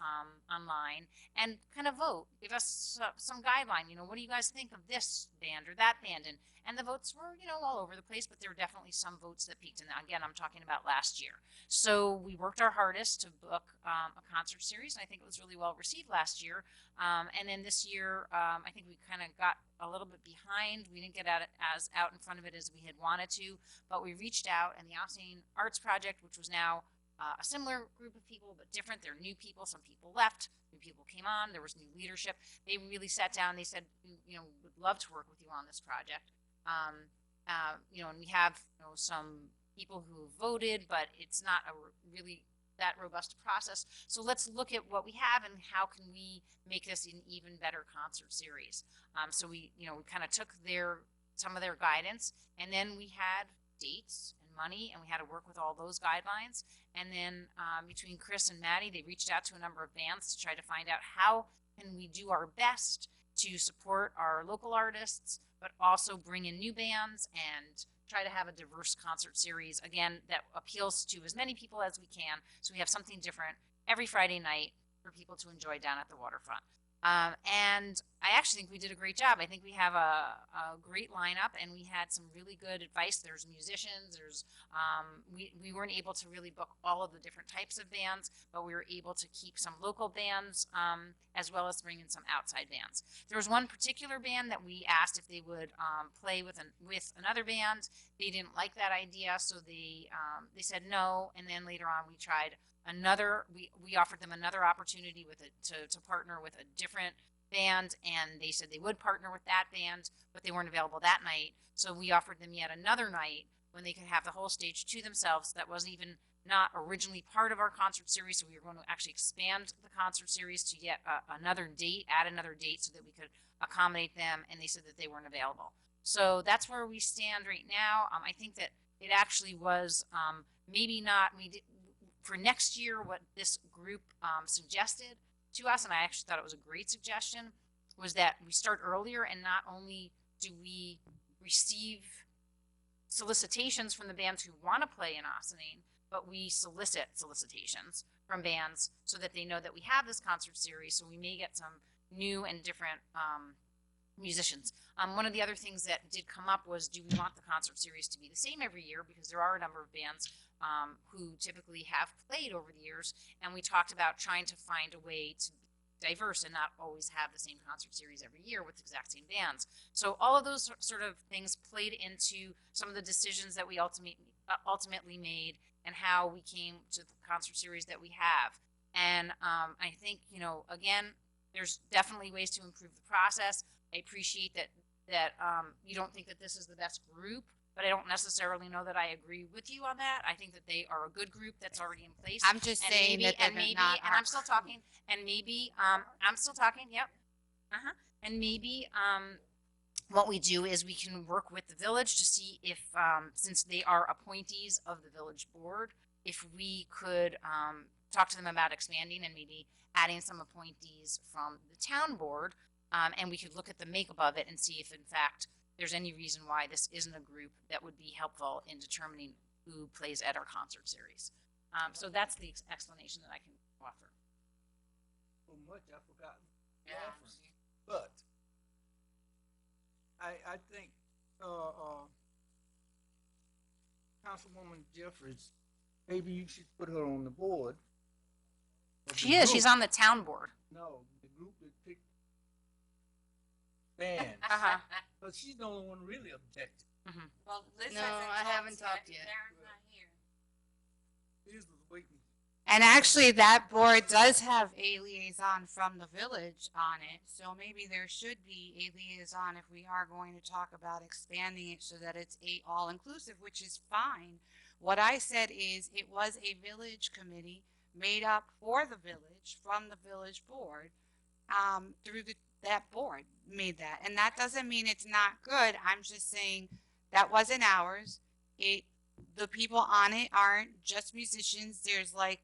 online, and kind of vote. Give us some guideline. What do you guys think of this band or that band? And the votes were, all over the place, but there were definitely some votes that peaked. And again, I'm talking about last year. So we worked our hardest to book a concert series, and I think it was really well received last year. And then this year, I think we kind of got a little bit behind. We didn't get at it as out in front of it as we had wanted to, but we reached out, and the Ossining Arts Project, which was now a similar group of people, but different. They're new people. Some people left. New people came on. There was new leadership. They really sat down. They said, would love to work with you on this project. And we have some people who voted, but it's not really that robust process. So let's look at what we have and how can we make this an even better concert series. So we kind of took some of their guidance, and then we had dates and money, and we had to work with all those guidelines. And then between Chris and Maddie, they reached out to a number of bands to try to find out how can we do our best to support our local artists, but also bring in new bands and try to have a diverse concert series, again, that appeals to as many people as we can. So we have something different every Friday night for people to enjoy down at the waterfront. And I actually think we did a great job. I think we have a great lineup, and we had some really good advice. There's musicians. We weren't able to really book all of the different types of bands, but we were able to keep some local bands as well as bring in some outside bands. There was one particular band that we asked if they would play with another band. They didn't like that idea, so they said no. And then later on, we tried we offered them another opportunity to partner with a different band, and they said they would partner with that band, but they weren't available that night. So we offered them yet another night when they could have the whole stage to themselves. That wasn't even not originally part of our concert series, so we were going to actually expand the concert series to yet another date, add another date so that we could accommodate them, and they said that they weren't available. So that's where we stand right now. I think that it actually was maybe not, for next year, what this group suggested to us, and I actually thought it was a great suggestion, was that we start earlier, and not only do we receive solicitations from the bands who want to play in Ossining, but we solicit solicitations from bands so that they know that we have this concert series, so we may get some new and different musicians. One of the other things that did come up was, do we want the concert series to be the same every year? Because there are a number of bands who typically have played over the years, and we talked about trying to find a way to be diverse and not always have the same concert series every year with the exact same bands. So all of those sort of things played into some of the decisions that we ultimately made and how we came to the concert series that we have. And I think, you know, again, there's definitely ways to improve the process. I appreciate that you don't think that this is the best group, but I don't necessarily know that I agree with you on that. I think that they are a good group that's already in place. I'm just saying that they're not and I'm still talking, and maybe, I'm still talking, yep. And maybe, what we do is we can work with the village to see if, since they are appointees of the village board, if we could, talk to them about expanding and maybe adding some appointees from the town board. And we could look at the makeup of it and see if, in fact, there's any reason why this isn't a group that would be helpful in determining who plays at our concert series. So that's the explanation that I can offer. So much I forgot. But I think Councilwoman Jeffries, maybe you should put her on the board. She is. She's on the town board. No, the group that picked bands. But she's the only one really objected. Well, no, I haven't talked yet. Liz was waiting. And actually, that board does have a liaison from the village on it, so maybe there should be a liaison if we are going to talk about expanding it so that it's all-inclusive, which is fine. What I said is it was a village committee made up for the village from the village board through that board made that. And that doesn't mean it's not good. I'm just saying that wasn't ours. The people on it aren't just musicians. There's like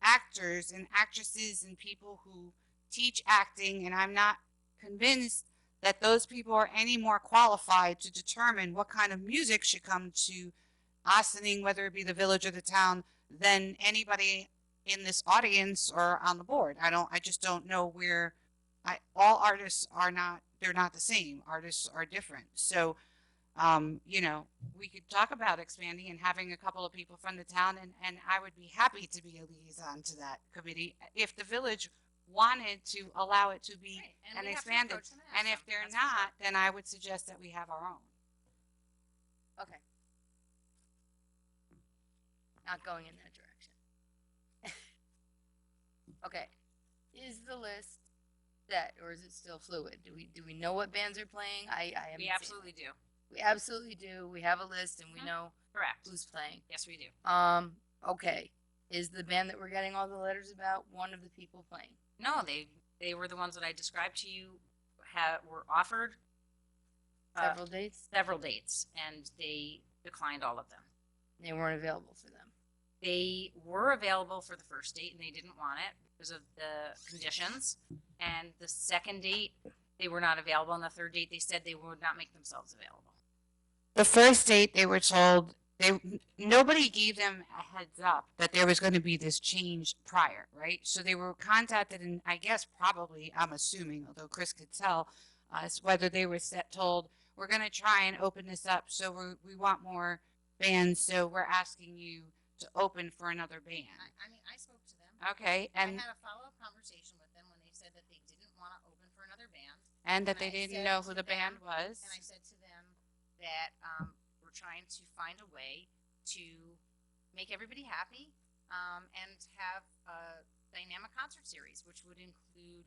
actors and actresses and people who teach acting, and I'm not convinced that those people are any more qualified to determine what kind of music should come to Ossining, whether it be the village or the town, than anybody in this audience or on the board. I just don't know where all artists are not, they're not the same. Artists are different. So you know, we could talk about expanding and having a couple of people from the town, and I would be happy to be a liaison to that committee if the village wanted to allow it to be and expanded. And if they're not, then I would suggest that we have our own. Okay. Not going in that direction. Okay. Is the list set, or is it still fluid? Do we know what bands are playing? We absolutely do. We absolutely do. We have a list, and we know Correct. who's playing. Yes, we do. Okay. Is the band that we're getting all the letters about one of the people playing? No, they were the ones that I described to you, were offered Several dates? several dates, and they declined all of them. They weren't available for them. They were available for the first date, and they didn't want it because of the conditions. And the second date, they were not available. And the third date, they said they would not make themselves available. The first date, they were told nobody gave them a heads up that there was going to be this change prior, right? So they were contacted, and I guess probably, I'm assuming, although Chris could tell us, whether they were told, we're going to try and open this up, so we want more bands, so we're asking you to open for another band. I mean, I spoke to them. Okay, and I had a follow-up conversation with them when they said that they didn't want to open for another band. and that they I didn't said know to who the them- band was. And I said to them that we're trying to find a way to make everybody happy and have a dynamic concert series, which would include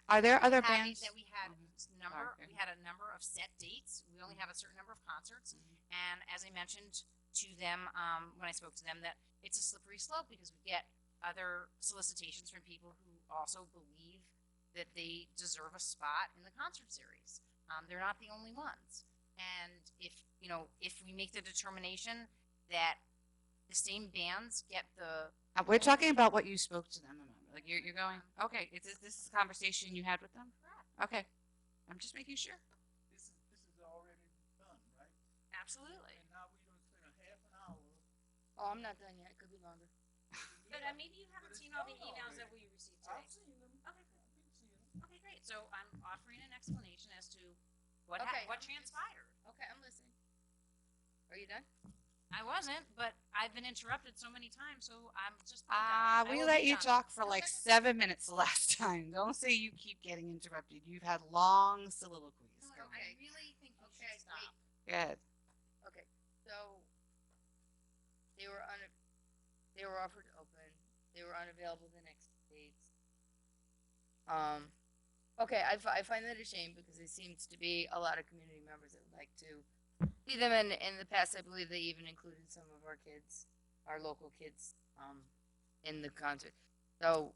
Are there other having bands? that we had we had a number of set dates. We only have a certain number of concerts, and as I mentioned to them when I spoke to them that it's a slippery slope because we get other solicitations from people who also believe that they deserve a spot in the concert series. They're not the only ones. And if we make the determination that the same bands get the. We're talking about what you spoke to them about. Like you're going, okay, this is a conversation you had with them? Okay. I'm just making sure. This is already done, right? Absolutely. And now we don't spend a half an hour. Oh, I'm not done yet. It could be longer. But maybe you haven't seen all the emails that we received today. I've seen them. Okay, great. Okay, great. So I'm offering an explanation as to what Okay. what transpired. Okay, I'm listening. Are you done? I wasn't, but I've been interrupted so many times, so I'm just. We let you talk for like 7 minutes the last time. Don't say you keep getting interrupted. You've had long soliloquies. I really think we should stop. Good. Okay, so they were offered to open. They were unavailable the next dates. Okay, I find that a shame because there seems to be a lot of community members that would like to see them. And in the past, I believe they even included some of our kids, our local kids, in the concert. So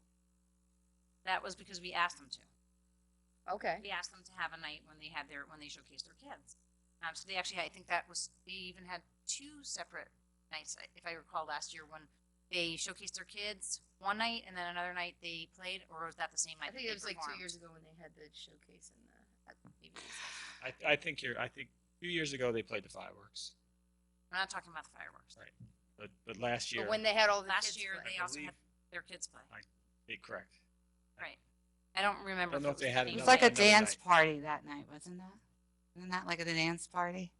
that was because we asked them to. Okay. We asked them to have a night when they showcased their kids. So they actually, I think they even had 2 separate nights, if I recall, last year when they showcased their kids one night and then another night they played, or was that the same night? I think it was like 2 years ago when they had the showcase in the. I think 2 years ago they played the fireworks. We're not talking about the fireworks. Right. But last year. But when they had all the last kids year, play. they also had their kids play. Correct. Right. I don't remember. I don't know if they had It was another- like a another dance night. party that night, wasn't that? Wasn't that like a dance party?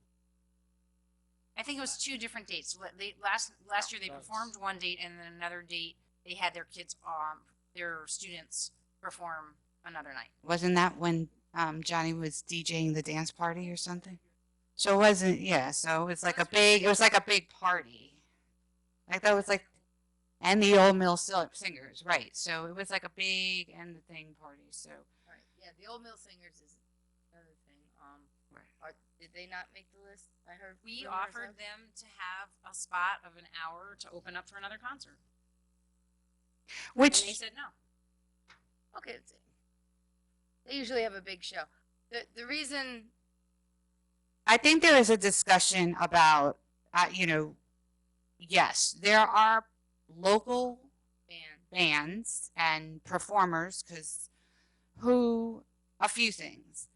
I think it was 2 different dates. Last year they performed one date, and then another date they had their kids, their students perform another night. Wasn't that when Johnny was DJing the dance party or something? So it wasn't, yeah. So it was like it was like a big party. Like that was like, and the Old Mill Singers, right? So it was like a big and the thing party. So Right. Yeah, the Old Mill Singers is another thing. Did they not make the list? I heard We rumors offered of- them to have a spot of an hour to open up for another concert. Which- And they said no. Okay, they usually have a big show. The reason I think there is a discussion about, yes, there are local bands and performers a few things.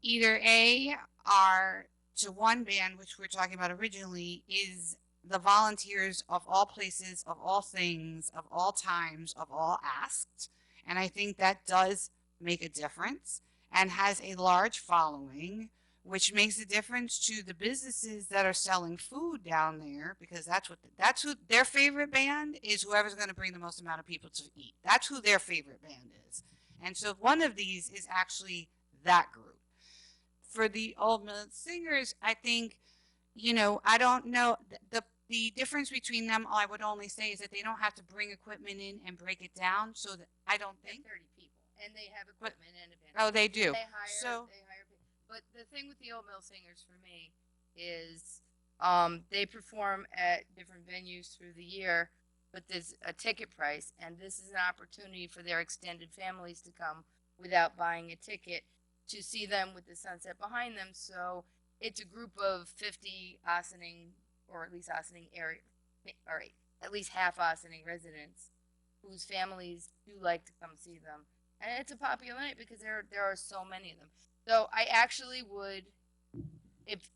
Either A, are to one band, which we're talking about originally, is the volunteers of all places, of all things, of all times, of all asked. And I think that does make a difference and has a large following, which makes a difference to the businesses that are selling food down there, because that's who their favorite band is. Whoever's going to bring the most amount of people to eat, that's who their favorite band is. And so one of these is actually that group. For the Old Mill Singers, I think, I don't know the difference between them. All I would only say is that they don't have to bring equipment in and break it down. So that I don't think 30 people, and they have equipment and a band. Oh, they do. They hire. So- They hire people. But the thing with the Old Mill Singers for me is, they perform at different venues through the year, but there's a ticket price, and this is an opportunity for their extended families to come without buying a ticket to see them with the sunset behind them. So it's a group of 50 Ossining, or at least Ossining area, or at least half Ossining residents whose families do like to come see them. And it's a popular night because there are so many of them. So I actually would, if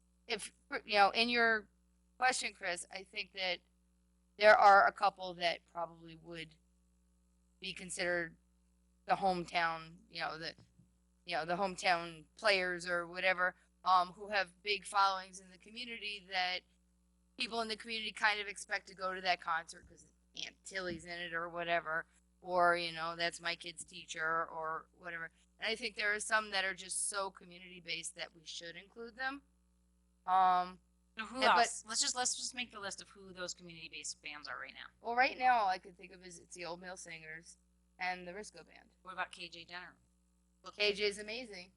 in your question, Chris, I think that there are a couple that probably would be considered the hometown, the hometown players or whatever, who have big followings in the community that people in the community kind of expect to go to that concert because Aunt Tilly's in it or whatever, or that's my kid's teacher or whatever. And I think there are some that are just so community based that we should include them. So who Yeah, but- else? Let's just make the list of who those community based bands are right now. Well, right now all I can think of is it's the Old Mill Singers and the Risco Band. What about KJ Denner? KJ's amazing.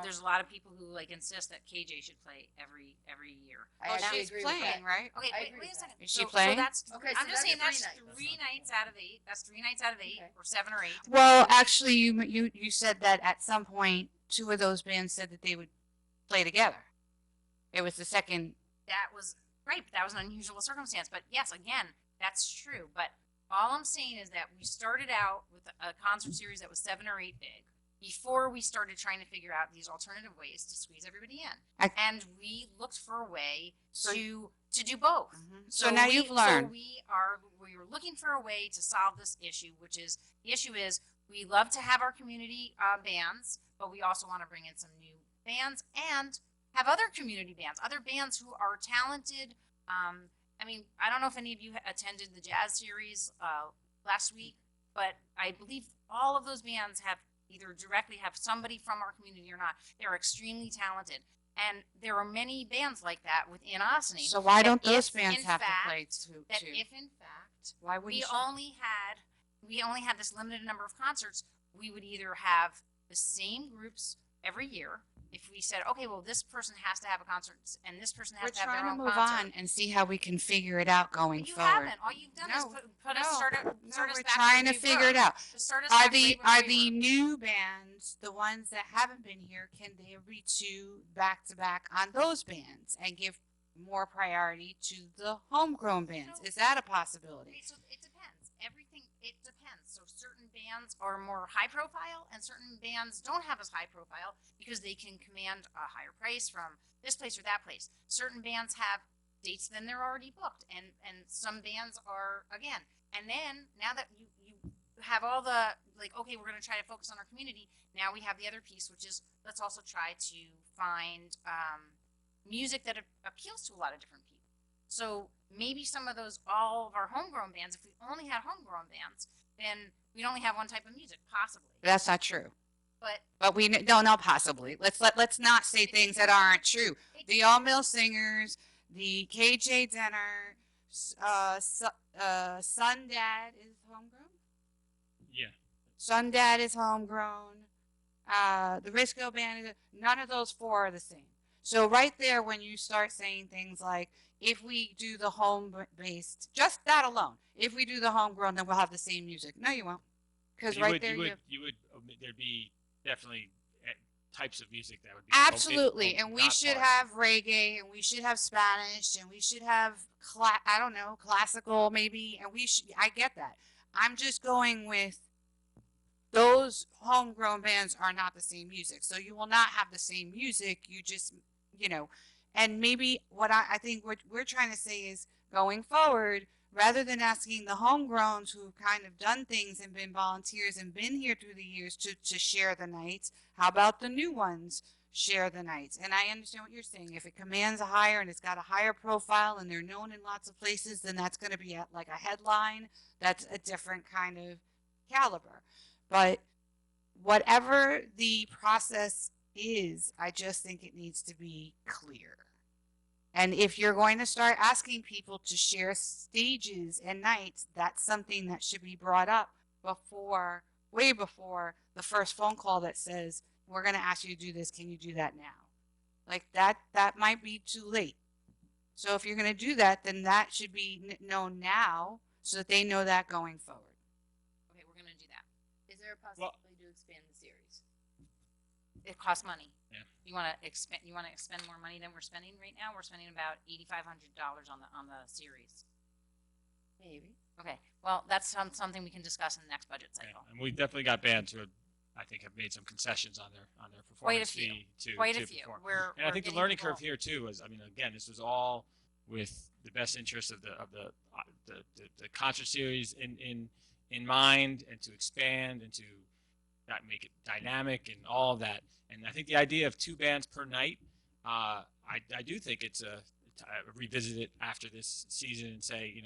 There's a lot of people who like insist that KJ should play every year. I actually She's agree with playing, that. right? Okay, I wait, agree wait a with second. that. Is she So playing? that's, Okay, I'm so just saying that's that's 3 three nights out of 8. That's 3 nights out of 8, or 7 or 8. Well, actually, you said that at some point 2 of those bands said that they would play together. It was the second. That was right, but that was an unusual circumstance. But yes, again, that's true. But all I'm saying is that we started out with a concert series that was 7 or 8 big before we started trying to figure out these alternative ways to squeeze everybody in. And we looked for a way to do both. So now you've learned. So we were looking for a way to solve this issue, which is the issue is we love to have our community bands, but we also want to bring in some new bands and have other community bands, other bands who are talented. I mean, I don't know if any of you attended the jazz series last week, but I believe all of those bands have either directly have somebody from our community or not. They're extremely talented. And there are many bands like that within Ossining. So why don't that those if, bands in have fact, to play too? That if in fact Why wouldn't we you? only had this limited number of concerts, we would either have the same groups every year. If we said, okay, well, this person has to have a concert and this person has We're to have their trying own to move concert. on and see how we can figure it out going You forward. haven't. All you've done is put us start us We're back trying where to we figure were. it out. To start us Are back the right where are we the new bands, the ones that haven't been here, can they reach you back to back on those bands and give more priority to the homegrown bands? Is that a possibility? Okay, so it depends. It depends. So certain bands are more high profile and certain bands don't have as high profile because they can command a higher price from this place or that place. Certain bands have dates, then they're already booked. And some bands are, again, and then now that you have all the, like, okay, we're going to try to focus on our community. Now we have the other piece, which is let's also try to find music that appeals to a lot of different people. So maybe some of those, all of our homegrown bands, if we only had homegrown bands, then we'd only have one type of music, possibly. That's not true. But we no possibly. Let's not say things that aren't true. The All Mill Singers, the KJ Denner, Sun Dad is homegrown. Yeah. Sun Dad is homegrown. The Risco Band is. None of those 4 are the same. So right there, when you start saying things like, if we do the home-based, just that alone, if we do the homegrown, then we'll have the same music. No, you won't. Because right there, there'd be definitely types of music that would be absolutely, and we not should part have reggae, and we should have Spanish, and we should have I don't know, classical maybe, and we should. I get that. I'm just going with those homegrown bands are not the same music, so you will not have the same music. You just, and maybe what I think what we're trying to say is going forward, rather than asking the homegrowns who've kind of done things and been volunteers and been here through the years to share the nights, how about the new ones share the nights? And I understand what you're saying. If it commands a higher and it's got a higher profile and they're known in lots of places, then that's going to be like a headline. That's a different kind of caliber. But whatever the process is, I just think it needs to be clear. And if you're going to start asking people to share stages and nights, that's something that should be brought up way before the first phone call that says, we're going to ask you to do this. Can you do that now? Like that might be too late. So if you're going to do that, then that should be known now so that they know that going forward. okay, we're going to do that. Is there a possibility to expand the series? It costs money. Yeah. You want to expend? You want to spend more money than we're spending right now? We're spending about $8,500 on the series. Maybe. Okay. Well, that's something we can discuss in the next budget cycle. And we definitely got bands who I think have made some concessions on their Quite a performance few. fee to Quite a few. perform. We're And I think the getting learning curve involved. here too is, I mean, again, this was all with the best interest of the concert series in mind, and to expand and to not make it dynamic and all of that. And I think the idea of 2 bands per night, I do think it's revisit it after this season and say,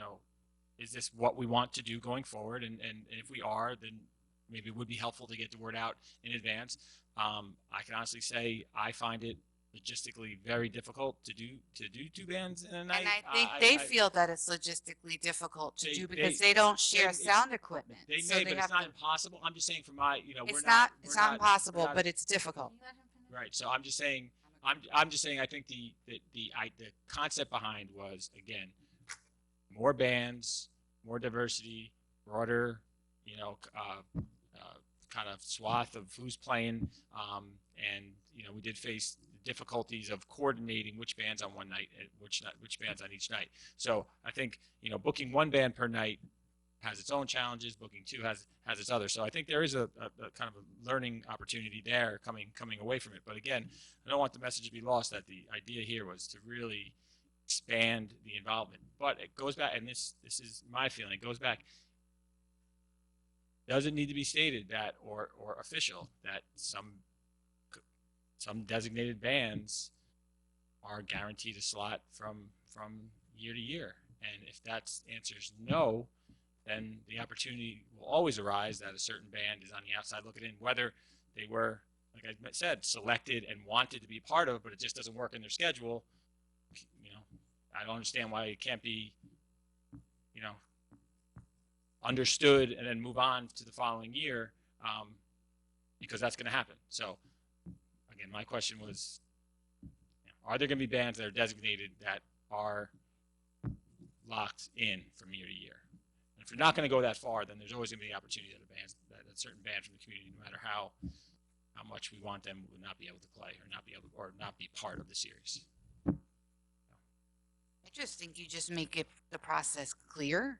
is this what we want to do going forward? And if we are, then maybe it would be helpful to get the word out in advance. I can honestly say I find it logistically very difficult to do 2 bands in a night. And I think they feel that it's logistically difficult to do because they don't share sound equipment. They So may, but it's have not to- impossible. I'm just saying for my, It's not impossible, but it's difficult. Right. So I'm just saying, I'm just saying, I think the concept behind was, again, more bands, more diversity, broader, you know, kind of swath of who's playing. And, you know, we did face the difficulties of coordinating which bands on one night and which bands on each night. So I think, you know, booking one band per night has its own challenges. Booking two has its other. So I think there is a kind of a learning opportunity there coming away from it. But again, I don't want the message to be lost that the idea here was to really expand the involvement. But it goes back, and this is my feeling, it goes back. Does it need to be stated that or official that some designated bands are guaranteed a slot from year to year? And if that answer's no, then the opportunity will always arise that a certain band is on the outside looking in, whether they were, like I said, selected and wanted to be part of, but it just doesn't work in their schedule. You know, I don't understand why it can't be, you know, understood and then move on to the following year, because that's going to happen. So, again, my question was, you know, are there going to be bands that are designated that are locked in from year to year? If you're not going to go that far, then there's always going to be the opportunity that a certain band from the community, no matter how much we want them, would not be able to play or not be part of the series. I just think you just make the process clear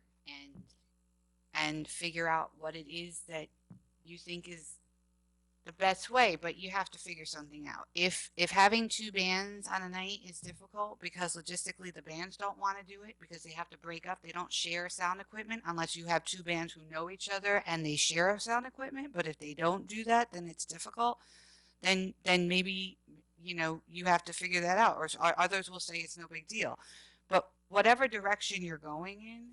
and figure out what it is that you think is the best way, but you have to figure something out. If having two bands on a night is difficult because logistically the bands don't want to do it because they have to break up, they don't share sound equipment unless you have two bands who know each other and they share sound equipment. But if they don't do that, then it's difficult. Then maybe, you know, you have to figure that out, or others will say it's no big deal. But whatever direction you're going in,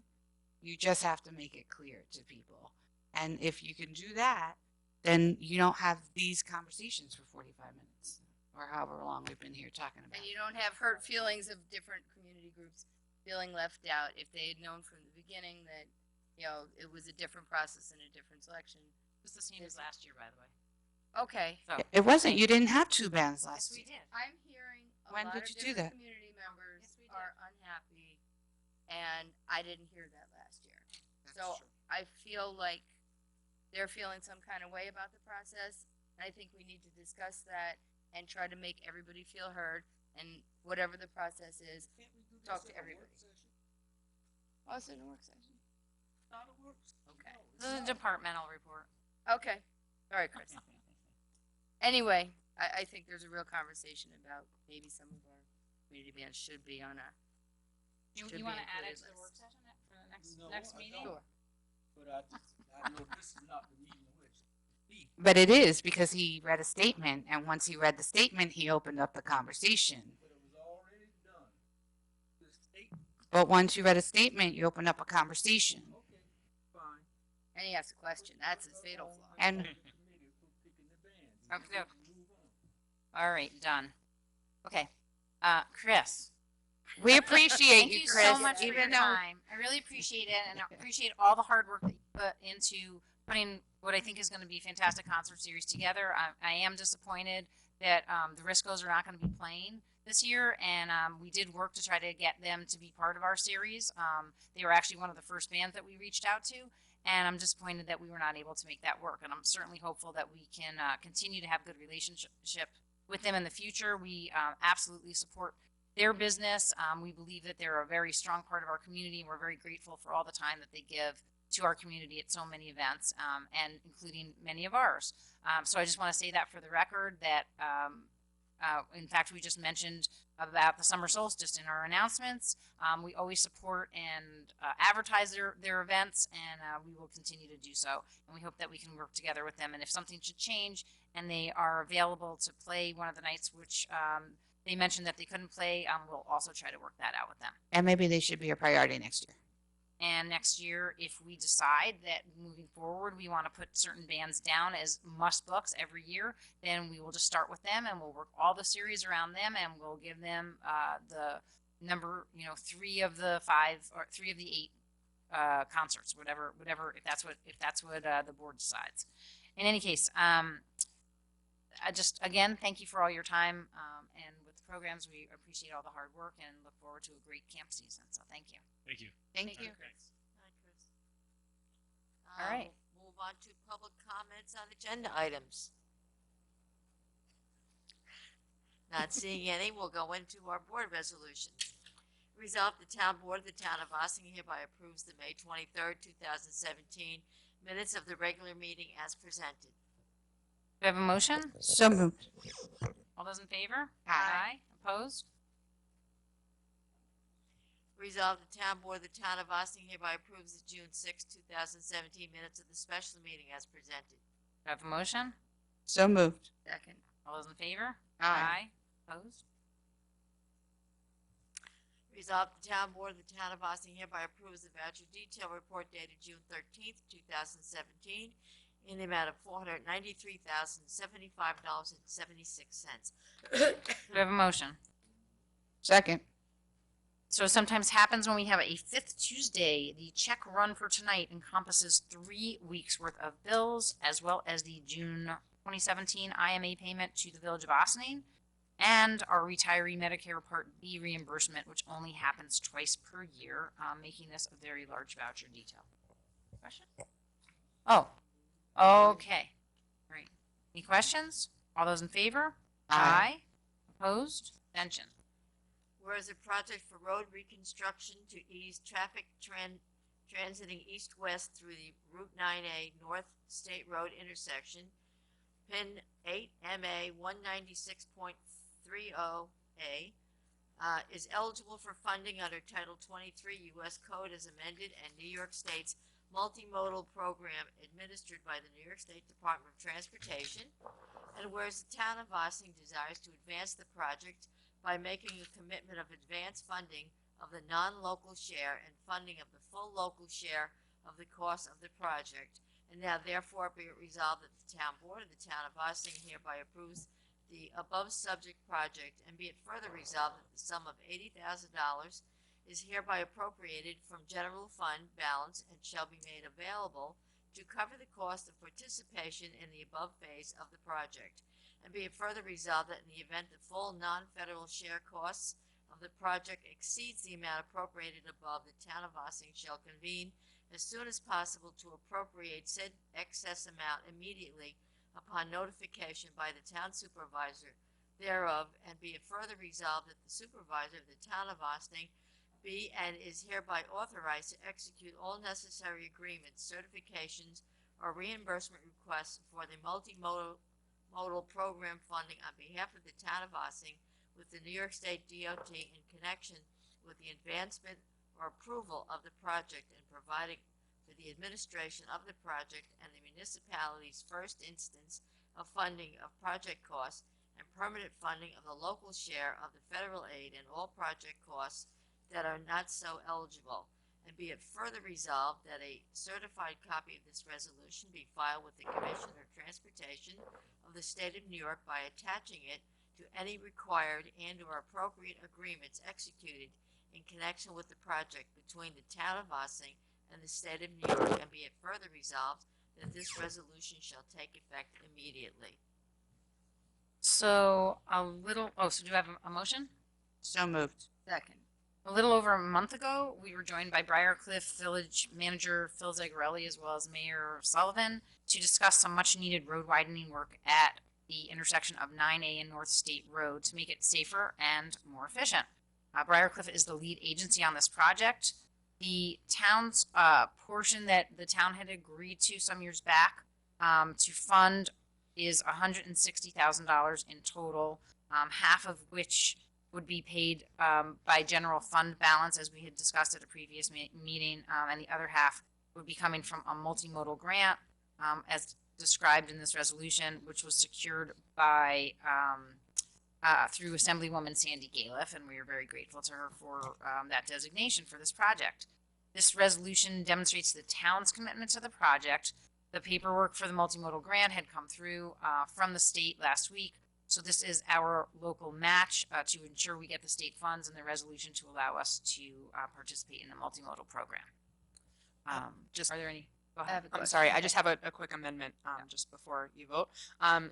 you just have to make it clear to people. And if you can do that, then you don't have these conversations for 45 minutes or however long we've been here talking about. And you don't have hurt feelings of different community groups feeling left out if they had known from the beginning that, you know, it was a different process and a different selection. It was the same as last year, by the way. Okay. So It wasn't. You didn't have two bands last year. we did. I'm hearing a When lot did of you do different that? community members are unhappy, and I didn't hear that last year. So I feel like they're feeling some kind of way about the process, and I think we need to discuss that and try to make everybody feel heard, and whatever the process is, talk to everybody. Oh, it's in a work session. Okay. This is a departmental report. Okay. All right, Chris. Anyway, I think there's a real conversation about maybe some of our community bands should be on a. You should want be to add it included to the work list. session for the next No, next I meeting? don't. But I know this is not the meeting in which to speak. But it is because he read a statement, and once he read the statement, he opened up the conversation. But it was already done. The state, But once you read a statement, you opened up a conversation. okay, fine. And he asked a question. That's his fatal flaw. And Committee for picking the bands. Okay. Move on. All right, done. Okay. Chris. we appreciate Thank you, you Chris. so much for your even though time. I really appreciate it, and I appreciate all the hard work that you put into putting what I think is going to be a fantastic concert series together. I am disappointed that the Riscos are not going to be playing this year, and we did work to try to get them to be part of our series. They were actually one of the first bands that we reached out to, and I'm disappointed that we were not able to make that work. And I'm certainly hopeful that we can continue to have good relationship with them in the future. We absolutely support their business. We believe that they're a very strong part of our community, and we're very grateful for all the time that they give to our community at so many events, and including many of ours. So I just want to say that for the record that, in fact, we just mentioned about the summer solstice in our announcements. We always support and advertise their events, and we will continue to do so. And we hope that we can work together with them. And if something should change and they are available to play one of the nights, which they mentioned that they couldn't play, we'll also try to work that out with them. and maybe they should be a priority next year. And next year, if we decide that moving forward we want to put certain bands down as must books every year, then we will just start with them and we'll work all the series around them, and we'll give them the number, 3 of the 5 or 3 of the 8 concerts, whatever, if that's what the board decides. In any case, I just, again, thank you for all your time. And with the programs, we appreciate all the hard work and look forward to a great camp season. So thank you. Thank you. Thank you. Hi, Chris. All right. We'll move on to public comments on agenda items. Not seeing any, we'll go into our board resolutions. Resolved, the town board of the town of Ossining hereby approves the May 23rd, 2017 minutes of the regular meeting as presented. Do we have a motion? So moved. All those in favor? Aye. Opposed? Resolved, the town board of the town of Ossining hereby approves the June 6, 2017 minutes of the special meeting as presented. Do I have a motion? So moved. Second. All those in favor? Aye. Opposed? Resolved, the town board of the town of Ossining hereby approves the voucher detail report dated June 13th, 2017 in the amount of $493,075.76. Do we have a motion? Second. So sometimes happens when we have a fifth Tuesday. The check run for tonight encompasses 3 weeks worth of bills, as well as the June 2017 IMA payment to the Village of Ossining and our retiree Medicare Part B reimbursement, which only happens twice per year, making this a very large voucher detail. Question? Oh, okay. Great. Any questions? All those in favor? Aye. Opposed? Abstention. Whereas a project for road reconstruction to ease traffic transiting east-west through the Route 9A North State Road intersection, PIN 8MA 196.30A, is eligible for funding under Title 23 U.S. Code as amended and New York State's multimodal program administered by the New York State Department of Transportation. And whereas the town of Ossining desires to advance the project by making a commitment of advance funding of the non-local share and funding of the full local share of the cost of the project. And now therefore be it resolved that the town board of the town of Ossining hereby approves the above subject project, and be it further resolved that the sum of $80,000 is hereby appropriated from general fund balance and shall be made available to cover the cost of participation in the above phase of the project. And be it further resolved that in the event the full non-federal share costs of the project exceeds the amount appropriated above, the town of Ossining shall convene as soon as possible to appropriate said excess amount immediately upon notification by the town supervisor thereof. And be it further resolved that the supervisor of the town of Ossining be and is hereby authorized to execute all necessary agreements, certifications, or reimbursement requests for the multimodal program funding on behalf of the town of Ossining with the New York State DOT in connection with the advancement or approval of the project, and providing for the administration of the project and the municipality's first instance of funding of project costs and permanent funding of the local share of the federal aid and all project costs that are not so eligible. And be it further resolved that a certified copy of this resolution be filed with the Commissioner of Transportation of the State of New York by attaching it to any required and or appropriate agreements executed in connection with the project between the town of Ossining and the State of New York. And be it further resolved that this resolution shall take effect immediately. So so do you have a motion? So moved. Second. A little over a month ago, we were joined by Briarcliff Village Manager Phil Zagarelli as well as Mayor Sullivan to discuss some much needed road widening work at the intersection of 9A and North State Road to make it safer and more efficient. Briarcliff is the lead agency on this project. The town's portion that the town had agreed to some years back to fund is $160,000 in total, half of which would be paid by general fund balance, as we had discussed at a previous meeting, and the other half would be coming from a multimodal grant, as described in this resolution, which was secured by through Assemblywoman Sandy Galiff, and we are very grateful to her for that designation for this project. This resolution demonstrates the town's commitment to the project. The paperwork for the multimodal grant had come through from the state last week. So this is our local match to ensure we get the state funds, and the resolution to allow us to participate in the multimodal program. Are there any Go I ahead. have a I'm sorry, I question. just have a quick amendment, just before you vote.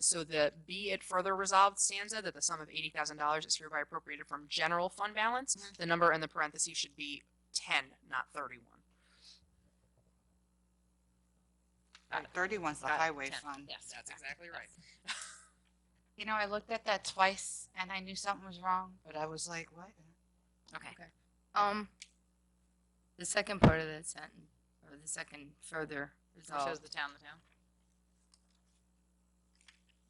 So the be it further resolved stanza that the sum of $80,000 is hereby appropriated from general fund balance, the number in the parentheses should be 10, not 31. 31's the Got it. highway 10. fund. Yes, that's exactly right. You know, I looked at that twice and I knew something was wrong, but I was like, what? Okay. The second part of that sentence, or the second further It resolved. shows the town.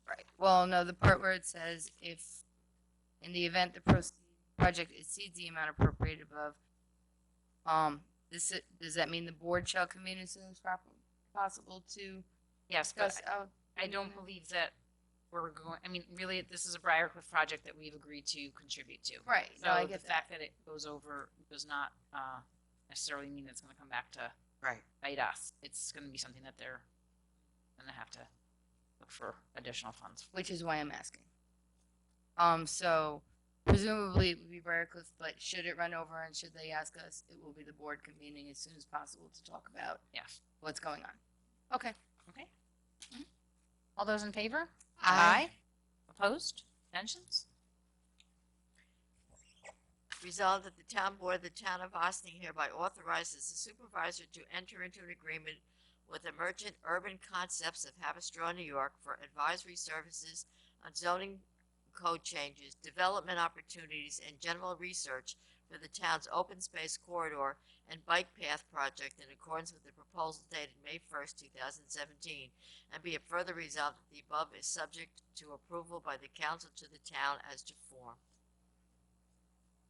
Right. Well, no, the part where it says if, in the event the project exceeds the amount appropriated above, does that mean the board shall convene as soon as possible to Yes, but discuss out? I don't believe that we're going, I mean, really, this is a Briarcliff project that we've agreed to contribute to. Right, So no, I the get that. fact that it goes over does not necessarily mean it's gonna come back to Right. bite us. It's gonna be something that they're gonna have to look for additional funds for. Which is why I'm asking. So presumably it would be Briarcliff, but should it run over and should they ask us, it will be the board convening as soon as possible to talk about Yes. what's going on. Okay. Okay. All those in favor? Aye. Opposed? Abstentions? Resolved that the town board of the town of Austin hereby authorizes the supervisor to enter into an agreement with Emergent Urban Concepts of Haverstraw, New York for advisory services on zoning code changes, development opportunities, and general research for the town's open space corridor and bike path project in accordance with the proposal dated May 1st, 2017, and be it further resolved that the above is subject to approval by the council to the town as to form.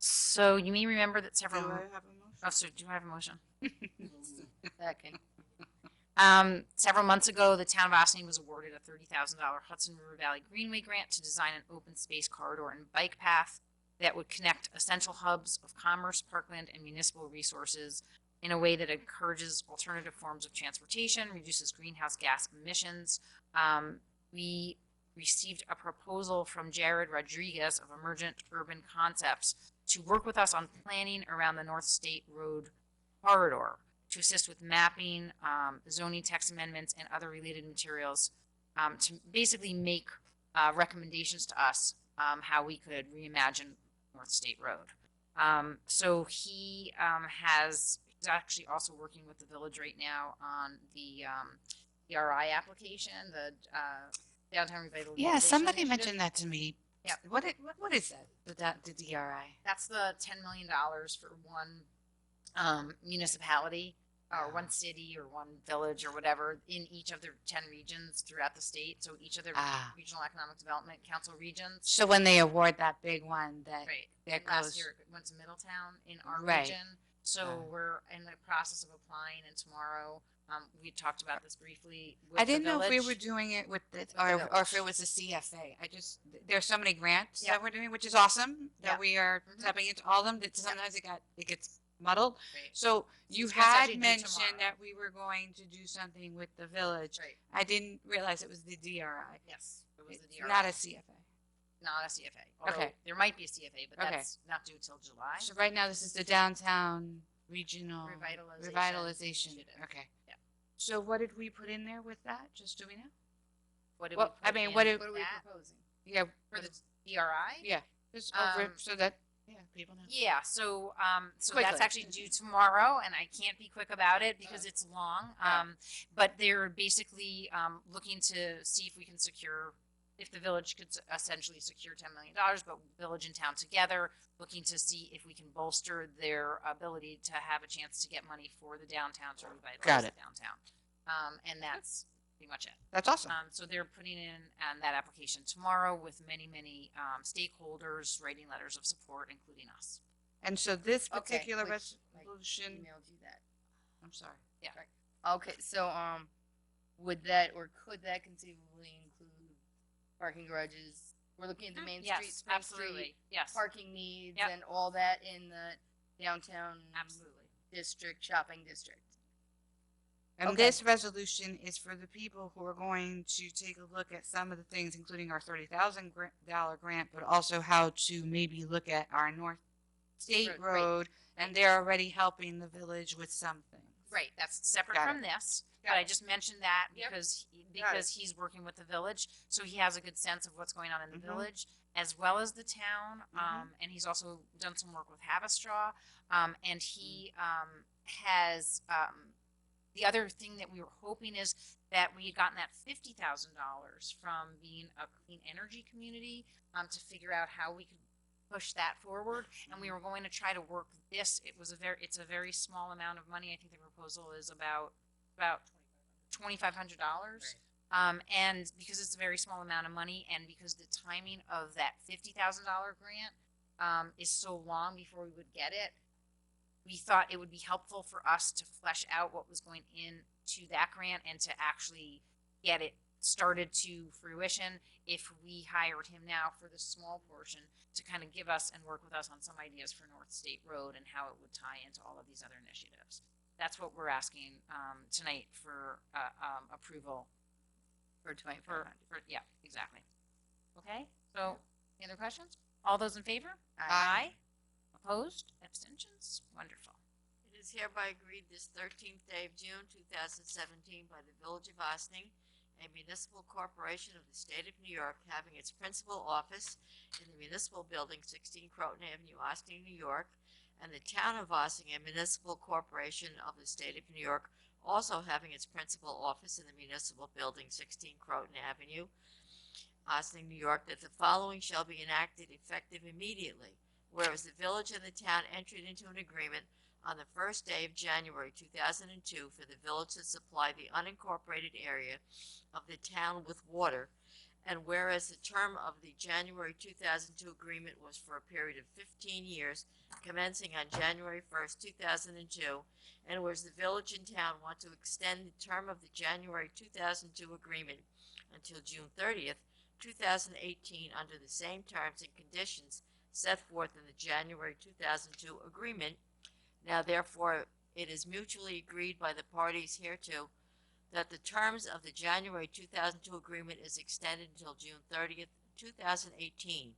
So you may remember that several. Do I have a motion? Oh, so do I have a motion? Second. Several months ago, the town of Austin was awarded a $30,000 Hudson River Valley Greenway grant to design an open space corridor and bike path that would connect essential hubs of commerce, parkland, and municipal resources in a way that encourages alternative forms of transportation, reduces greenhouse gas emissions. We received a proposal from Jared Rodriguez of Emergent Urban Concepts to work with us on planning around the North State Road corridor to assist with mapping, zoning text amendments, and other related materials to basically make recommendations to us how we could reimagine North State Road. So he's actually also working with the village right now on the DRI application, the downtown revitalization. Yeah, somebody initiative. mentioned that to me. Yep. What is that? The DRI? That's the $10 million for one municipality or one city or one village or whatever in each of the 10 regions throughout the state. So each of the regional economic development council regions. So when they award that big one, that And goes. last year it went to Middletown in our Right. region. So we're in the process of applying, and tomorrow we talked about this briefly. With I didn't the know if we village. were doing it with the, the or if it village. was a CFA. There's so many grants Yeah. that we're doing, which is awesome that Yeah. we are tapping into all of them. That sometimes it gets muddled. Right. So you It's gonna had actually due mentioned tomorrow. that we were going to do something with the village. Right. I didn't realize it was the DRI. Yes, it was the It's DRI. not a CFA. Not a CFA. Although Okay. There might be a CFA, but Okay. that's not due till July. So right now this is the downtown regional Revitalization revitalization. initiative. Okay. Yeah. So what did we put in there with that? Just do we know? What did Well, we I put mean, in what did- for What are we that? proposing? Yeah. For the DRI? Yeah. Just over Um, so that people know. Yeah, so so Quickly. that's actually due tomorrow, and I can't be quick about it because it's long. But they're basically looking to see if we can secure, if the village could essentially secure $10 million, but village and town together, looking to see if we can bolster their ability to have a chance to get money for the downtown to revitalize Got the it. downtown. And that's pretty much it. That's awesome. So they're putting in that application tomorrow with many stakeholders writing letters of support, including us. And so this Okay, particular which, resolution, Emailed you that. I'm sorry. Yeah. Okay, so would that or could that conceivably include parking garages? We're looking at the main Yes, street, Spring absolutely. Street, Yes. parking needs, Yep. and all that in the downtown Absolutely. district, shopping district. And Okay. this resolution is for the people who are going to take a look at some of the things, including our $30,000 grant, but also how to maybe look at our North State Right. Road, and they're already helping the village with some things. Right, that's separate Got from it. this, Got but I it. just mentioned that Yep. because he's working with the village, so he has a good sense of what's going on in the Mhm. village as well as the town. Mhm. And he's also done some work with Havistraw. And he has the other thing that we were hoping is that we had gotten that $50,000 from being a clean energy community to figure out how we could push that forward, and we were going to try to work this. It's a very small amount of money. I think the proposal is about $2,500. And because it's a very small amount of money, and because the timing of that $50,000 grant is so long before we would get it, we thought it would be helpful for us to flesh out what was going into that grant and to actually get it started to fruition if we hired him now for the small portion to kind of give us and work with us on some ideas for North State Road and how it would tie into all of these other initiatives. That's what we're asking tonight for approval. For 2,500. Yeah, exactly. Okay, so any other questions? All those in favor? Aye. Opposed? Abstentions? Wonderful. It is hereby agreed this 13th day of June 2017 by the Village of Ossining, a municipal corporation of the state of New York, having its principal office in the municipal building 16 Croton Avenue, Ossining, New York, and the town of Ossining, a municipal corporation of the state of New York, also having its principal office in the municipal building 16 Croton Avenue, Ossining, New York, that the following shall be enacted effective immediately. Whereas the village and the town entered into an agreement on the first day of January 2002 for the village to supply the unincorporated area of the town with water, and whereas the term of the January 2002 agreement was for a period of 15 years, commencing on January 1st, 2002, and whereas the village and town want to extend the term of the January 2002 agreement until June 30th, 2018, under the same terms and conditions set forth in the January 2002 agreement. Now therefore it is mutually agreed by the parties hereto that the terms of the January 2002 agreement is extended until June 30th, 2018,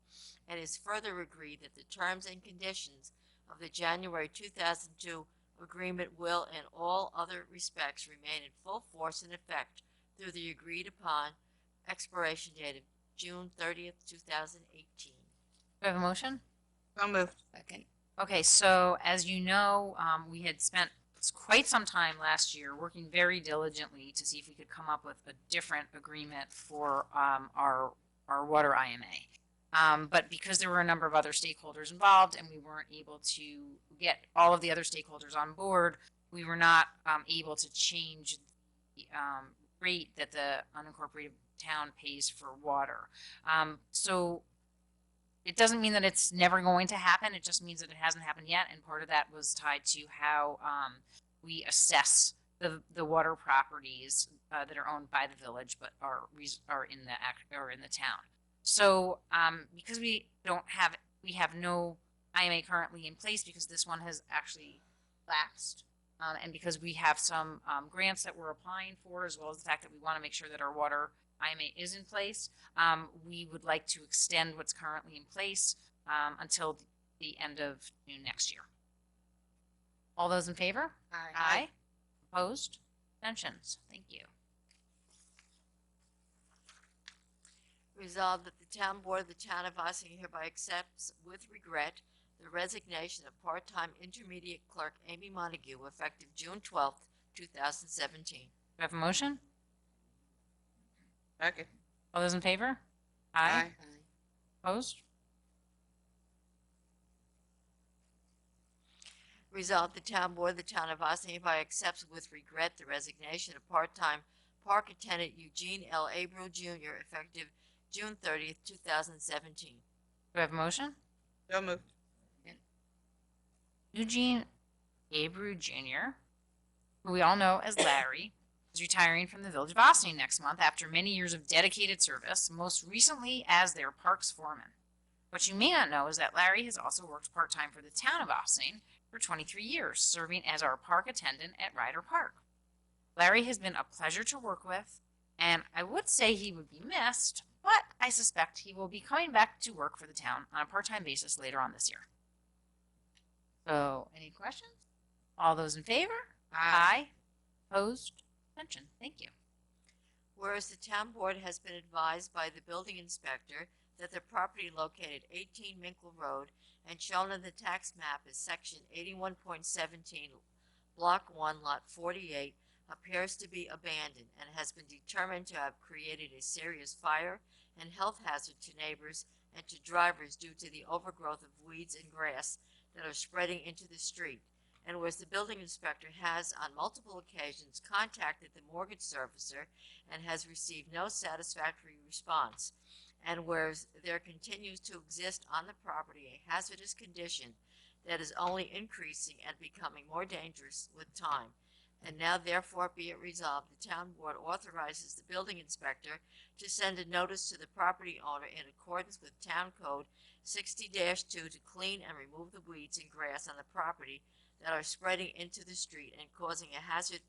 and is further agreed that the terms and conditions of the January 2002 agreement will in all other respects remain in full force and effect through the agreed upon expiration date of June 30th, 2018. Do we have a motion? So moved. Second. Okay, so as you know, we had spent quite some time last year working very diligently to see if we could come up with a different agreement for our water IMA. But because there were a number of other stakeholders involved and we weren't able to get all of the other stakeholders on board, we were not able to change the rate that the unincorporated town pays for water. So it doesn't mean that it's never going to happen. It just means that it hasn't happened yet. And part of that was tied to how we assess the water properties that are owned by the village, but are in the town. So because we have no IMA currently in place because this one has actually lapsed. And because we have some grants that we're applying for, as well as the fact that we want to make sure that our water IMA is in place, we would like to extend what's currently in place until the end of June next year. All those in favor? Aye. Aye. Opposed? Abstentions? Thank you. Resolved that the town board of the town of Ossining hereby accepts with regret the resignation of part-time intermediate clerk Amy Montague effective June 12th, 2017. Do we have a motion? Second. All those in favor? Aye. Opposed? Resolved the town board of the town of Ossining hereby accepts with regret the resignation of part-time park attendant Eugene L. Abreu Jr. effective June 30th, 2017. Do we have a motion? So moved. Eugene Abreu Jr., who we all know as Larry, is retiring from the Village of Ossining next month after many years of dedicated service, most recently as their parks foreman. What you may not know is that Larry has also worked part-time for the town of Ossining for 23 years, serving as our park attendant at Ryder Park. Larry has been a pleasure to work with, and I would say he would be missed, but I suspect he will be coming back to work for the town on a part-time basis later on this year. So, any questions? All those in favor? Aye. Opposed? Abstention. Thank you. Whereas the town board has been advised by the building inspector that the property located 18 Minkle Road and shown on the tax map as section 81.17, block 1, lot 48, appears to be abandoned and has been determined to have created a serious fire and health hazard to neighbors and to drivers due to the overgrowth of weeds and grass that are spreading into the street. And whereas the building inspector has on multiple occasions contacted the mortgage servicer and has received no satisfactory response, and whereas there continues to exist on the property a hazardous condition that is only increasing and becoming more dangerous with time, and now therefore be it resolved, the town board authorizes the building inspector to send a notice to the property owner in accordance with town code 60-2 to clean and remove the weeds and grass on the property that are spreading into the street and causing a hazard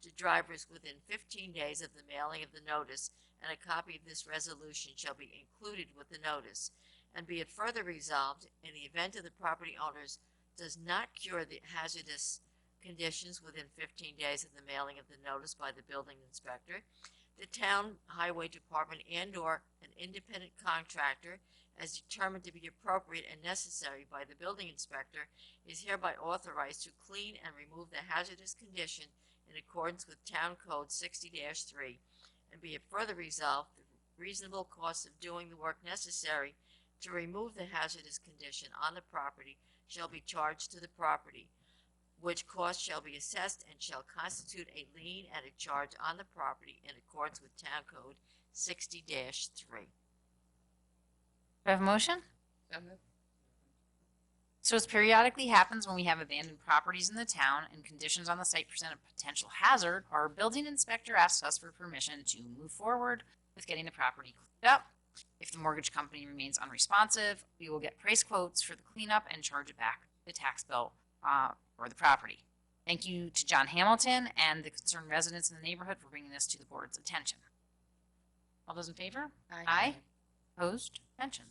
to drivers within 15 days of the mailing of the notice, and a copy of this resolution shall be included with the notice. And be it further resolved, in the event of the property owners does not cure the hazardous conditions within 15 days of the mailing of the notice by the building inspector, the town highway department and or an independent contractor as determined to be appropriate and necessary by the building inspector is hereby authorized to clean and remove the hazardous condition in accordance with town code 60-3, and be it further resolved, the reasonable cost of doing the work necessary to remove the hazardous condition on the property shall be charged to the property, which cost shall be assessed and shall constitute a lien and a charge on the property in accordance with town code 60-3. Do I have a motion? So as periodically happens when we have abandoned properties in the town and conditions on the site present a potential hazard, our building inspector asks us for permission to move forward with getting the property cleaned up. If the mortgage company remains unresponsive, we will get price quotes for the cleanup and charge it back the tax bill for the property. Thank you to John Hamilton and the concerned residents in the neighborhood for bringing this to the board's attention. All those in favor? Aye. Opposed? Abstention.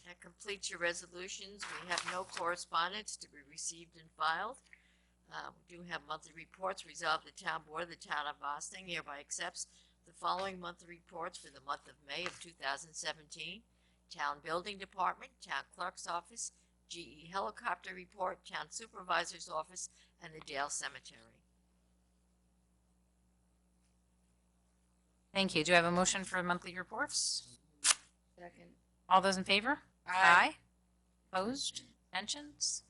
That completes your resolutions. We have no correspondence to be received and filed. We do have monthly reports. Resolved, the town board of the town of Boston hereby accepts the following monthly reports for the month of May of 2017. Town Building Department, Town Clerk's Office, GE Helicopter Report, Town Supervisor's Office, and the Dale Cemetery. Thank you. Do I have a motion for monthly reports? Second. All those in favor? Aye. Opposed? Abstentions?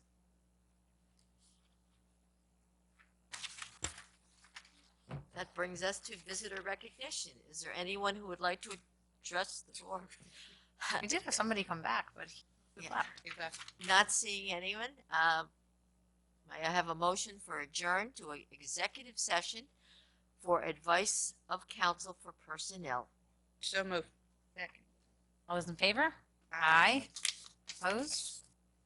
That brings us to visitor recognition. Is there anyone who would like to address the board? We did have somebody come back, but he left. Not seeing anyone. May I have a motion for adjourn to an executive session for advice of counsel for personnel? So moved. Second. All those in favor? Aye. Opposed?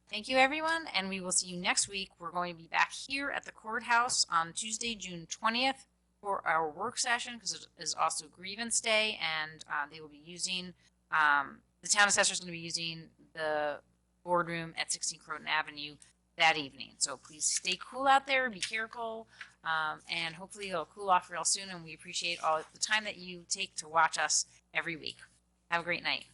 Thank you, everyone, and we will see you next week. We're going to be back here at the courthouse on Tuesday, June 20th for our work session, because it is also grievance day, and they will be using, the town assessor is going to be using the boardroom at 16 Croton Avenue that evening. So please stay cool out there, be careful, and hopefully it'll cool off real soon, and we appreciate all the time that you take to watch us every week. Have a great night.